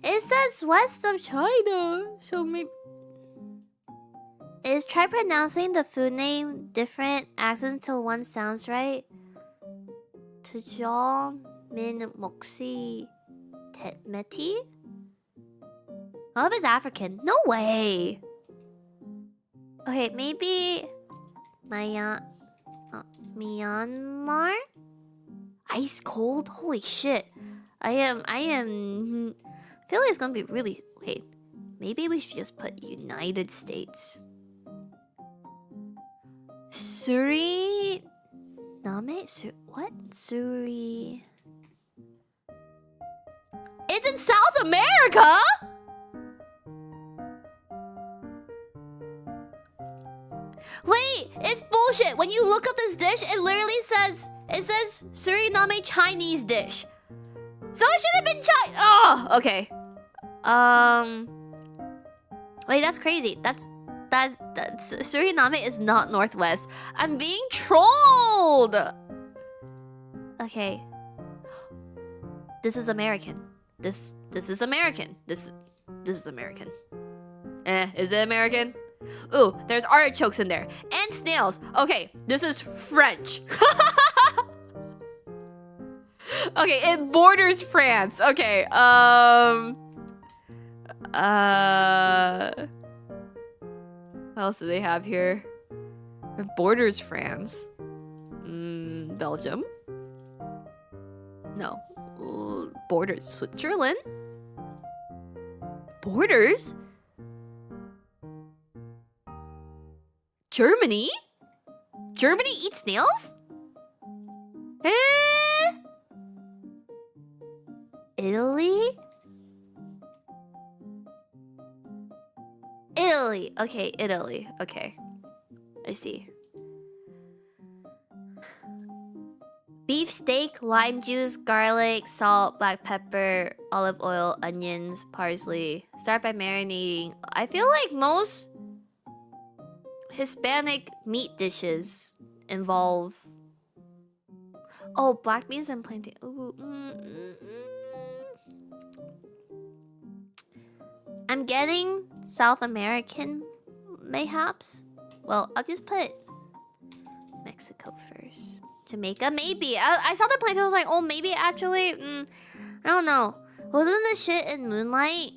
Speaker 1: It says west of China, so maybe... Try pronouncing the food name different accents until one sounds right. Tujol Min Moxi Meti? Oh, if it's African. No way! Okay, maybe Myanmar? Ice cold? Holy shit. I feel like it's gonna be really... Wait, maybe we should just put United States. Suriname? What? It's in South America? Wait, it's bullshit. When you look up this dish, it literally says... It says Suriname Chinese dish. So it should have been Oh, okay. Wait, that's crazy. That's Suriname is not Northwest. I'm being trolled. Okay. This is American. This is American. This is American. Is it American? Ooh, there's artichokes in there. And snails. Okay, this is French. Okay, it borders France. Okay, what else do they have here? It borders France. Belgium. No. Borders Switzerland. Borders? Germany? Germany eats snails? Italy? Italy. Okay, Italy. Okay. I see. Beef steak, lime juice, garlic, salt, black pepper, olive oil, onions, parsley. Start by marinating. I feel like most Hispanic meat dishes involve... Oh, black beans and plantain. Ooh, I'm getting South American, mayhaps. Well, I'll just put Mexico first. Jamaica, maybe. I saw the place. I was like, oh, maybe actually. I don't know. Wasn't the shit in Moonlight?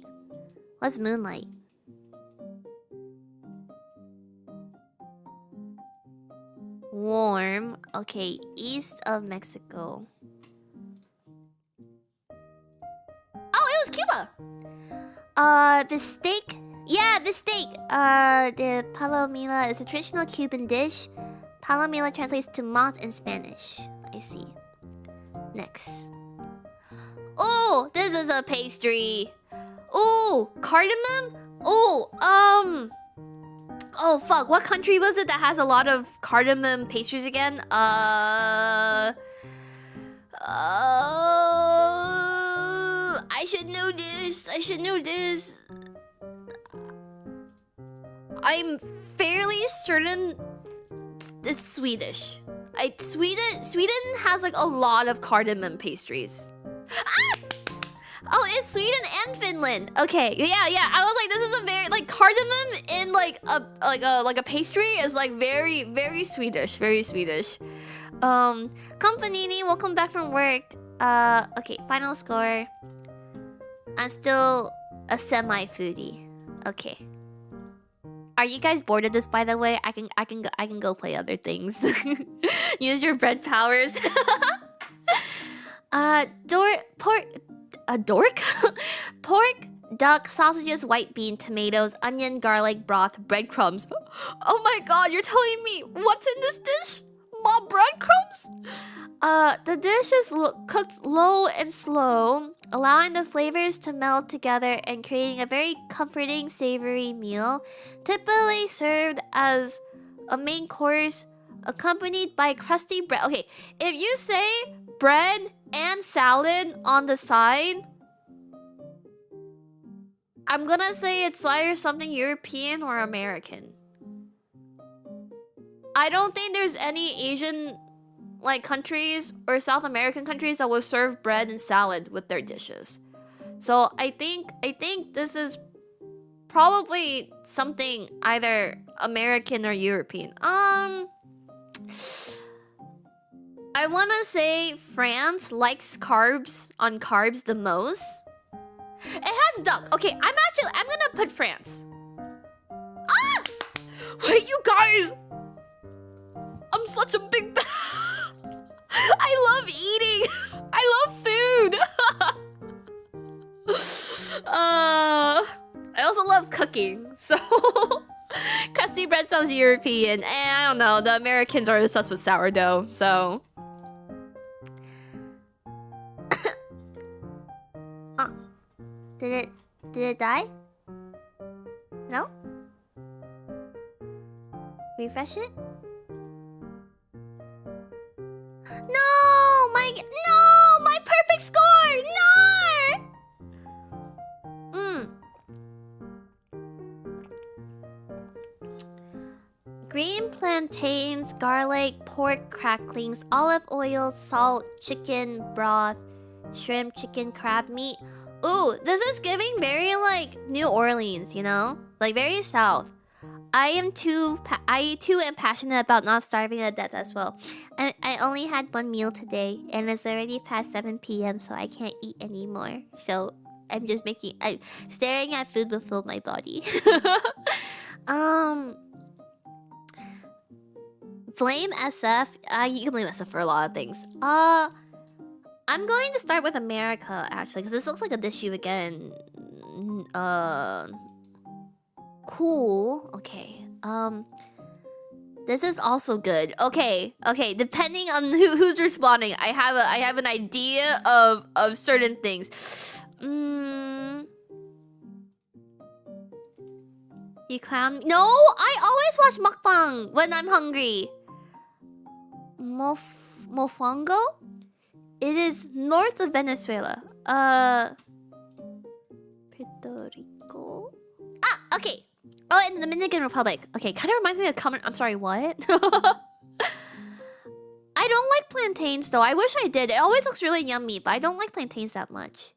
Speaker 1: What's Moonlight? Warm. Okay, east of Mexico. Oh, it was Cuba. The steak. Yeah, the steak. The palomilla is a traditional Cuban dish. Palomilla translates to moth in Spanish. I see. Next. Oh, this is a pastry. Oh, cardamom. Oh, oh fuck. What country was it that has a lot of cardamom pastries again? I should know this. I should know this. I'm fairly certain it's Swedish. Sweden has like a lot of cardamom pastries. Ah! Oh, it's Sweden and Finland. Okay, yeah. I was like, this is a very like cardamom in like a pastry is like very Swedish, very Swedish. Companini, welcome back from work. Okay, final score. I'm still a semi-foodie. Okay. Are you guys bored of this, by the way? I can go play other things. Use your bread powers. Dork? Pork, duck, sausages, white bean, tomatoes, onion, garlic, broth, breadcrumbs. Oh my god, you're telling me what's in this dish? More breadcrumbs? The dish is cooked low and slow, allowing the flavors to meld together and creating a very comforting, savory meal, typically served as a main course, accompanied by crusty bread. Okay, if you say bread and salad on the side, I'm gonna say it's either something European or American. I don't think there's any Asian like countries or South American countries that will serve bread and salad with their dishes. So I think this is probably something either American or European. I wanna say France likes carbs the most. It has duck. Okay, I'm gonna put France. Ah! Wait, You guys! I'm such a big I love eating! I love food! I also love cooking, so... Crusty bread sounds European, and I don't know, the Americans are obsessed with sourdough, so... Did it die? No? Refresh it? No! My perfect score! No! Green plantains, garlic, pork cracklings, olive oil, salt, chicken broth, shrimp, chicken, crab meat. Ooh, this is giving very like New Orleans, you know? Like very south. I too am passionate about not starving to death as well. And I only had one meal today, and it's already past 7 p.m, so I can't eat anymore. So I'm just staring at food will fill my body. Blame SF. You can blame SF for a lot of things. I'm going to start with America actually, because this looks like a dish you again. Cool. Okay. This is also good. Okay. Depending on who's responding, I have an idea of certain things. You clown me? No, I always watch mukbang when I'm hungry. Mofongo? It is north of Venezuela. Puerto Rico. Ah, okay. Oh, in the Dominican Republic. Okay, kind of reminds me of common. I'm sorry, what? I don't like plantains though. I wish I did. It always looks really yummy, but I don't like plantains that much.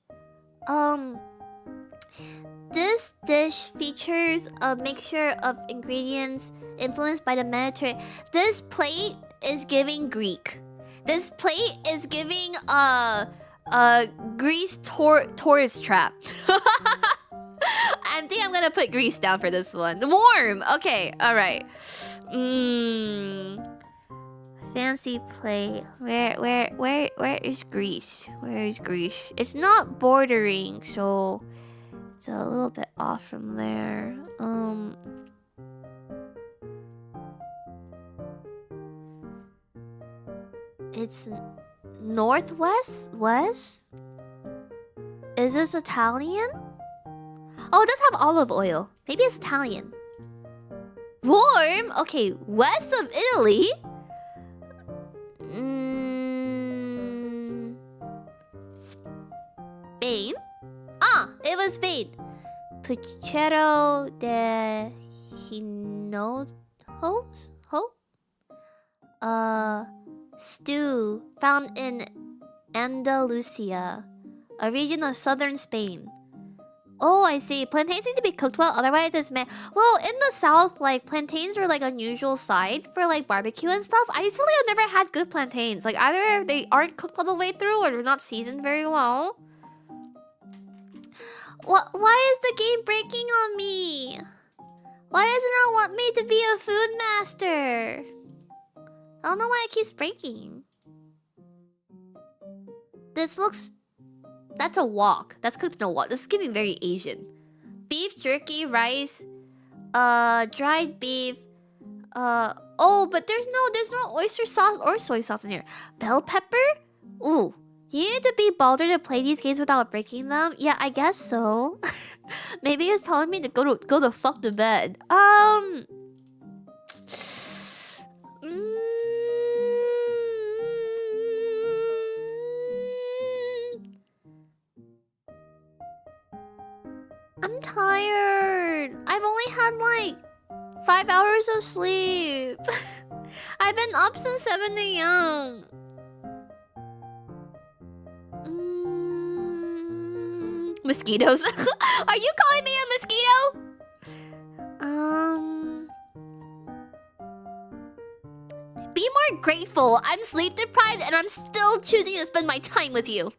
Speaker 1: This dish features a mixture of ingredients influenced by the Mediterranean. This plate is giving Greek. This plate is giving Greece tourist trap. I think I'm gonna put Greece down for this one. Warm. Okay. All right. Fancy plate. Where is Greece? Where is Greece? It's not bordering, so it's a little bit off from there. It's northwest? West? Is this Italian? Oh, it does have olive oil. Maybe it's Italian. Warm? Okay, west of Italy? Spain? Ah, it was Spain. Puchero de Hinojo? Stew found in Andalusia, a region of southern Spain. Oh, I see. Plantains need to be cooked well, otherwise it's well, in the south, like, plantains are like unusual side for like barbecue and stuff. I just feel like I've never had good plantains. Like, either they aren't cooked all the way through or they're not seasoned very well. Why is the game breaking on me? Why doesn't it want me to be a food master? I don't know why it keeps breaking. This looks... That's a wok. That's cooked in a wok. This is giving very Asian. Beef jerky, rice, dried beef. Oh, but there's no oyster sauce or soy sauce in here. Bell pepper? Ooh. You need to be bolder to play these games without breaking them? Yeah, I guess so. Maybe it's telling me to go the fuck to bed. I'm tired. I've only had like 5 hours of sleep. I've been up since 7 a.m. Mosquitoes. Are you calling me a mosquito? Be more grateful. I'm sleep deprived and I'm still choosing to spend my time with you.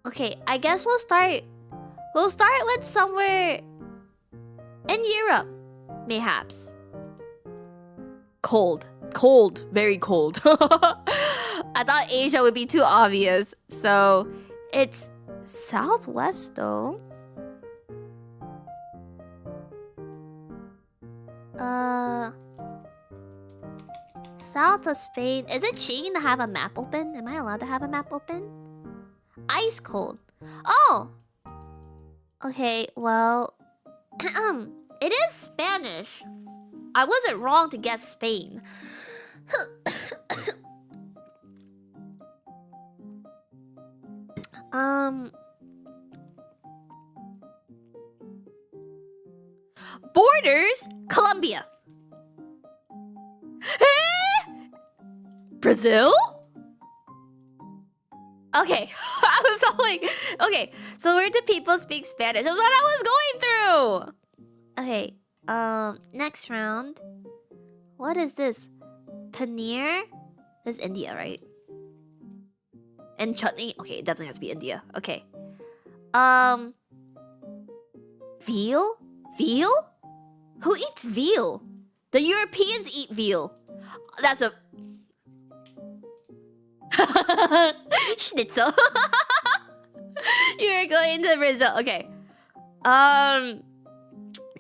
Speaker 1: Okay, I guess we'll start with somewhere in Europe, mayhaps. Cold, very cold. I thought Asia would be too obvious, so it's southwest though. South of Spain. Is it cheating to have a map open? Am I allowed to have a map open? Ice cold. Oh! Okay, well... it is Spanish. I wasn't wrong to guess Spain. Borders? Colombia. Brazil? Okay, I was all like, okay, so where do people speak Spanish? That's what I was going through. Okay, next round. What is this? Paneer? This is India, right? And chutney? Okay, it definitely has to be India. Okay. Veal? Veal? Who eats veal? The Europeans eat veal. That's a... Schnitzel. You're going to Brazil. Okay.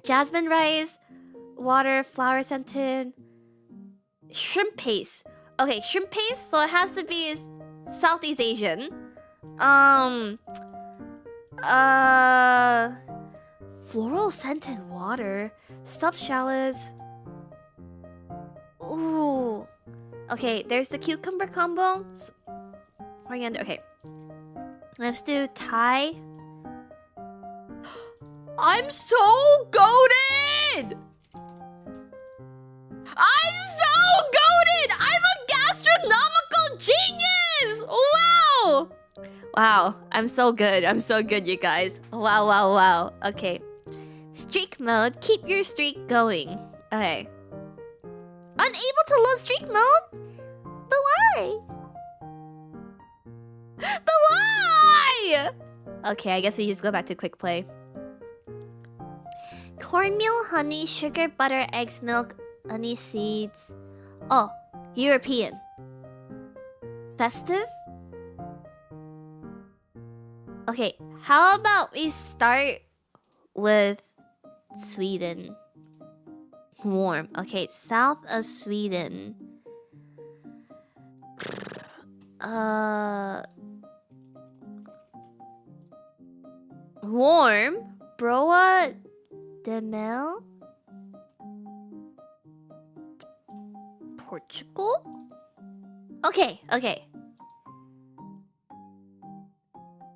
Speaker 1: Jasmine rice, water, flower scented, shrimp paste. Okay, shrimp paste. So it has to be Southeast Asian. Floral scented water, stuffed shallots. Ooh. Okay, there's the cucumber combo. Coriander. Okay. Let's do Thai. I'm so goated! I'm so goated! I'm a gastronomical genius! Wow! Wow, I'm so good. I'm so good, you guys. Wow, wow, wow. Okay. Streak mode. Keep your streak going. Okay. Unable to load streak mode? But why? But why? Okay, I guess we just go back to quick play. Cornmeal, honey, sugar, butter, eggs, milk, anise seeds. Oh, European. Festive? Okay, how about we start with Sweden? Warm. Okay, south of Sweden. Warm. Broa de Mel. Portugal? Okay, okay.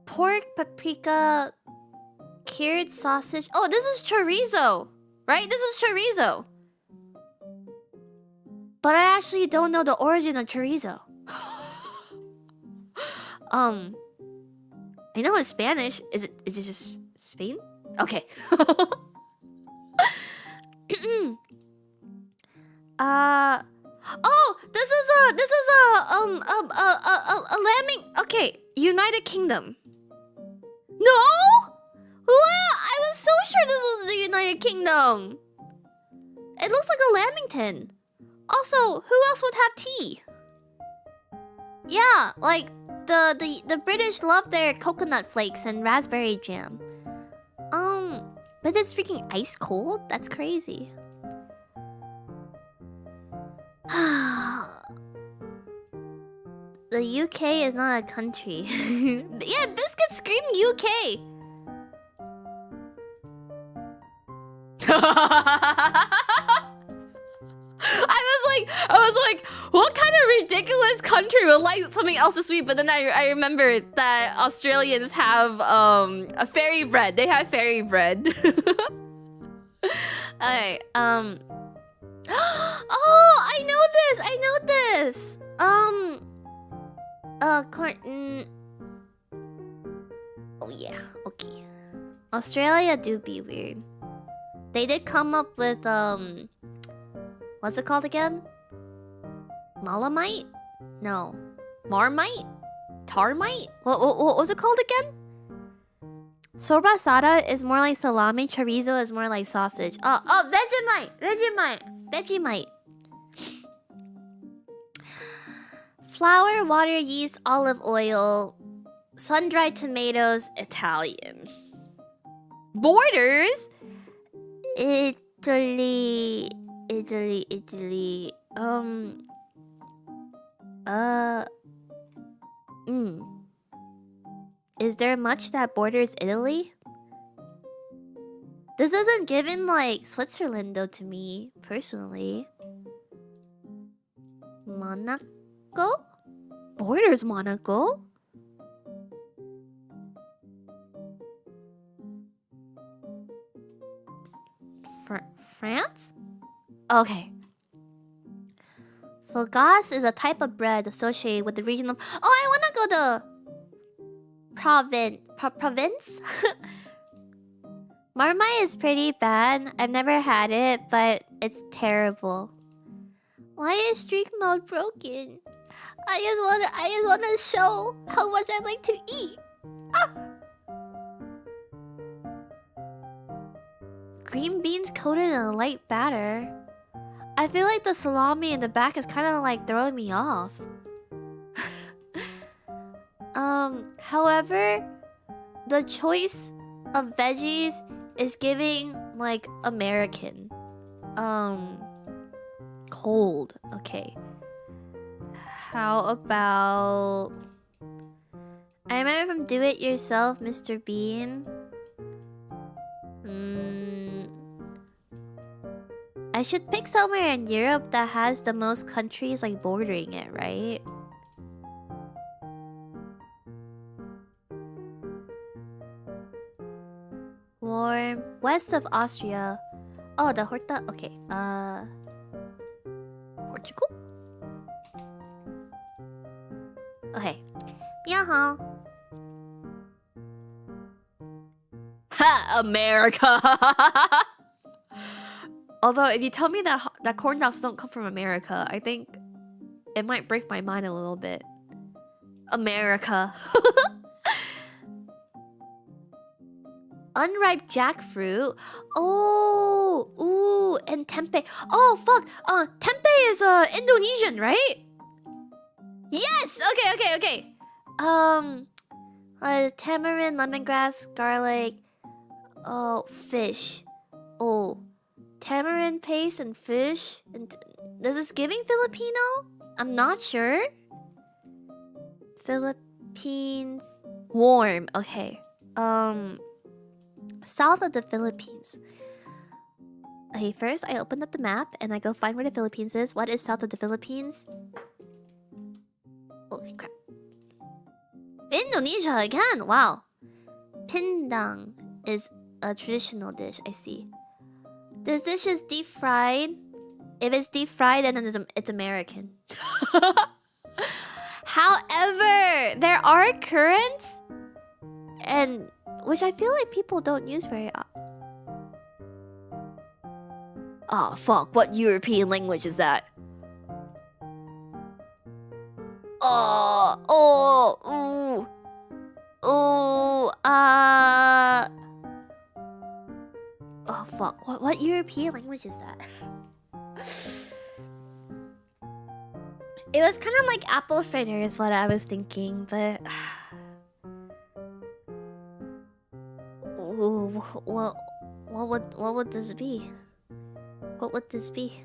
Speaker 1: Pork, paprika, cured sausage. Oh, this is chorizo, right? This is chorizo. But I actually don't know the origin of chorizo. I know it's Spanish. Is it just Spain? Okay. Oh, this is a lambing. Okay, United Kingdom. No? Well, I was so sure this was the United Kingdom. It looks like a lamington. Also, who else would have tea? Yeah, like the British love their coconut flakes and raspberry jam. But it's freaking ice cold? That's crazy. The UK is not a country. Yeah, Biscuit scream UK. I was like, what kind of ridiculous country would like something else this week? But then I remembered that Australians have a fairy bread. They have fairy bread. Alright, oh, I know this. Corn. Oh yeah, okay. Australia do be weird. They did come up with what's it called again? Malamite? No. Marmite? Tarmite? What was it called again? Sorbasada is more like salami. Chorizo is more like sausage. Vegemite. Flour, water, yeast, olive oil, sun-dried tomatoes, Italian. Borders? Italy. Is there much that borders Italy? This isn't given like Switzerland though to me, personally. Monaco? Borders Monaco? France? Okay. Fougasse is a type of bread associated with the region of... Oh, I wanna go to... province? Marmite is pretty bad. I've never had it, but it's terrible. Why is streak mode broken? I just wanna show how much I like to eat. Ah! Green beans coated in a light batter. I feel like the salami in the back is kind of like throwing me off. However, the choice of veggies is giving like American. Cold. Okay. How about... I remember from Do It Yourself, Mr. Bean. I should pick somewhere in Europe that has the most countries like bordering it, right? Warm. West of Austria. Oh, the Horta. Okay. Portugal? Okay. Meow. Ha! America! Although, if you tell me that corn dogs don't come from America, I think it might break my mind a little bit. America. Unripe jackfruit. Oh, ooh, and tempeh. Oh, fuck. Tempeh is Indonesian, right? Yes. Okay. Tamarind, lemongrass, garlic. Oh, fish. Oh, tamarind paste and fish. And is this giving Filipino? I'm not sure. Philippines. Warm. Okay. South of the Philippines. Okay, first I open up the map and I go find where the Philippines is. What is south of the Philippines? Holy crap. Indonesia again! Wow. Pindang is a traditional dish. I see. This dish is deep fried. If it's deep fried, then it's American. However, there are currents, and which I feel like people don't use very often. Oh fuck! What European language is that? Oh fuck! What European language is that? It was kind of like apple fritter is what I was thinking, but ooh, what would this be? What would this be?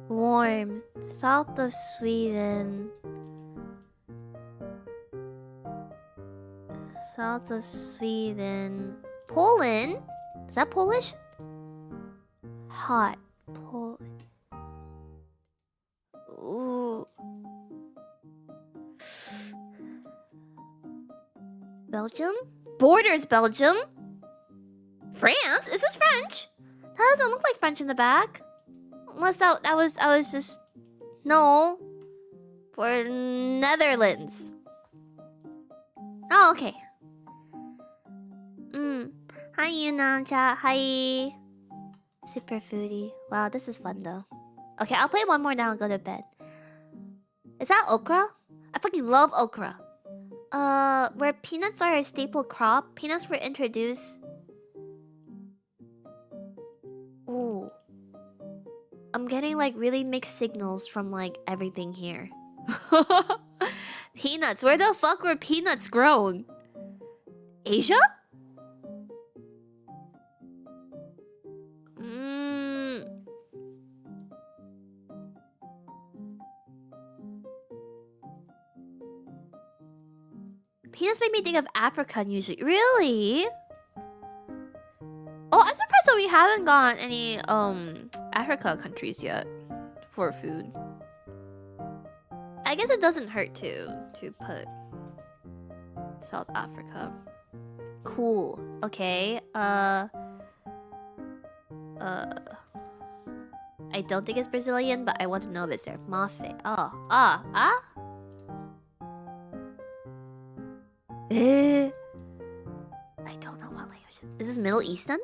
Speaker 1: Warm. South of Sweden. South of Sweden. Poland? Is that Polish? Hot. Poland. Ooh. Belgium? Borders Belgium? France? Is this French? That doesn't look like French in the back. Unless that was just... No. For Netherlands. Oh, okay. Hi, Yunam chat. Hi. Super foodie. Wow, this is fun though. Okay, I'll play one more now and go to bed. Is that okra? I fucking love okra. Where peanuts are a staple crop, peanuts were introduced. Ooh. I'm getting like really mixed signals from like everything here. Peanuts. Where the fuck were peanuts grown? Asia? Peanuts make me think of Africa usually. Really? Oh, I'm surprised that we haven't gotten any Africa countries yet for food. I guess it doesn't hurt to put South Africa. Cool. Okay. I don't think it's Brazilian, but I want to know if it's there. Mafe. I don't know what language. Is this Middle Eastern?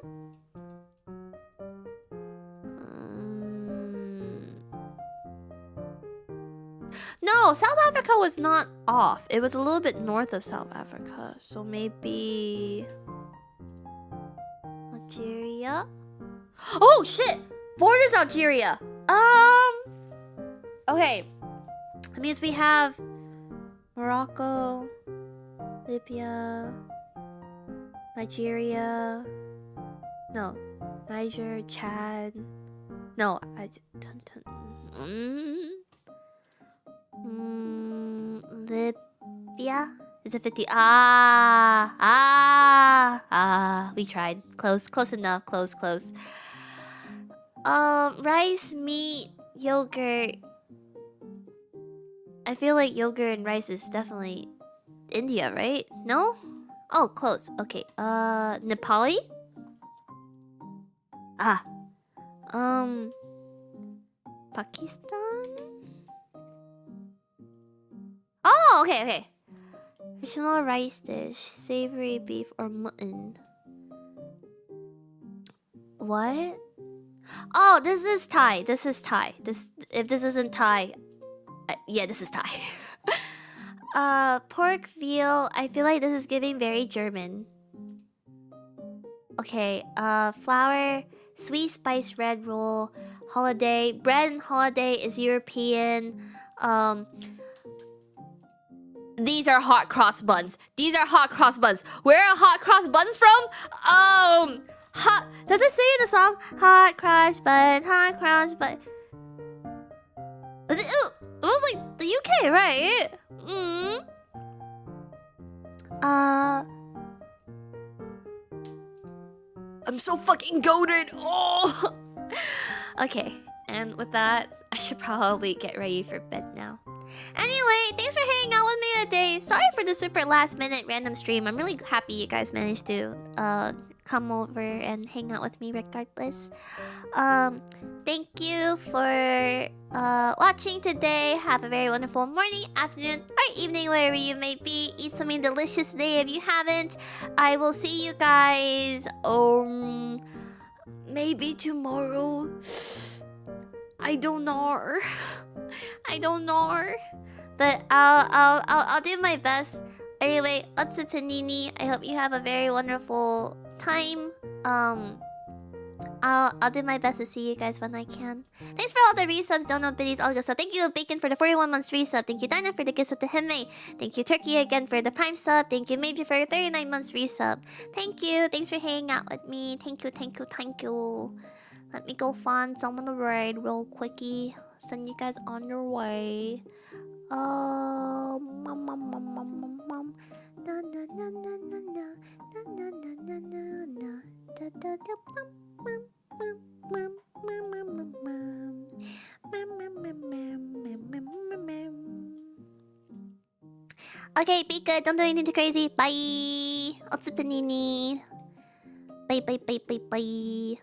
Speaker 1: No, South Africa was not off. It was a little bit north of South Africa. So maybe... Algeria? Oh, shit! Borders Algeria! Okay. That means we have... Morocco... Libya... Nigeria... No. Niger, Chad... No, Libya? Is it 50? We tried. Close enough. Close. Rice, meat, yogurt. I feel like yogurt and rice is definitely India, right? No? Oh, close. Okay. Nepali? Pakistan? Oh, okay. Traditional rice dish, savory beef or mutton. What? Oh, this is Thai. If this isn't Thai, yeah, this is Thai. Pork veal. I feel like this is giving very German. Okay. Flour, sweet spice red roll, holiday bread and holiday is European. These are hot cross buns. Where are hot cross buns from? Hot. Does it say in the song? Hot cross bun. Was it? Ooh, it was like the UK, right? I'm so fucking goated. Oh. Okay, and with that, I should probably get ready for bed now. Anyway, thanks for hanging out with me today. Sorry for the super last minute random stream. I'm really happy you guys managed to come over and hang out with me regardless. Thank you for watching today. Have a very wonderful morning, afternoon, or evening, wherever you may be. Eat something delicious today if you haven't. I will see you guys maybe tomorrow. I don't know. But I'll do my best. Anyway, Otsu Panini, I hope you have a very wonderful time. I'll do my best to see you guys when I can. Thanks for all the resubs, dono biddies, all the good stuff. Thank you, Bacon, for the 41 months resub. Thank you, Dinah, for the gifts with the Hime. Thank you, Turkey, again, for the Prime sub. Thank you, Major, for your 39 months resub. Thank you. Thanks for hanging out with me. Thank you. Let me go find someone to ride real quickie. Send you guys on your way. Okay, be good. Don't do anything too crazy. Bye. Otsu panini. Bye.